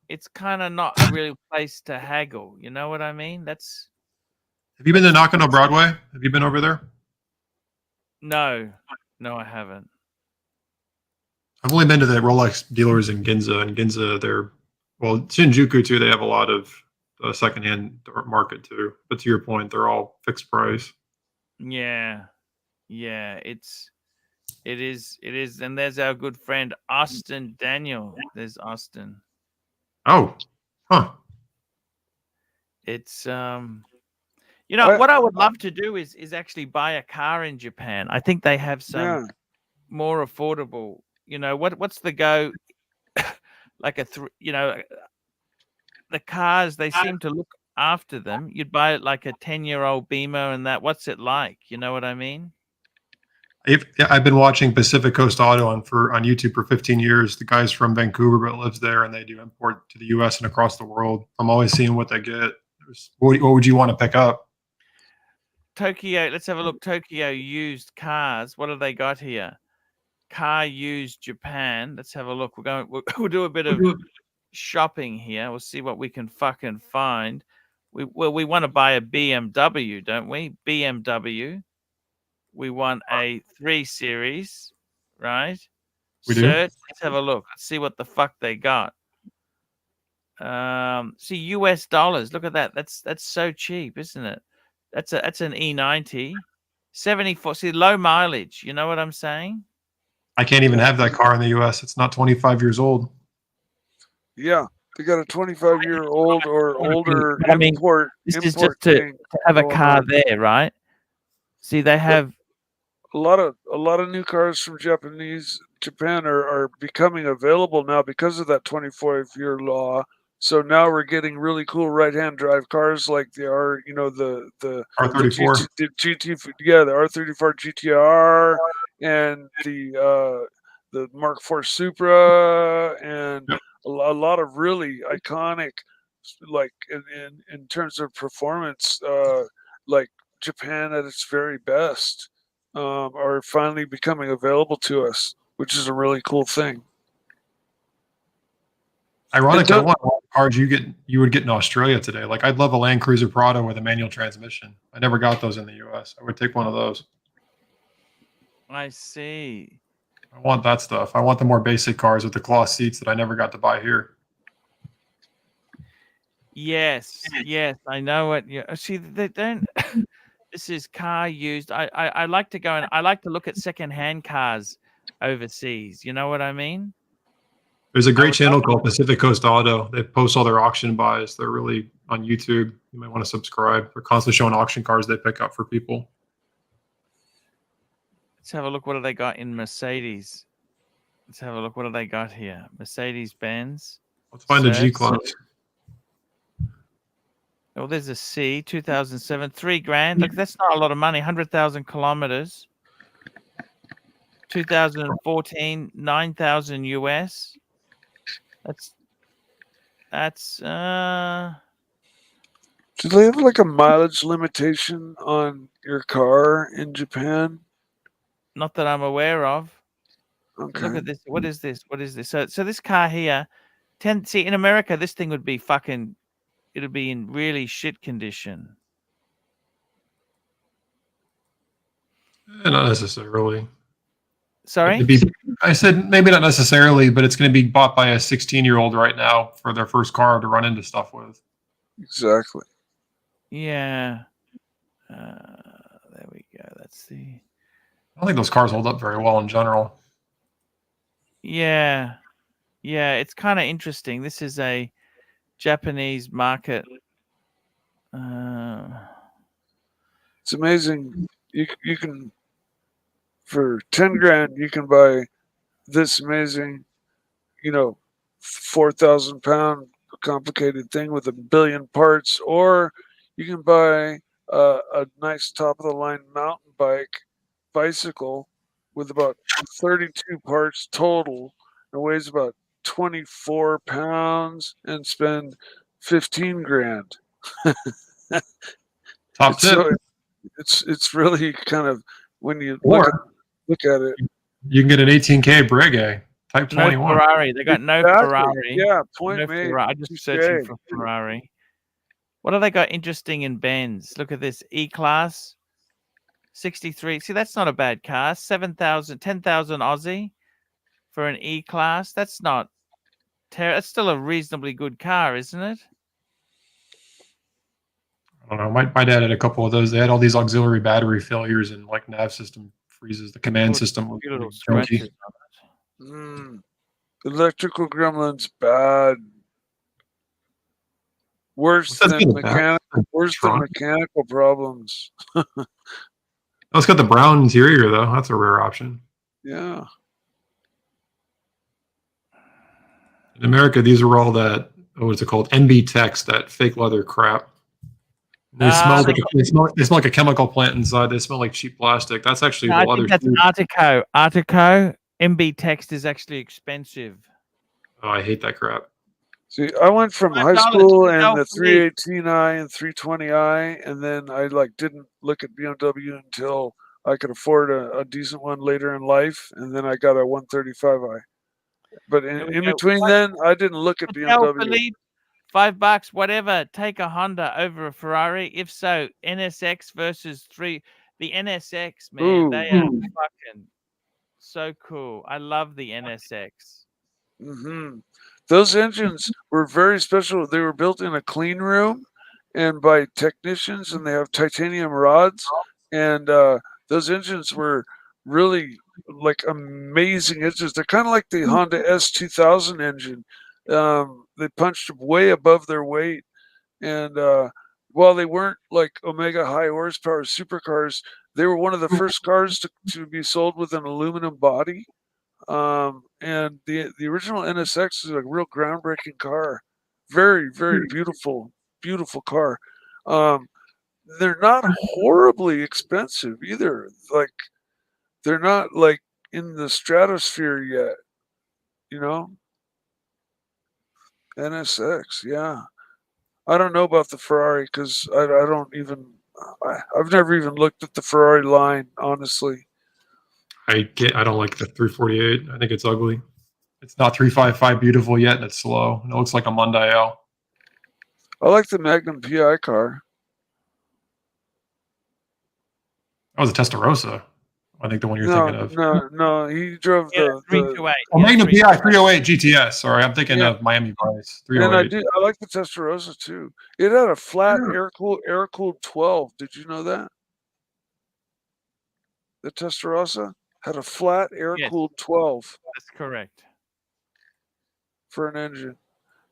it's kind of not a real place to haggle. You know what I mean? Have you been to Knockin' on Broadway? Have you been over there? No, I haven't. I've only been to the Rolex dealers in Ginza, and Ginza, Shinjuku too. They have a lot of secondhand market too. But to your point, they're all fixed price. Yeah, it is, and there's our good friend Austin Daniel. There's Austin. Oh, huh. It's what I would love to do is actually buy a car in Japan. I think they have some more affordable. What's the go? Like the cars, they seem to look after them. You'd buy it like a 10-year-old Beamer and that. What's it like? You know what I mean? I've been watching Pacific Coast Auto on YouTube for 15 years. The guy's from Vancouver but lives there, and they do import to the U.S. and across the world. I'm always seeing what they get. What would you want to pick up? Tokyo. Let's have a look. Tokyo used cars. What have they got here? Car used Japan. Let's have a look. We'll do a bit of shopping here. We'll see what we can fucking find. We want to buy a BMW, don't we? BMW. We want a 3 Series, right? We do. Let's have a look. Let's see what the fuck they got. See, US dollars. Look at that. That's so cheap, isn't it? That's an E90, 74. See, low mileage. You know what I'm saying? I can't even have that car in the U.S. It's not 25 years old. Yeah, they got a 25-year-old or older I mean, import. This is import just to thing have a going car on. there, right? See, they have. A lot of new cars from Japan are becoming available now because of that 25-year law. So now we're getting really cool right-hand drive cars like the R34. the R34 GTR and the Mark IV Supra and Yep. a lot of really iconic, like in terms of performance, like Japan at its very best. Are finally becoming available to us, which is a really cool thing. Ironically, I want all the cars you would get in Australia today. Like, I'd love a Land Cruiser Prado with a manual transmission. I never got those in the U.S. I would take one of those. I see. I want that stuff. I want the more basic cars with the cloth seats that I never got to buy here. Yes, I know what you see. They don't. This is car used. I like to go and I like to look at secondhand cars overseas. You know what I mean? There's a great would channel love called Pacific Coast Auto. They post all their auction buys. They're really on YouTube. You might want to subscribe. They're constantly showing auction cars they pick up for people. Let's have a look. What do they got in Mercedes? Let's have a look. What do they got here? Mercedes Benz. Let's find a Search. G-Class. Oh, there's a C, 2007, $3,000. Look, that's not a lot of money. 100,000 kilometers. 2014, 9,000 US. That's Do they have like a mileage limitation on your car in Japan? not that I'm aware of. Okay. Look at this. What is this? What is this? So this car here, see, in America, this thing would be fucking, it'd be in really shit condition. Not necessarily. Sorry? I said maybe not necessarily, but it's going to be bought by a 16-year-old right now for their first car to run into stuff with. Exactly. Yeah. There we go. That's the. I don't think those cars hold up very well in general. Yeah. Yeah, it's kind of interesting. This is a Japanese market. It's amazing. You can, for 10 grand, you can buy this amazing, 4,000 pound complicated thing with 1 billion parts, or you can buy a nice top of the line mountain bicycle with about 32 parts total and weighs about 24 pounds and spend 15 grand. Top tip. So it's really kind of, when you look at it. You can get an 18K Breguet Type 21. No Ferrari. They got no Exactly. Ferrari. Yeah, point No made. Ferrari. I'm just searching for Ferrari. What have they got interesting in Benz? Look at this E-Class 63. See, that's not a bad car. 7,000, 10,000 Aussie for an E-Class. That's not terrible. It's still a reasonably good car, isn't it? I don't know. My dad had a couple of those. They had all these auxiliary battery failures and like nav system freezes. The command system was Little junky. scratches on it. Electrical gremlins bad. Worse What's that than thing about? mechanical problems. Oh, it's got the brown interior though. That's a rare option. Yeah. In America, these are all that, what's it called? NB Tex, that fake leather crap. They smell like a chemical plant inside. They smell like cheap plastic. That's actually the I leather. think that's Artico. Artico MB Text is actually expensive. Oh, I hate that crap. See, I went from high $5 school and the for me. 318i and 320i, and then I didn't look at BMW until I could afford a decent one later in life, and then I got a 135i. But in between then, I didn't look at BMW. $5, whatever. Take a Honda over a Ferrari. If so, NSX versus the NSX, man. They are fucking so cool. I love the NSX. Mm-hmm. those engines were very special. They were built in a clean room and by technicians, and they have titanium rods. And those engines were really like amazing engines. They're kind of like the Honda S2000 engine. They punched way above their weight. And while they weren't like Omega high horsepower supercars, they were one of the first cars to be sold with an aluminum body. And the original NSX is a real groundbreaking car. Very, very beautiful, beautiful car. They're not horribly expensive either. Like they're not like in the stratosphere yet, you know? NSX, yeah. I don't know about the Ferrari because I don't even. I've never even looked at the Ferrari line, honestly. I don't like the 348. I think it's ugly. It's not 355 beautiful yet, and it's slow. And it looks like a Monday L. I like the Magnum PI car. That was a Testarossa. I think the one you're thinking of. No. He drove Yeah, the 328. Oh, Magnum PI 308 GTS. Sorry, I'm thinking Yeah. of Miami Vice and 308. I like the Testarossa too. It had a flat air cooled 12. Did you know that? The Testarossa had a flat air cooled 12 That's correct. for an engine.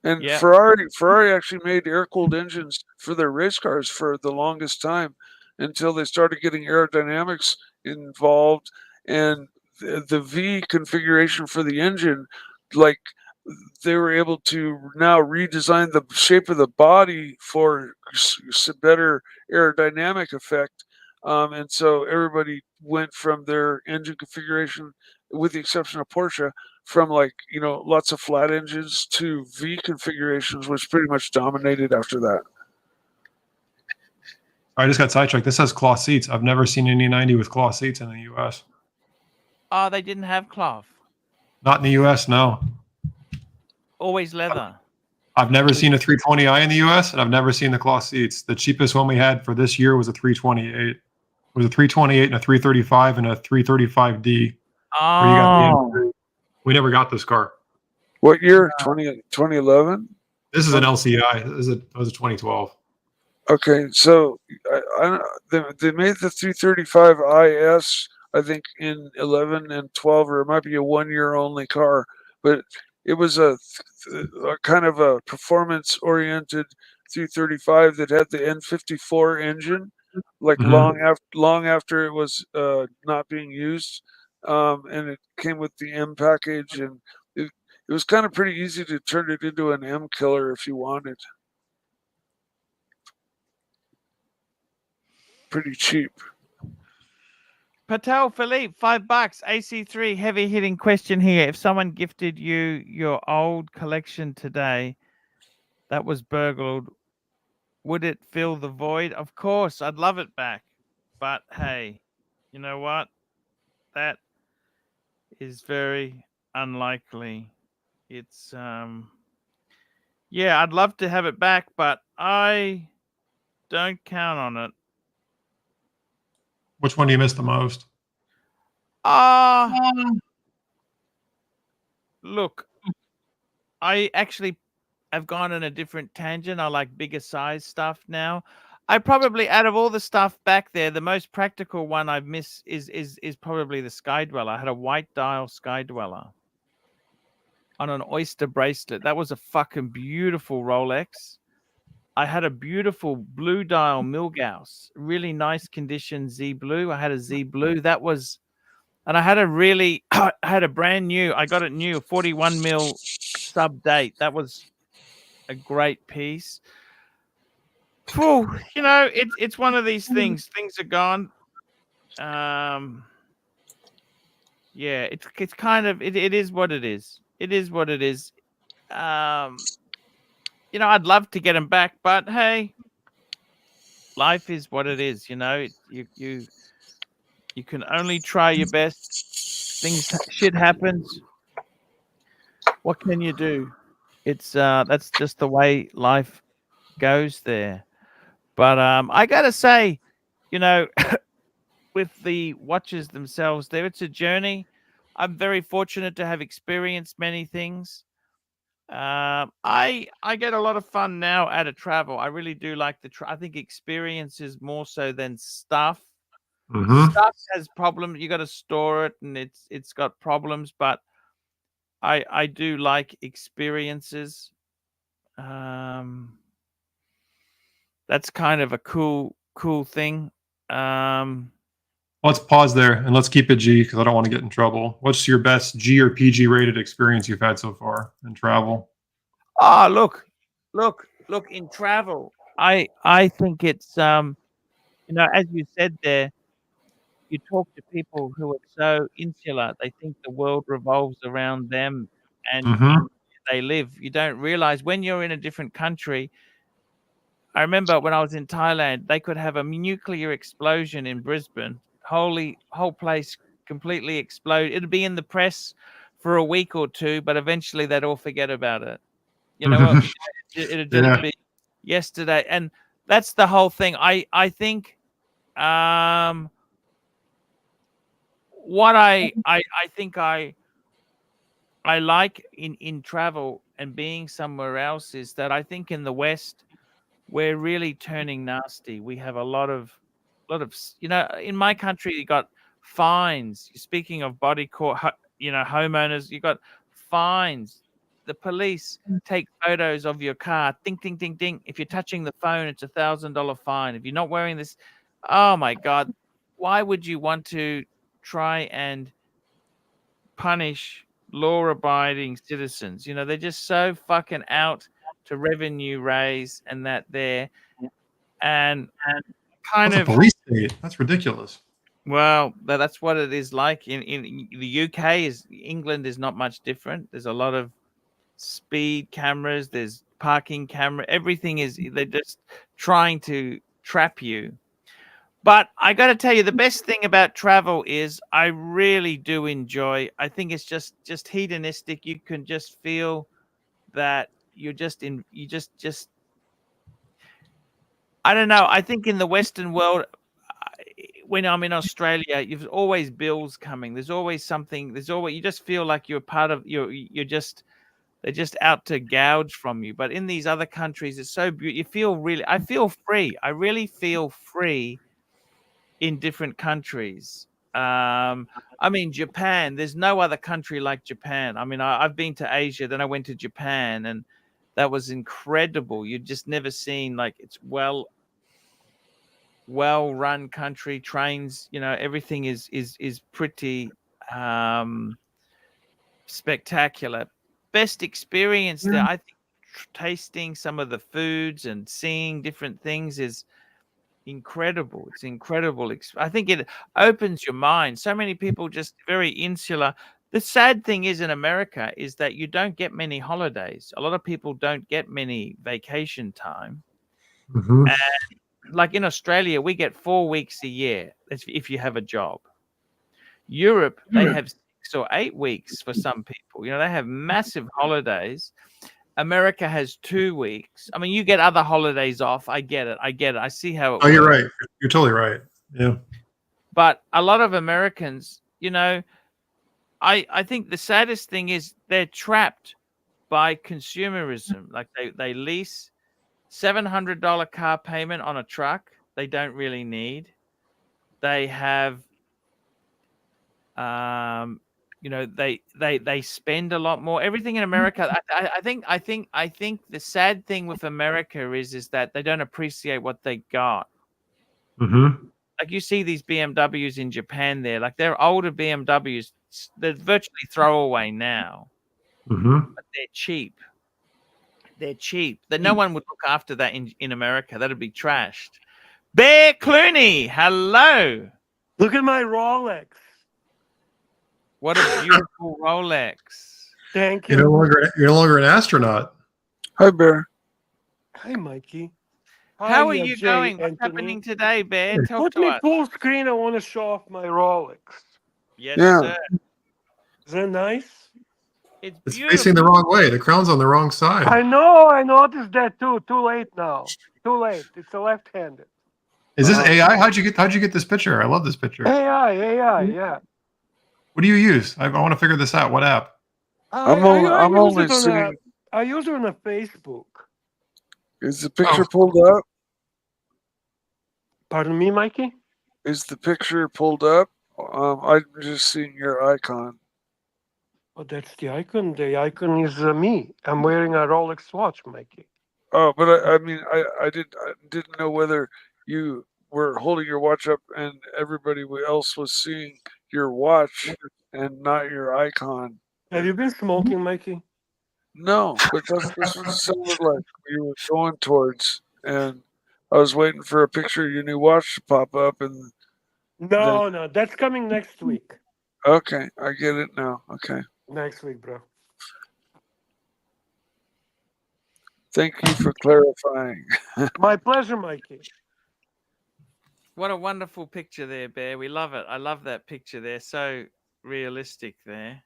And Yeah. Ferrari actually made air cooled engines for their race cars for the longest time until they started getting aerodynamics involved, and the V configuration for the engine, like they were able to now redesign the shape of the body for better aerodynamic effect. And so everybody went from their engine configuration, with the exception of Porsche, from like, lots of flat engines to V configurations, which pretty much dominated after that. I just got sidetracked. This has cloth seats. I've never seen any 90 with cloth seats in the U.S. Oh, they didn't have cloth. Not in the U.S., no. Always leather. I've never seen a 320i in the U.S., and I've never seen the cloth seats. The cheapest one we had for this year was a 328. It was a 328 and a 335 and a 335D. Oh. We never got this car. What year? 2011? This is an LCI. It was a 2012. Okay, so they made the 335 IS, I think, in 11 and 12, or it might be a 1 year only car, but it was a kind of a performance oriented 335 that had the N54 engine, like long after it was not being used, and it came with the M package, and it was kind of pretty easy to turn it into an M killer if you wanted. Pretty cheap. Patel Philippe, $5. AC3 heavy hitting question here. If someone gifted you your old collection today that was burgled, would it fill the void? Of course, I'd love it back. But hey, you know what? That is very unlikely. It's yeah, I'd love to have it back, but I don't count on it. Which one do you miss the most? Look, I actually have gone on a different tangent. I like bigger size stuff now. I probably, out of all the stuff back there, the most practical one I've missed is probably the Sky Dweller. I had a white dial Sky Dweller on an oyster bracelet. That was a fucking beautiful Rolex. I had a beautiful blue dial Milgauss, really nice condition Z Blue. I had a Z Blue. That was, and I had I had a brand new, I got it new, 41 mil sub date. That was a great piece. Whew, it's one of these things. Things are gone. Yeah, it's kind of, it is what it is. It is what it is. I'd love to get them back, but hey, life is what it is. You can only try your best. Shit happens. What can you do? It's that's just the way life goes there. But I gotta say, with the watches themselves, it's a journey. I'm very fortunate to have experienced many things. I get a lot of fun now out of travel. I really do like I think experiences more so than stuff. Mm-hmm. Stuff has problems. You got to store it, and it's got problems. But I do like experiences. That's kind of a cool thing. Let's pause there and let's keep it G because I don't want to get in trouble. What's your best G or PG rated experience you've had so far in travel? Oh, look in travel. I think it's you know, as you said there, you talk to people who are so insular. They think the world revolves around them and Mm-hmm. they live. You don't realize when you're in a different country. I remember when I was in Thailand, they could have a nuclear explosion in Brisbane. Whole place completely explode. It'd be in the press for a week or two, but eventually they'd all forget about it. You know what? It'd just Yeah. be yesterday, and that's the whole thing. I think what I think I like in travel and being somewhere else is that I think in the West we're really turning nasty. We have a lot of you know, in my country you got fines. Speaking of body court, you know, homeowners, you got fines. The police take photos of your car. Ding, ding, ding, ding. If you're touching the phone, it's $1,000 fine. If you're not wearing this, oh my God, why would you want to try and punish law-abiding citizens? You know, they're just so fucking out to revenue raise and that there, and kind That's a of police state. That's ridiculous. well, that's what it is like in the UK. England is not much different. There's a lot of speed cameras. There's parking camera. Everything is. They're just trying to trap you. But I got to tell you, the best thing about travel is I really do enjoy. I think it's just hedonistic. You can just feel that you're just in. You just. I don't know. I think in the Western world, when I'm in Australia, you've always bills coming. There's always something. There's always you just feel like you're part of. You're just. They're just out to gouge from you. But in these other countries, it's so beautiful. You feel really. I feel free. I really feel free in different countries. I mean, Japan, there's no other country like Japan. I mean, I've been to Asia, then I went to Japan, and that was incredible. You'd just never seen, like, it's well run country. Trains, you know, everything is pretty spectacular. Best experience there, I think, tasting some of the foods and seeing different things is incredible. It's incredible. I think it opens your mind. So many people just very insular. The sad thing is in America is that you don't get many holidays. A lot of people don't get many vacation time. Mm-hmm. And like in Australia, we get 4 weeks a year if you have a job. Europe, they have 6 or 8 weeks for some people. You know, they have massive holidays. America has 2 weeks. I mean, you get other holidays off. I get it. I see how it works. You're right. You're totally right. Yeah. But a lot of Americans, you know, I think the saddest thing is they're trapped by consumerism. Like they lease $700 car payment on a truck they don't really need. They have you know, they spend a lot more. Everything in America, I think the sad thing with America is that they don't appreciate what they got. Mm-hmm. Like you see these BMWs in Japan, like they're older BMWs. They're virtually throwaway now, Mm-hmm. but they're cheap. They're cheap. That no one would look after that in America. That'd be trashed. Bear Clooney, hello. Look at my Rolex. What a beautiful Rolex. Thank You're you. no longer an astronaut. Hi, Bear. Hi, Mikey. How Hi, are you Jay, going? What's Anthony. happening today, Bear? Talk Put to me us. full screen. I want to show off my Rolex. Yes, Yeah. sir. Is that nice? It's It's beautiful. facing the wrong way. The crown's on the wrong side. I know. I noticed that too. Too late now. Too late. It's a left-handed. Is this AI? How'd you get this picture? I love this picture. AI, yeah. What do you use? I want to figure this out. What app? I'm I only use it on seeing. I use it on a Facebook. Is the picture pulled up? Pardon me, Mikey? Is the picture pulled up? I'm just seeing your icon. Oh, that's the icon. The icon is me. I'm wearing a Rolex watch, Mikey. Oh, but I mean, I didn't know whether you were holding your watch up and everybody else was seeing your watch and not your icon. Have you been smoking, Mikey? No, but that's what it sounded like you were going towards, and I was waiting for a picture of your new watch to pop up, and No, that's coming next week. okay, I get it now. Okay, Next week, bro. thank you for clarifying. My pleasure, Mikey. What a wonderful picture there, Bear. We love it. I love that picture there. So realistic there.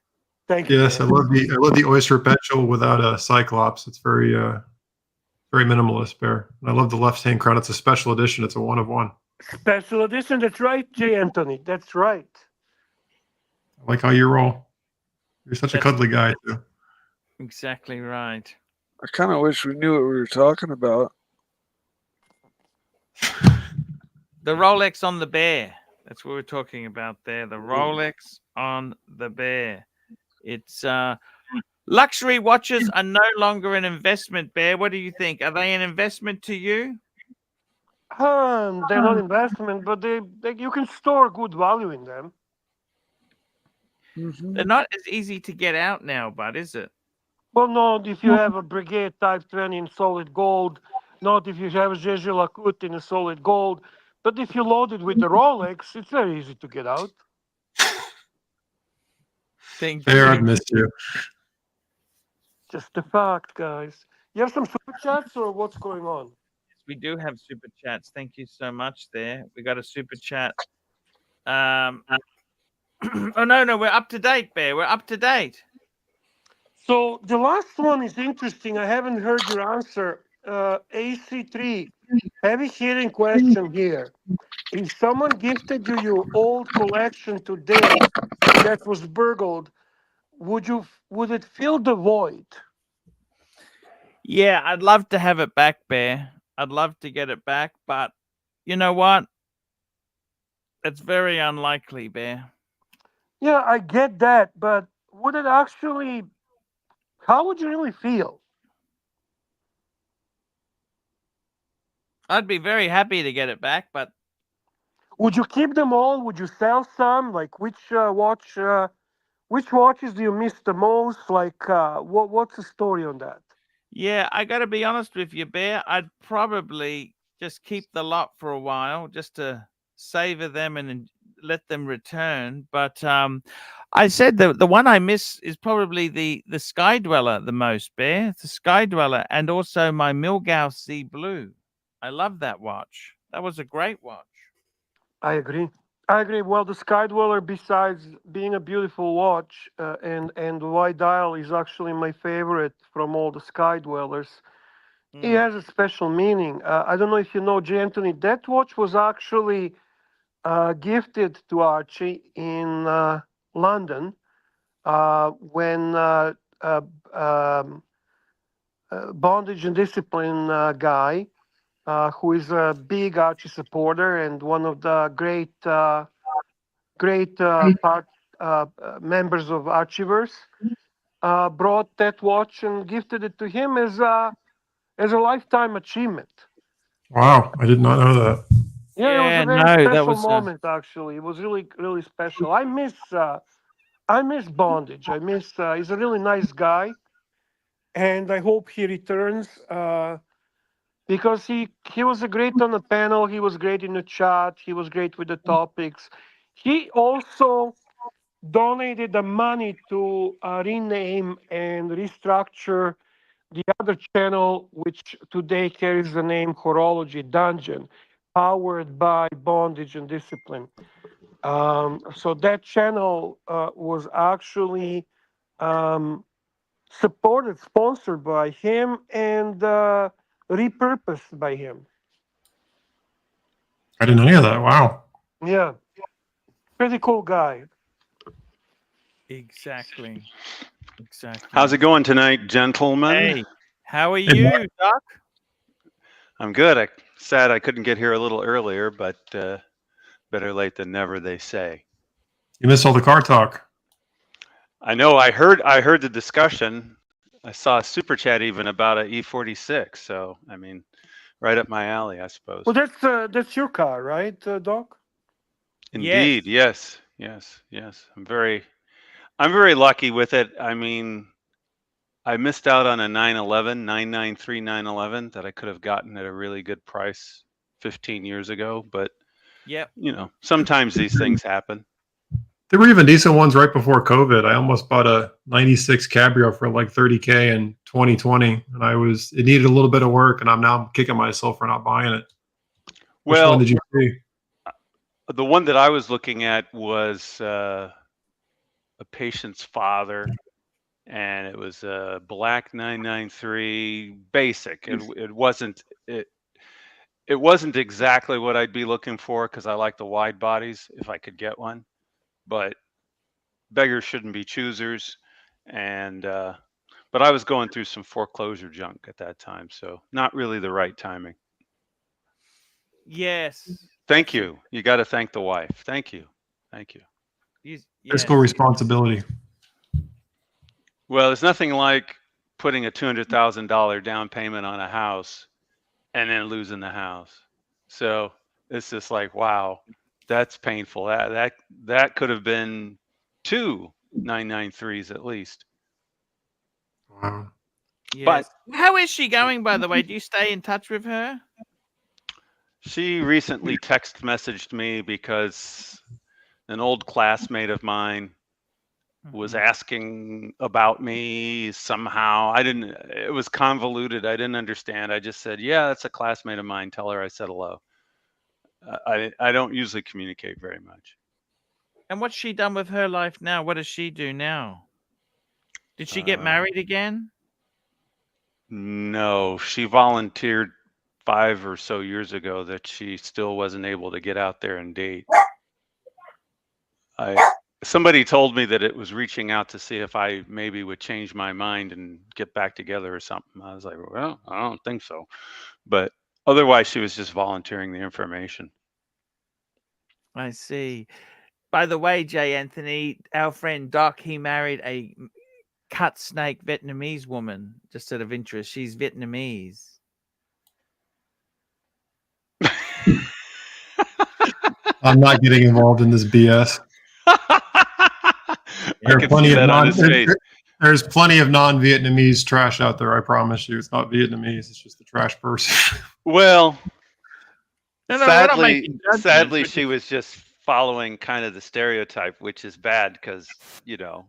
Thank you. Yes, I love the oyster pencil without a cyclops. It's very very minimalist, Bear. And I love the left hand crown. It's a special edition. It's a 1 of 1. Special edition. That's right, J. Anthony. That's right. I like how you roll. You're such a cuddly guy too. Exactly right. I kind of wish we knew what we were talking about. The Rolex on the Bear. That's what we're talking about there. The Rolex on the Bear. It's luxury watches are no longer an investment, Bear. What do you think? Are they an investment to you? They're not investment, but they you can store good value in them. They're not as easy to get out now, but is it? Well, not if you have a Brigade Type 20 in solid gold, not if you have a Jeju Lakut in a solid gold, but if you load it with the Rolex, it's very easy to get out. Thank Bear, you. I've missed you. Just a fact, guys. You have some super chats or what's going on? We do have super chats. Thank you so much there. We got a super chat. Oh, no, we're up to date, Bear. We're up to date. So the last one is interesting. I haven't heard your answer. AC3, heavy hitting question here. If someone gifted you your old collection today that was burgled, would it fill the void? Yeah, I'd love to have it back, Bear. I'd love to get it back, but you know what? It's very unlikely, Bear. Yeah, I get that, but would it actually? How would you really feel? I'd be very happy to get it back, but Would you keep them all? Would you sell some? Like which watches do you miss the most? Like what's the story on that? yeah, I got to be honest with you, Bear. I'd probably just keep the lot for a while just to savor them and let them return. But I said the one I miss is probably the Sky Dweller the most, Bear. The Sky Dweller and also my Milgauss Sea Blue. I love that watch. That was a great watch. I agree. I agree. Well, the Sky Dweller, besides being a beautiful watch, and the white dial is actually my favorite from all the Sky Dwellers. It has a special meaning. I don't know if you know, J. Anthony, that watch was actually gifted to Archie in London when Bondage and Discipline guy, who is a big Archie supporter and one of the great members of Archieverse, brought that watch and gifted it to him as a lifetime achievement. Wow, I did not know that. Yeah, it was Yeah, a very no, that special was moment. Actually, it was really, really special. I miss Bondage. He's a really nice guy, and I hope he returns because he was a great on the panel. He was great in the chat. He was great with the topics. He also donated the money to rename and restructure the other channel, which today carries the name Horology Dungeon, powered by Bondage and Discipline. So that channel was actually sponsored by him, and repurposed by him. I didn't know any of that. Wow. Yeah, pretty cool guy. exactly. Exactly. How's it going tonight, gentlemen? Hey, how are you, Doc? I'm good. Sad I couldn't get here a little earlier, but better late than never, they say. You missed all the car talk. I know. I heard the discussion. I saw a super chat even about an E46. So I mean, right up my alley, I suppose. Well, that's your car, right, Doc? Indeed, yes. I'm very lucky with it. I mean, I missed out on a 993 911 that I could have gotten at a really good price 15 years ago, but yep. Sometimes these things happen. There were even decent ones right before COVID. I almost bought a 96 Cabrio for like 30K in 2020, and it needed a little bit of work, and I'm now kicking myself for not buying it. Which one did you see? The one that I was looking at was a patient's father, and it was a black 993 basic. It wasn't exactly what I'd be looking for because I like the wide bodies if I could get one, but beggars shouldn't be choosers. And but I was going through some foreclosure junk at that time, so not really the right timing. Yes. Thank you. You got to thank the wife. Thank you. Yes. Fiscal responsibility. Well, there's nothing like putting a $200,000 down payment on a house and then losing the house. So it's just like, wow, that's painful. That could have been 2 993s at least. Wow. Yes. But how is she going, by the way? Do you stay in touch with her? She recently text messaged me because an old classmate of mine was asking about me somehow. It was convoluted. I didn't understand. I just said, yeah, that's a classmate of mine. Tell her I said hello. I don't usually communicate very much. And what's she done with her life now? What does she do now? Did she get married again? No, she volunteered 5 or so years ago that she still wasn't able to get out there and date. Somebody told me that it was reaching out to see if I maybe would change my mind and get back together or something. I was like, well, I don't think so. But otherwise, she was just volunteering the information. I see. By the way, J. Anthony, our friend Doc, he married a cut snake Vietnamese woman, just out of interest. She's Vietnamese. I'm not getting involved in this BS. There's plenty of non-Vietnamese trash out there. I promise you, it's not Vietnamese. It's just the trash person. Well, sadly, she was just following kind of the stereotype, which is bad because you're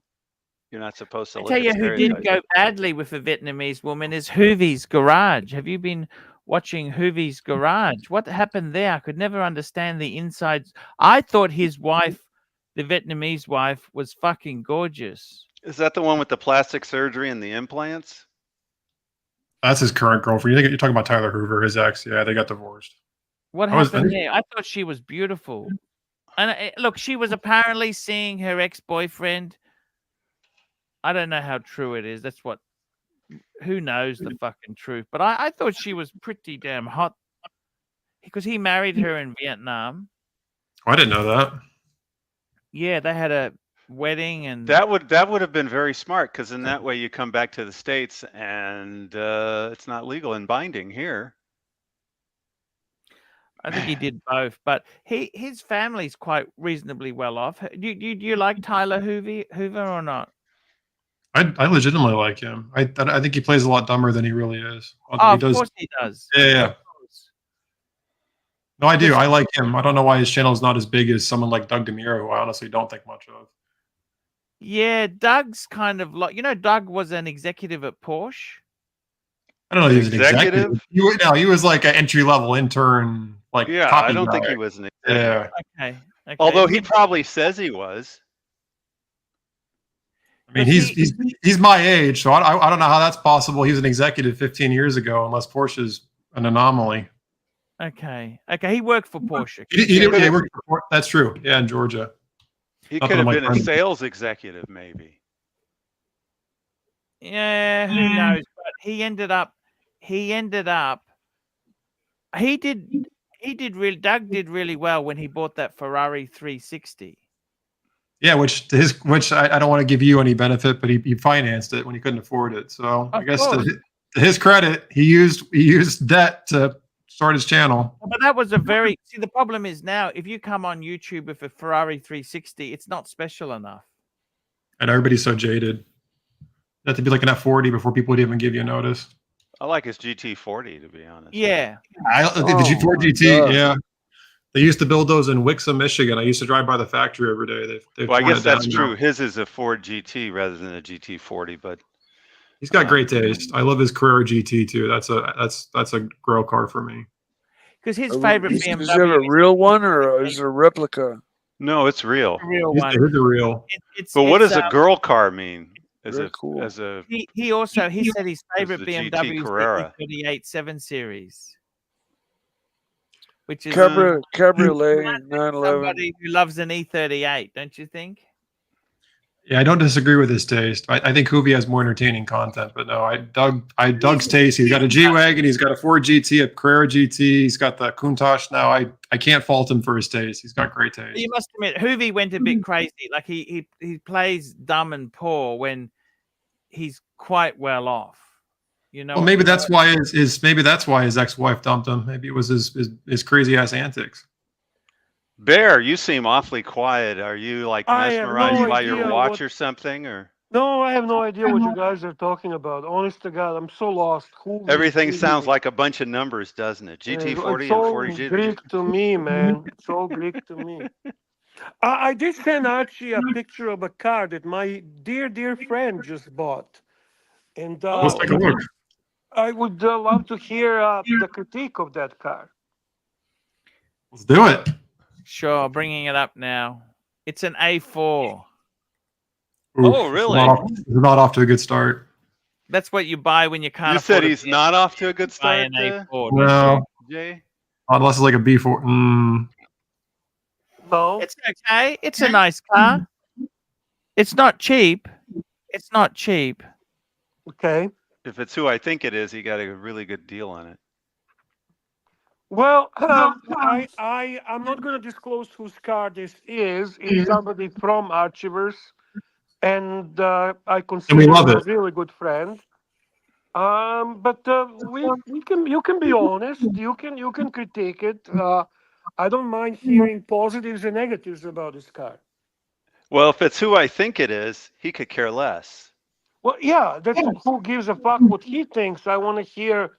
not supposed to. I tell you, who did go badly with a Vietnamese woman is Hoovie's Garage. Have you been watching Hoovie's Garage? What happened there? I could never understand the insides. I thought his wife, the Vietnamese wife, was fucking gorgeous. Is that the one with the plastic surgery and the implants? That's his current girlfriend. You're talking about Tyler Hoover, his ex. Yeah, they got divorced. What happened there? I thought she was beautiful. And look, she was apparently seeing her ex-boyfriend. I don't know how true it is. Who knows the fucking truth? But I thought she was pretty damn hot because he married her in Vietnam. I didn't know that. Yeah, they had a wedding, and that would have been very smart because in that way you come back to the States and it's not legal and binding here. I think he did both, but his family's quite reasonably well off. Do you like Tyler Hoover or not? I legitimately like him. I think he plays a lot dumber than he really is. Of course he does. Yeah. No, I do. I like him. I don't know why his channel is not as big as someone like Doug DeMuro, who I honestly don't think much of. Yeah, Doug's kind of like, Doug was an executive at Porsche. I don't know. He was an executive. He was like an entry-level intern. I don't think he was an executive. Yeah. Okay. Although he probably says he was. I mean, he's my age, so I don't know how that's possible. He was an executive 15 years ago, unless Porsche's an anomaly. Okay. He worked for Porsche. He worked for Porsche. That's true. Yeah, in Georgia. He could have been a sales executive, maybe. Yeah, who knows? But he did really. Doug did really well when he bought that Ferrari 360. Yeah, which I don't want to give you any benefit, but he financed it when he couldn't afford it. So I guess to his credit, he used debt to start his channel. But that was a very the problem is now if you come on YouTube with a Ferrari 360, it's not special enough. And everybody's so jaded. You have to be like an F40 before people would even give you a notice. I like his GT40 to be honest. Yeah. The G4 GT, yeah. They used to build those in Wixom, Michigan. I used to drive by the factory every day. Well, I guess that's true. His is a Ford GT rather than a GT40, but he's got great taste. I love his Carrera GT too. That's a girl car for me. Because his favorite BMW. Does he have a real one or is it a replica? No, it's real. Real one. It's a real. But what does a girl car mean? Cool. He said his favorite BMW Carrera. is the 38 7 Series. Which is Cabriolet 911. Somebody who loves an E38, don't you think? Yeah, I don't disagree with his taste. I think Hoovy has more entertaining content, but no, Doug's taste. He's got a G-Wagon, he's got a Ford GT, a Carrera GT, he's got the Countach now. I can't fault him for his taste. He's got great taste. You must admit, Hoovy went a bit crazy. Like he plays dumb and poor when he's quite well off. You know. Well, maybe that's why his ex-wife dumped him. Maybe it was his crazy ass antics. Bear, you seem awfully quiet. Are you like mesmerized by your watch or something, or? No, I have no idea what you guys are talking about. Honest to God, I'm so lost. Everything sounds like a bunch of numbers, doesn't it? GT40 and 40G. Greek to me, man. It's all Greek to me. I did send Archie a picture of a car that my dear friend just bought, and let's take a look. I would love to hear the critique of that car. Let's do it. Sure, bringing it up now. It's an A4. Oof, oh, really? It's not off to a good start. That's what you buy when you can't. You said he's not off to a good start. An A4, no, Jay. Unless it's like a B4. No, it's okay. It's a nice car. It's not cheap. It's not cheap. Okay. If it's who I think it is, he got a really good deal on it. Well, I'm not going to disclose whose car this is. It's somebody from Archieverse, and I consider him a really good friend. But you can be honest. You can critique it. I don't mind hearing positives and negatives about this car. Well, if it's who I think it is, he could care less. Well, yeah, that's who gives a fuck what he thinks. I want to hear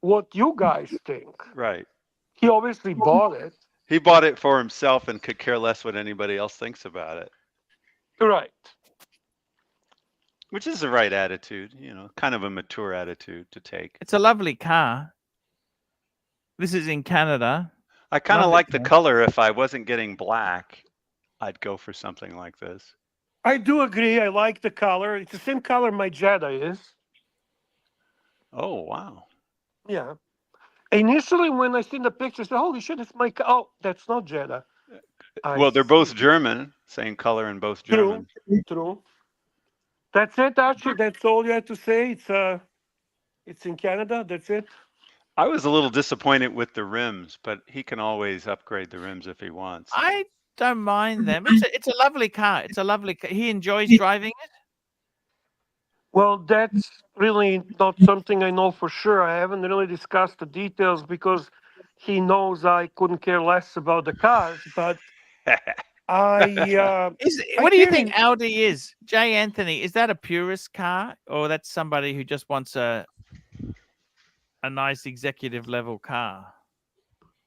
what you guys think. Right. He obviously bought it. He bought it for himself and could care less what anybody else thinks about it. Right. Which is the right attitude, kind of a mature attitude to take. It's a lovely car. This is in Canada. I kind of like the color. If I wasn't getting black, I'd go for something like this. I do agree. I like the color. It's the same color my Jetta is. Oh, wow. Yeah. Initially, when I seen the picture, I said, holy shit, it's my car. Oh, that's not Jetta. Well, they're both German. Same color in both German. True. That's it, Archie. That's all you had to say. It's in Canada. That's it. I was a little disappointed with the rims, but he can always upgrade the rims if he wants. I don't mind them. It's a lovely car. It's a lovely car. He enjoys driving it. Well, that's really not something I know for sure. I haven't really discussed the details because he knows I couldn't care less about the cars. But what do you think Audi is? Jay Anthony, is that a purist car, or that's somebody who just wants a nice executive level car?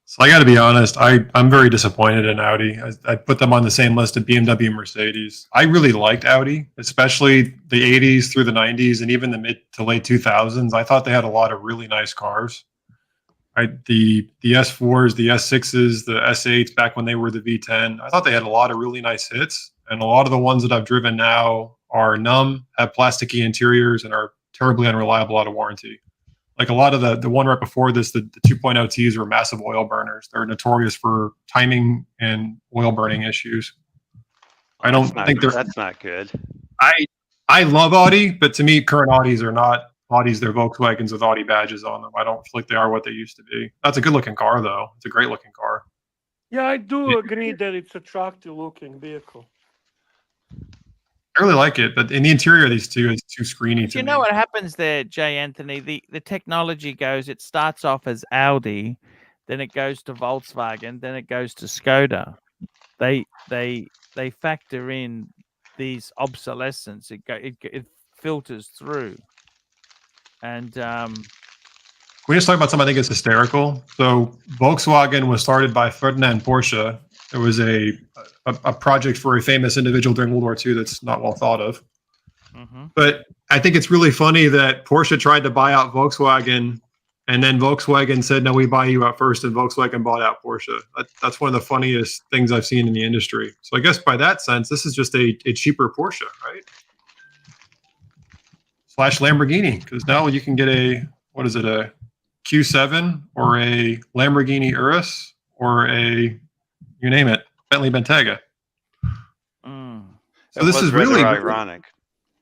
So I got to be honest, I'm very disappointed in Audi. I put them on the same list of BMW and Mercedes. I really liked Audi, especially the 80s through the 90s and even the mid to late 2000s. I thought they had a lot of really nice cars. The S4s, the S6s, the S8s back when they were the V10. I thought they had a lot of really nice hits. And a lot of the ones that I've driven now are numb, have plasticky interiors, and are terribly unreliable out of warranty. Like a lot of the one right before this, the 2.0 Ts were massive oil burners. They're notorious for timing and oil burning issues. I don't think they're. That's not good. I love Audi, but to me, current Audis are not Audis. They're Volkswagens with Audi badges on them. I don't feel like they are what they used to be. That's a good looking car, though. It's a great looking car. Yeah, I do agree that it's attractive looking vehicle. I really like it, but in the interior of these two, it's too screeny to You me. know what happens there, Jay Anthony? The technology goes. It starts off as Audi, then it goes to Volkswagen, then it goes to Skoda. They factor in these obsolescence. It filters through, and We just talked about something I think is hysterical. So Volkswagen was started by Ferdinand Porsche. It was a project for a famous individual during World War II that's not well thought of. But I think it's really funny that Porsche tried to buy out Volkswagen, and then Volkswagen said, no, we buy you out first, and Volkswagen bought out Porsche. That's one of the funniest things I've seen in the industry. So I guess by that sense, this is just a cheaper Porsche, right? Slash Lamborghini, because now you can get a Q7 or a Lamborghini Urus or a, you name it, Bentley Bentayga. So this is really ironic.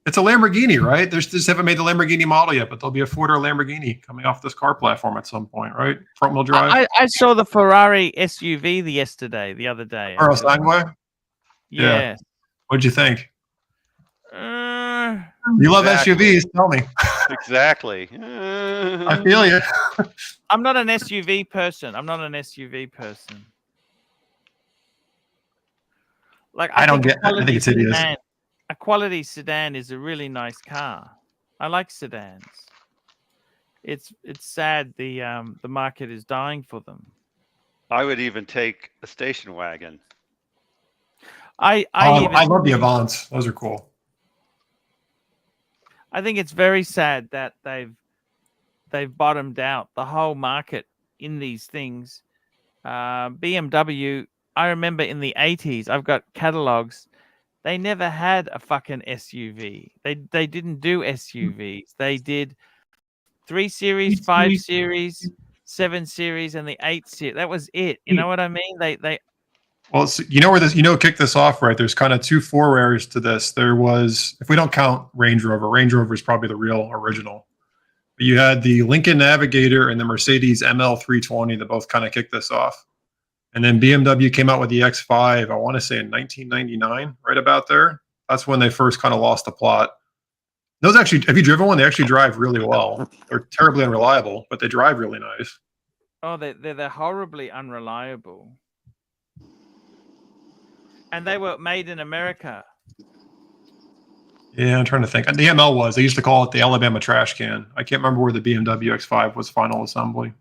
It's a Lamborghini, right? They just haven't made the Lamborghini model yet, but there'll be a Ford or Lamborghini coming off this car platform at some point, right? Front wheel drive. I saw the Ferrari SUV the other day. Or a Sangue? Yeah. What'd you think? You love SUVs, tell me. Exactly. I feel you. I'm not an SUV person. Like I don't get. I think it's hideous. A quality sedan is a really nice car. I like sedans. It's sad the market is dying for them. I would even take a station wagon. I love the Avants. Those are cool. I think it's very sad that they've bottomed out the whole market in these things. BMW, I remember in the 80s, I've got catalogs. They never had a fucking SUV. They didn't do SUVs. They did 3 Series, 5 Series, 7 Series, and the 8 Series. That was it. You know what I mean? They. Well, so you know where this, kick this off, right? There's kind of 2 forays to this. There was, if we don't count Range Rover is probably the real original. But you had the Lincoln Navigator and the Mercedes ML320 that both kind of kicked this off. And then BMW came out with the X5, I want to say in 1999, right about there. That's when they first kind of lost the plot. Those actually, have you driven one? They actually drive really well. They're terribly unreliable, but they drive really nice. Oh, they're horribly unreliable. And they were made in America. Yeah, I'm trying to think. The ML was. They used to call it the Alabama trash can. I can't remember where the BMW X5 was final assembly.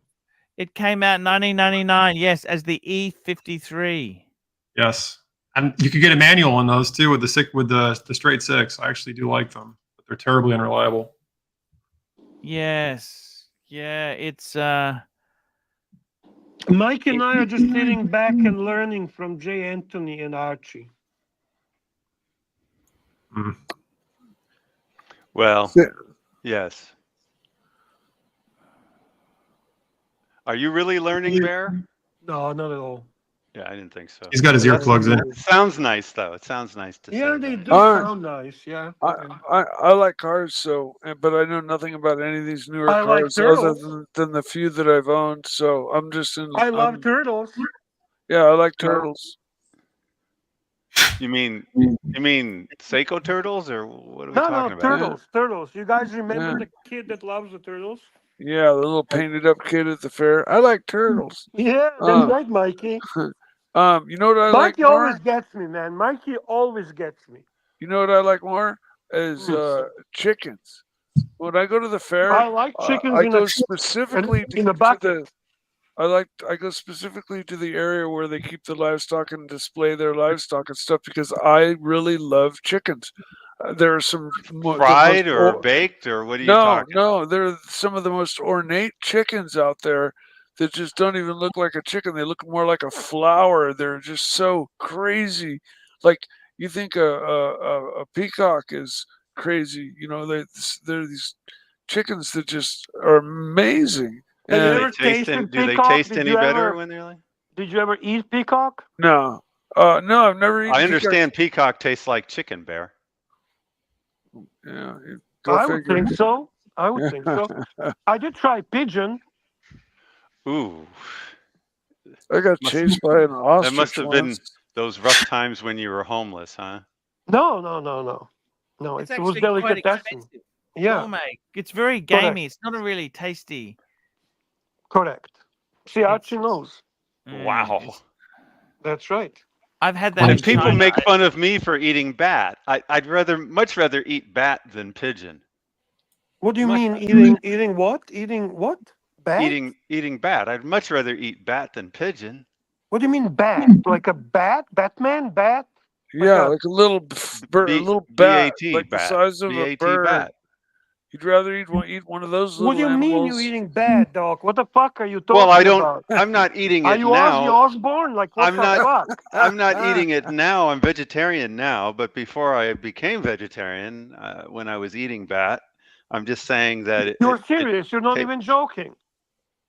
It came out in 1999, yes, as the E53. Yes, and you could get a manual on those too with the straight 6. I actually do like them, but they're terribly unreliable. Yes, yeah, it's Mike and I are just sitting back and learning from Jay Anthony and Archie. Well, yes. Are you really learning, Bear? No, not at all. Yeah, I didn't think so. He's got his earplugs in. It sounds nice, though. It sounds nice to Yeah, say they that. do sound nice. Yeah. I like cars, but I know nothing about any of these newer I like cars other turtles. than the few that I've owned. So I'm just in. I love turtles. Yeah, I like turtles. You mean Seiko turtles, or what are we talking about? Turtles. You guys remember the kid that loves the turtles? Yeah, the little painted up kid at the fair. I like turtles. Yeah, that's right, Mikey. You know what I like Mikey more? always gets me, man. Mikey always gets me. You know what I like more is chickens. When I go to the fair, I like chickens. I go specifically in the bucket. I go specifically to the area where they keep the livestock and display their livestock and stuff because I really love chickens. There are some fried or baked, or what are you talking? No, they're some of the most ornate chickens out there that just don't even look like a chicken. They look more like a flower. They're just so crazy. Like you think a peacock is crazy. You know, they're these chickens that just are amazing. Do they taste any better when they're like? Did you ever eat peacock? No. No, I've never eaten I understand peacock tastes like chicken, Bear. Yeah, go I would figure. think so. I would think so. I did try pigeon. Ooh, I got Must- chased by an that ostrich must have been once. those rough times when you were homeless, huh? No. No, It's it was actually quite delicatessen. expensive. Yeah, Gourmet. It's very gamey. It's not really tasty. correct. See, Archie knows. Wow. it's- That's right. I've had that Like in And people China. make fun of me for eating bat. I'd much rather eat bat than pigeon. What do you Much mean better. eating what? Eating what? Bat? Eating bat. I'd much rather eat bat than pigeon. What do you mean bat? Like a bat? Batman? Bat? Yeah, a- like a little bird, a little bat, BAT like the bat. size of a BAT bird. bat. You'd rather eat one of those What little do you mean animals. you're eating bat, dog? What the fuck are you talking Well, I don't. about? I'm not eating Are it you Ozzy now. Osbourne? Like what I'm the not. fuck? I'm not eating it now. I'm vegetarian now. But before I became vegetarian, when I was eating bat, I'm just saying that You're serious. You're not ta- even joking.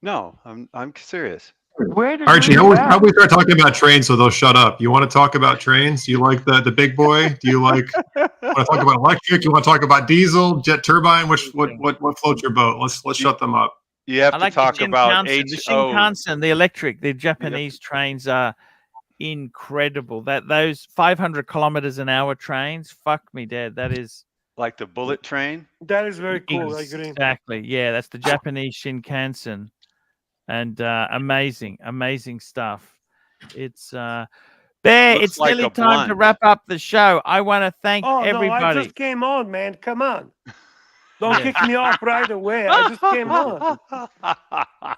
No, I'm serious. Where did Archie, you how eat bat? we start talking about trains so they'll shut up? You want to talk about trains? Do you like the big boy? Do you want to talk about electric? You want to talk about diesel, jet turbine? What floats your boat? Let's shut them up. You have I to like the talk about Shinkansen. The HO. Shinkansen, the electric, the Japanese trains are incredible. Those 500 kilometers an hour trains, fuck me dead. That is Like the bullet train. That is very cool. I agree. exactly. Yeah, that's the Japanese Shinkansen, and amazing stuff. It's Bear. Looks It's like nearly a time to blunt. wrap up the show. I want to thank Oh no, I everybody. just came on, man. Come on. Don't kick me off right away. I just came on.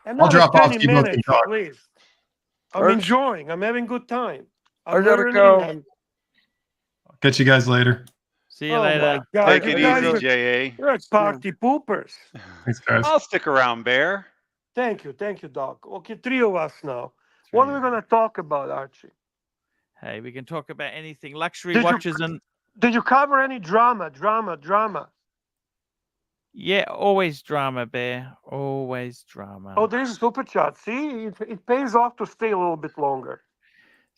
Another drop off 20 so you both can minutes, talk. please. I'm Arch- enjoying. I'm having good time. I I'm gotta learning. go. Catch you guys later. See you Oh later. my God. Take you it guys easy, are- JA. You're like party poopers. Thanks, guys. I'll stick around, Bear. Thank you, Doc. Okay, three of us now. What are we gonna talk about, Archie? Hey, we can talk about anything. Luxury Did you- watches and Did you cover any drama? yeah, always drama, Bear. Always drama. Oh, there's a super chat. See, it pays off to stay a little bit longer.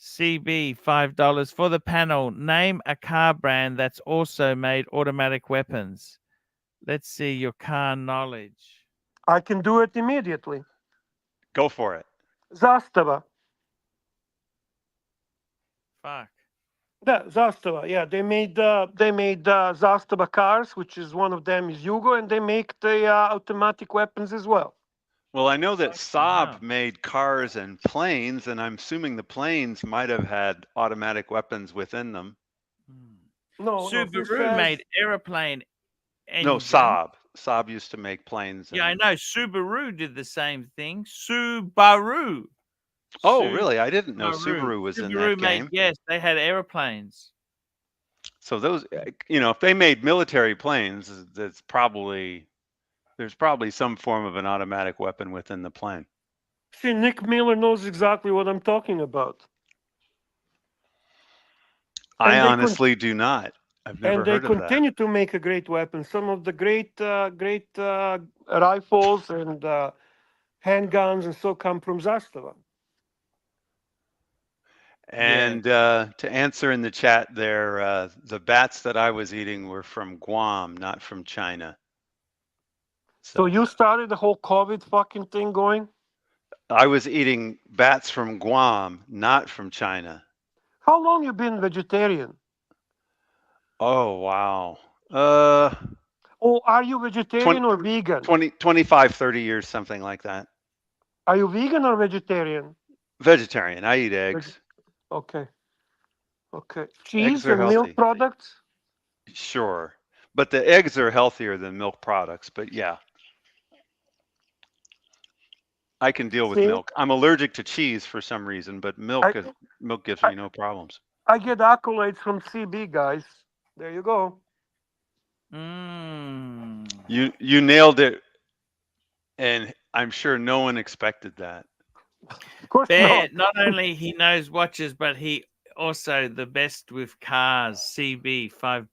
CB $5 for the panel. Name a car brand that's also made automatic weapons. Let's see your car knowledge. I can do it immediately. Go for it. Zastava. Fuck. Yeah, Zastava. Yeah, they made Zastava cars, which is one of them is Yugo, and they make the automatic weapons as well. Well, I know that Wow. Saab made cars and planes, and I'm assuming the planes might have had automatic weapons within them. No, Subaru made airplane engine. No, Saab. Saab used to make planes. Yeah, I and- know. Subaru did the same thing. Subaru. Oh, really? I didn't know Subaru was in Subaru that made, game. yes, they had airplanes. So those, if they made military planes, there's probably some form of an automatic weapon within the plane. See, Nick Miller knows exactly what I'm talking about. I And they honestly do not. I've never And they heard of that. continue to make a great weapon. Some of the great rifles and handguns and so come from Zastava. And to answer in the chat there, the bats that I was eating were from Guam, not from China. So you started the whole COVID fucking thing going? I was eating bats from Guam, not from China. How long you been vegetarian? Oh, wow. Oh, are you vegetarian or vegan? 25, 30 years, something like that. Are you vegan or vegetarian? Vegetarian. I eat eggs. Okay. Cheese are and milk healthy. products? Sure. But the eggs are healthier than milk products. But yeah, I can deal with See? milk. I'm allergic to cheese for some reason, but milk gives me no problems. I get accolades from CB, guys. There you go. You nailed it, and I'm sure no one expected that. Of course Bear, not. not only he knows watches, but he also the best with cars. CB $5.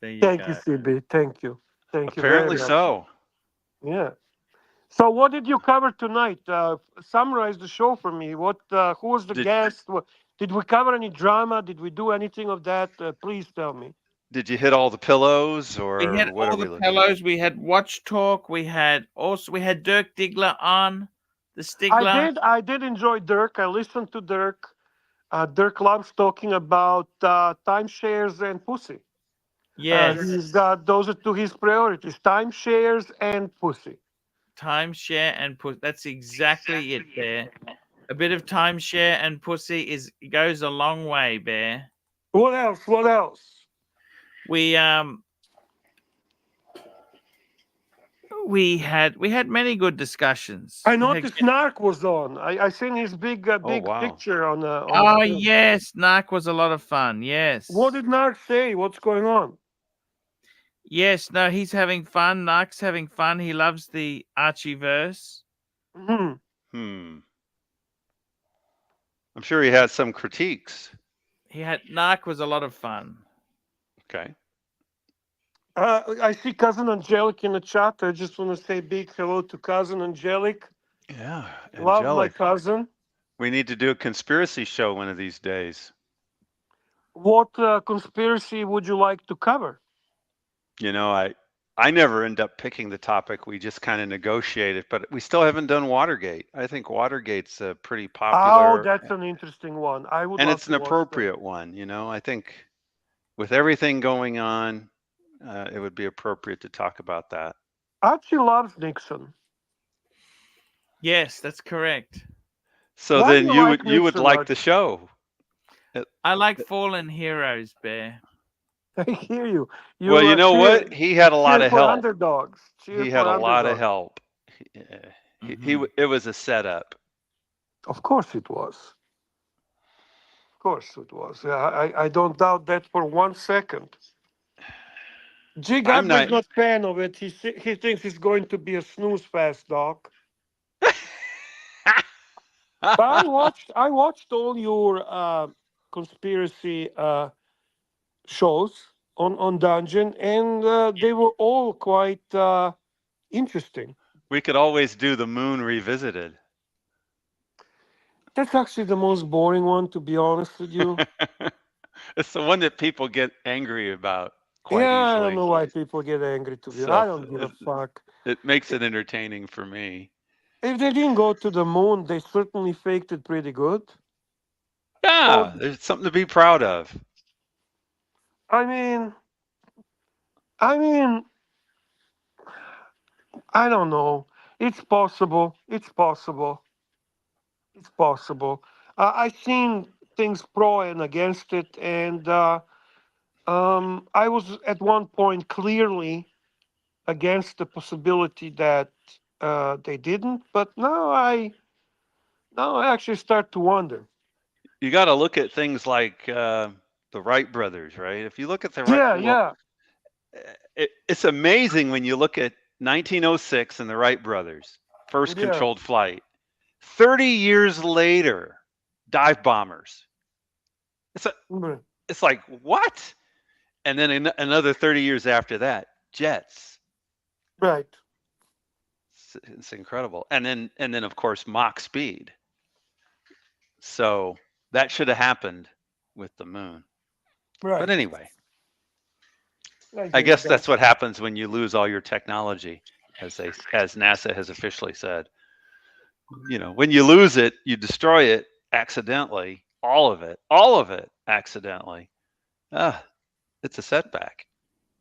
There you Thank go. you, CB. Thank you. Thank you. Apparently very much. so. Yeah. So what did you cover tonight? Summarize the show for me. Who was the guest? Did we cover any drama? Did we do anything of that? Please tell me. Did you hit all the pillows, We or had what all are we the looking at? pillows. We had Watch Talk. We had Dirk Diggler on the Stigler. I did enjoy Dirk. I listened to Dirk. Dirk loves talking about timeshares and pussy. Yes, He's got those are two his priorities: timeshares and pussy. timeshare and pussy. That's exactly it, Bear. A bit of timeshare and pussy goes a long way, Bear. What else? What else? We had many good discussions. I We had noticed Narc was on. I seen his big wow. picture on the. Oh screen. yes, Narc was a lot of fun. Yes. What did Narc say? What's going on? Yes, no, he's having fun. Narc's having fun. He loves the Archie verse. Hmm. I'm sure he has some critiques. Narc was a lot of fun. Okay. I see Cousin Angelic in the chat. I just want to say big hello to Cousin Angelic. Yeah. Love my Angelic. cousin. We need to do a conspiracy show one of these days. What conspiracy would you like to cover? You know, I never end up picking the topic. We just kind of negotiate it, but we still haven't done Watergate. I think Watergate's a pretty popular. Oh, that's an interesting one. I would. And love it's to an watch appropriate one. You know, I think with everything going on, it would be appropriate to talk about that. that. Archie loves Nixon. Yes, that's correct. So Why then do you you would like you would Nixon, like Archie? the show. I like fallen heroes, Bear. I hear you. Well, you know what? He had a lot cheer of for help. underdogs. Cheer He for had a lot of underdogs. help. It was a setup. Of course it was. Of course it was. I don't doubt that for 1 second. G. I'm Gabby's not. not fan of it. He thinks it's going to be a snooze fest, Doc. But I watched all your conspiracy shows on Dungeon, and they were all quite interesting. We could always do the moon revisited. That's actually the most boring one, to be honest with you. It's the one that people get angry about quite Yeah, I easily. don't know why people get angry, to be honest. So I don't give a fuck. It makes it entertaining for me. If they didn't go to the moon, they certainly faked it pretty good. Yeah, there's something to be proud of. I mean, I don't know. It's possible. It's possible. It's possible. I've seen things pro and against it, and I was at one point clearly against the possibility that they didn't, but now I actually start to wonder. You got to look at things like the Wright brothers, right? If you look at the Wright, Yeah. It's amazing when you look at 1906 and the Wright brothers, first controlled flight. 30 years later, dive bombers. It's like, what? And then another 30 years after that, jets. Right. It's incredible. And then of course Mach speed. So that should have happened with the moon. Right. But anyway, I guess that's what happens when you lose all your technology, as NASA has officially said. You know, when you lose it, you destroy it accidentally, all of it accidentally. It's a setback.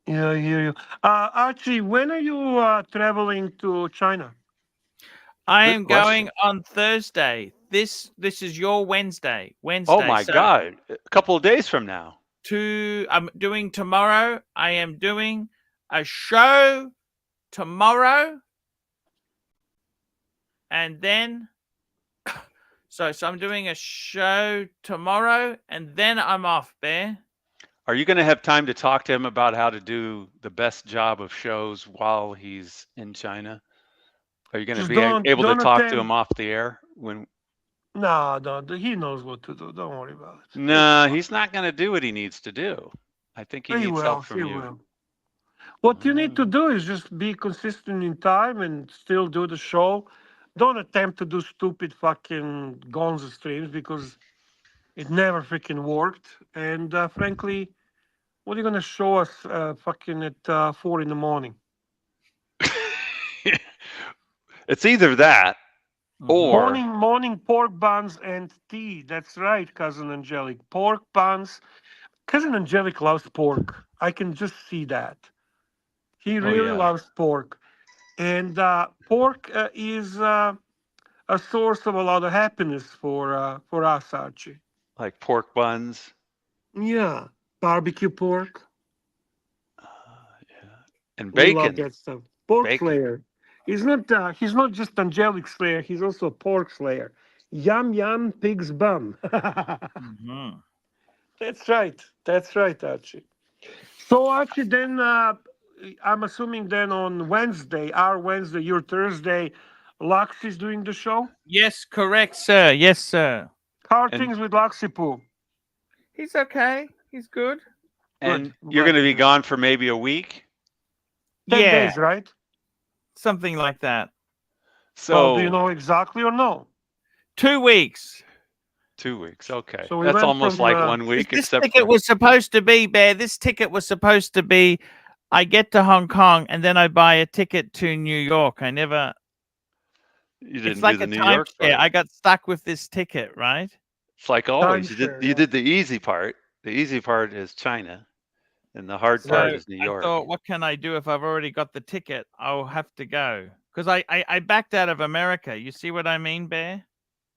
Yeah, I hear you. Archie, when are you traveling to China? I am going on Thursday. This is your Wednesday. Oh my God! A couple of days from now. I'm doing tomorrow. I am doing a show tomorrow, and then so I'm doing a show tomorrow, and then I'm off, Bear. Are you going to have time to talk to him about how to do the best job of shows while he's in China? Are you going to be able to talk to him off the air when? No, he knows what to do. Don't worry about it. No, he's not going to do what he needs to do. I think he needs help from you. Will. What you need to do is just be consistent in time and still do the show. Don't attempt to do stupid fucking Gonzo streams because it never freaking worked. And frankly, What are you gonna show us? Fucking at 4 in the morning. It's either that or Morning pork buns and tea. That's right, cousin Angelic. Pork buns. Cousin Angelic loves pork. I can just see that. He really loves pork, and pork is a source of a lot of happiness for us, Archie. like pork buns. Yeah, barbecue pork. Yeah. And We love bacon. that stuff. Pork Bacon. slayer. He's not just angelic slayer. He's also a pork slayer. Yum yum pig's bum. Mhm. That's right. That's right, Archie. So Archie, then I'm assuming then on Wednesday, our Wednesday, your Thursday, Lux is doing the show. Yes, correct, sir. Yes, sir. How are And- things with Luxipoo? He's okay. He's good. And Good. you're Glad going to to be hear. gone for maybe a week. 10 Yeah, days, right? something like that. Well, do So you know exactly or no? 2 weeks. 2 weeks. Okay. So we That's went almost from, like 1 week, This except ticket for was supposed to be, Bear. This ticket was supposed to be, I get to Hong Kong and then I buy a ticket to New York. I never. you It's didn't like do a the New York timeshare. part. I got stuck with this ticket, right? It's like always. Timeshare, You yeah. did the easy part. The easy part is China, and the hard part So is New I York. thought, what can I do if I've already got the ticket? I'll have to go because I backed out of America. You see what I mean, Bear?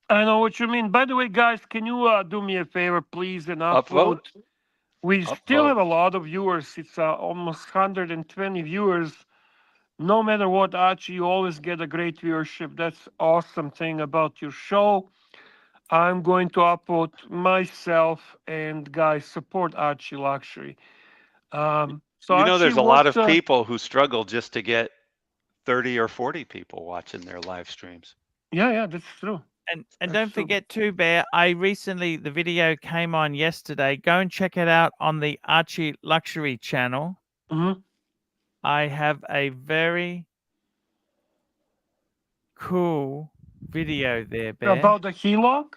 I know what you mean. By the way, guys, can you do me a favor, please, and Upvote? upvote? We still have a lot of viewers. It's almost 120 viewers. No matter what, Archie, you always get a great viewership. That's awesome thing about your show. I'm going to upvote myself, and guys, support Archie Luxury. So You know, Archie, there's a lot of what? people who struggle just to get 30 or 40 people watching their live streams. Yeah, that's true. And That's don't true. forget too, Bear. I recently the video came on yesterday. Go and check it out on the Archie Luxury channel. hmm I have a very cool video there, Bear. About the HELOC?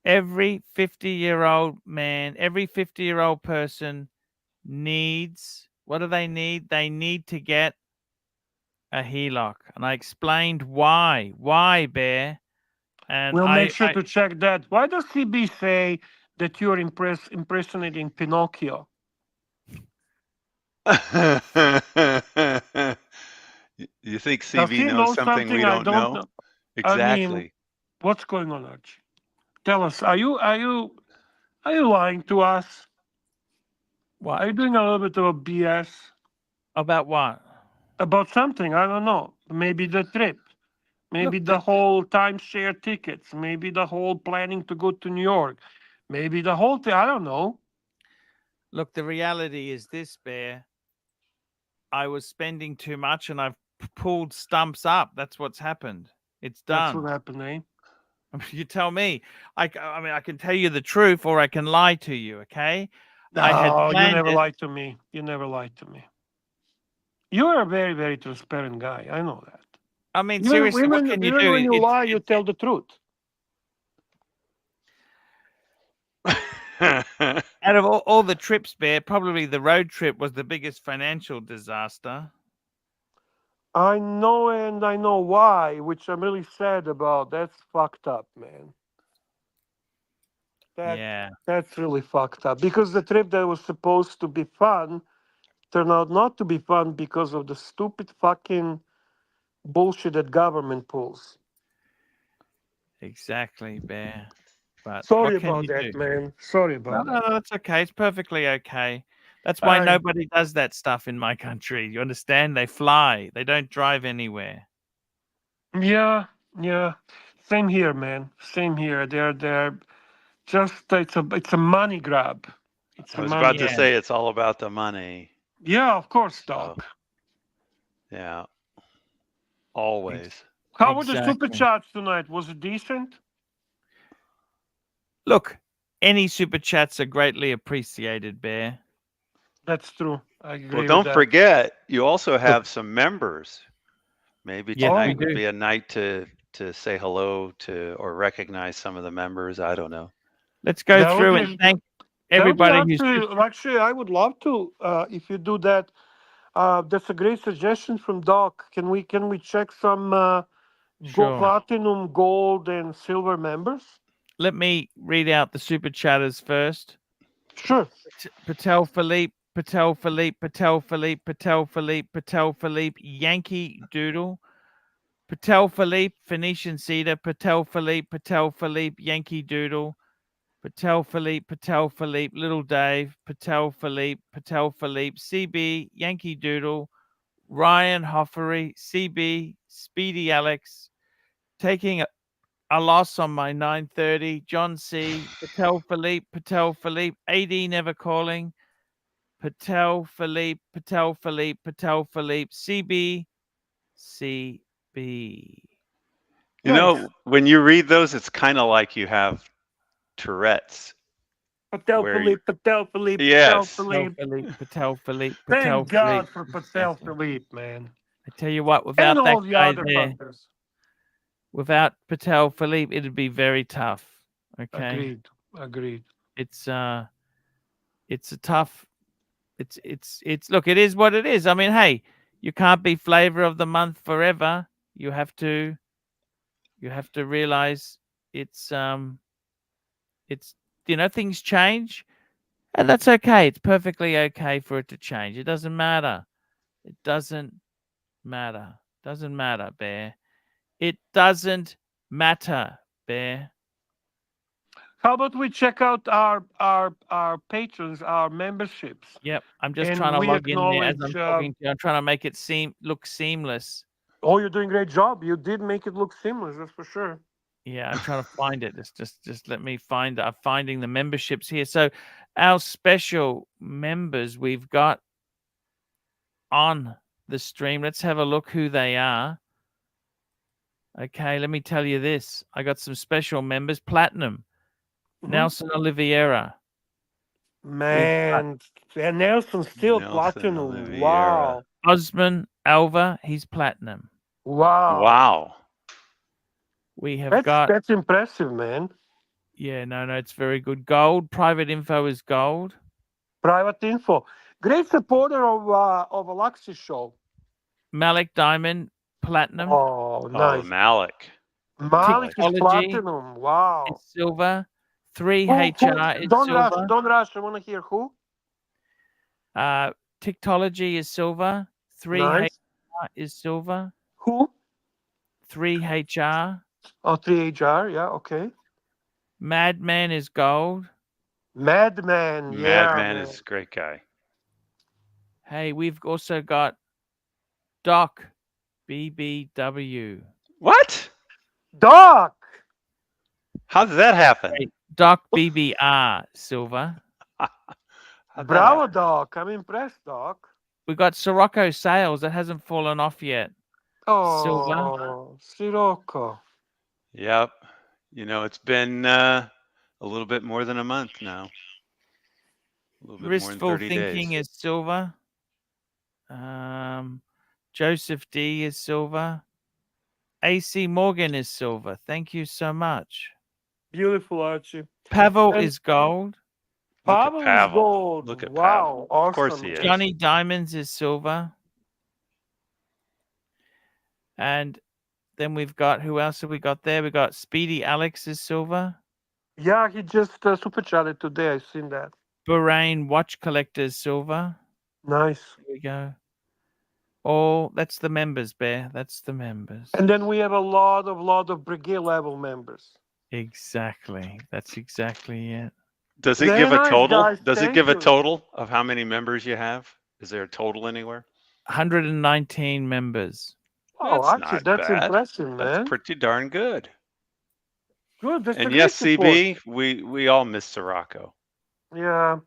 Every 50-year-old man, every 50-year-old person needs, what do they need? They need to get a HELOC. And I explained why. Why, Bear? And We'll make sure to check that. Why does CB say that you're impersonating Pinocchio? You think Does CB he knows know something we I don't don't know? know? I mean, Exactly. what's going on, Archie? Tell us. Are you lying to us? what? Are you doing a little bit of a BS About what? about something? I don't know. Maybe the trip. Maybe Look, the whole timeshare tickets. Maybe the whole planning to go to New York. Maybe the whole thing. I don't know. Look, the reality is this, Bear. I was spending too much and I've pulled stumps up. That's what's happened. It's That's done. what happened, eh? You tell me. I mean, I can tell you the truth or I can lie to you, okay? I had No, you planned never it. lied to me. You never lied to me. You're a very, very transparent guy. I know that. I mean, seriously, what can you even do? when you It's- lie, you tell the truth. out of all the trips, Bear, probably the road trip was the biggest financial disaster. I know, and I know why, which I'm really sad about. That's fucked up, man. Yeah. That's really fucked up. Because the trip that was supposed to be fun turned out not to be fun because of the stupid fucking bullshit that government pulls. Exactly, Bear. But Sorry what can about you that, do? man. Sorry No, about no, that. no, that's okay. It's perfectly okay. That's why I- nobody does that stuff in my country. You understand? They fly. They don't drive anywhere. Yeah. Same here, man. Same here. They're just it's a money grab. It's I a was money. about to say it's all about the money. Yeah, of course, So, Doc. yeah. Always. How were the super Exactly. chats tonight? Was it decent? Look, any super chats are greatly appreciated, Bear. That's true. I agree Well, with don't that. forget, you also have some members. Maybe Yes, tonight we would do. be a night to say hello to or recognize some of the members. I don't know. Let's go That would through be- and thank everybody That would who's actually, I would love to if you do that. That's a great suggestion from Doc. Can we check some sure. platinum, gold, and silver members? Let me read out the super chatters first. Sure. Patel Philippe, Patel Philippe, Patel Philippe, Patel Philippe, Patel Philippe, Yankee Doodle, Patel Philippe, Phoenician Cedar, Patel Philippe, Patel Philippe, Yankee Doodle, Patel Philippe, Patel Philippe, Little Dave, Patel Philippe, CB, Yankee Doodle, Ryan Hoffery, CB, Speedy Alex, taking a loss on my 930, John C, Patel Philippe, AD never calling, Patel Philippe, CB, CB. You know, when you read those, it's kind of like you have Tourette's. Patel where Philippe, Patel Philippe, Yes. Patel Philippe, Thank God for Patel Philippe, man. I tell you what, And without that all the guy other there, fuckers. without Patel Philippe, it'd be very tough. Okay. Agreed. It's a tough. It's look. It is what it is. I mean, hey, you can't be flavor of the month forever. You have to realize it's things change, and that's okay. It's perfectly okay for it to change. It doesn't matter. It doesn't matter. Doesn't matter, Bear. It doesn't matter, Bear. How about we check out our patrons, our memberships? Yep, I'm just And trying to we log in there as I'm acknowledge, talking to you. I'm trying to make it look seamless. Oh, you're doing a great job. You did make it look seamless, that's for sure. Yeah, I'm trying to find it. Just let me find it. I'm finding the memberships here. So our special members we've got on the stream. Let's have a look who they are. Okay, let me tell you this. I got some special members. Platinum. Nelson Oliveira. Man, and Nelson still platinum. Oliveira. Wow. Osman Alva, he's platinum. Wow. We have That's impressive, man. Yeah, no, it's very good. Gold. Private info is gold. Private info. Great supporter of a Luxury show. Malik Diamond, platinum. Oh, nice. Oh, Malik. Malik is Tickology platinum. Wow. is silver. 3HR is Don't silver. Don't rush. I want to hear who. Tickology is silver. 3HR is silver. Who? 3HR. Oh, 3HR. Yeah, okay. Madman is gold. Madman. Yeah. Madman is a great guy. Hey, we've also got Doc BBW. What? Doc. How did that happen? Hey, Doc BBR silver. Bravo, Doc. I'm impressed, Doc. We got Sirocco Sales that hasn't fallen off yet. Oh, Sirocco. Yep. It's been a little bit more than a month now. A little bit Wristful more than 30 Thinking days. is silver. Joseph D is silver. AC Morgan is silver. Thank you so much. Beautiful, Archie. Pavel is gold. Pavel is gold. Look at wow, Pavel. awesome. Of course he is. Johnny Diamonds is silver. And then we've got, who else have we got there? We got Speedy Alex is silver. Yeah, he just super chatted today. I've seen that. Bahrain Watch Collectors silver. Nice. Here we go. That's the members, Bear. That's the members. And then we have a lot of brigade level members. Exactly. That's exactly it. Does it Very give a nice, total? guys. Does it Thank give a you. total of how many members you have? Is there a total anywhere? 119 members. Oh, actually, not that's bad. impressive, man. That's pretty darn good. Good. That's a And great yes, support. CB, we all miss Sirocco. Yeah.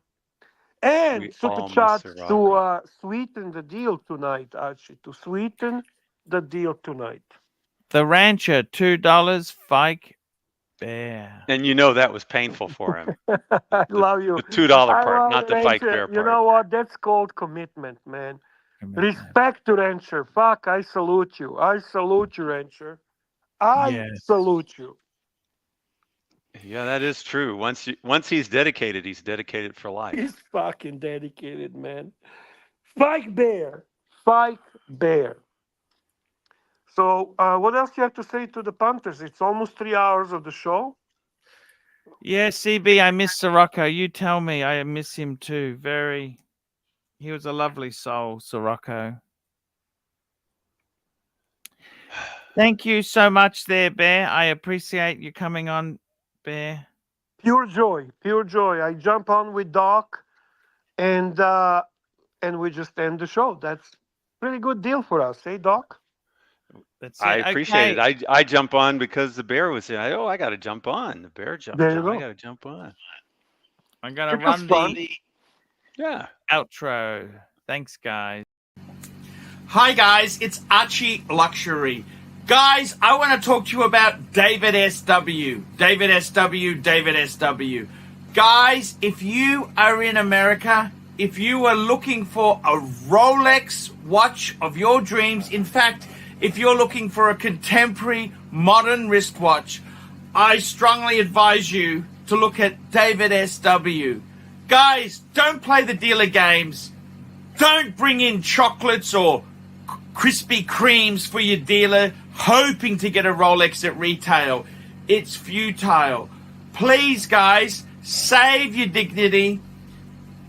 And We super all chat miss to Sirocco. sweeten the deal tonight, Archie. To sweeten the deal tonight. The Rancher, $2. Fike Bear. And that was painful for him. I love you. The $2 part, not the Fike Rancher. Bear part. You know what? That's called commitment, man. Respect to Rancher. Fuck, I salute you. I salute you, Rancher. I Yes. salute you. Yeah, that is true. Once he's dedicated for life. He's fucking dedicated, man. Spike Bear. Spike Bear. So, what else you have to say to the punters? It's almost 3 hours of the show. Yeah, CB, I miss Sirocco. You tell me. I miss him too. He was a lovely soul, Sirocco. Thank you so much there, Bear. I appreciate you coming on, Bear. Pure joy, pure joy. I jump on with Doc, and we just end the show. That's really good deal for us, eh, Doc? That's it. I appreciate it. I jump on because the bear was there. I got to jump on. The bear jumped There you on. go. I got to jump on. I'm going to It was run fun. the outro. Thanks, guys. Hi, guys. It's ArchieLuxury. Guys, I want to talk to you about David SW. David SW, David SW. Guys, if you are in America, if you are looking for a Rolex watch of your dreams, in fact, if you're looking for a contemporary modern wristwatch, I strongly advise you to look at David SW. Guys, don't play the dealer games. Don't bring in chocolates or Krispy Kremes for your dealer hoping to get a Rolex at retail. It's futile. Please, guys, save your dignity.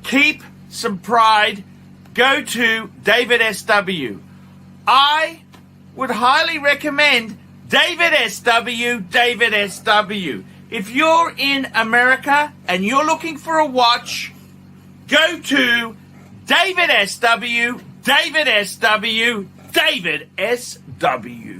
Keep some pride. Go to David SW. I would highly recommend David SW, David SW. If you're in America and you're looking for a watch, go to David SW, David SW, David SW.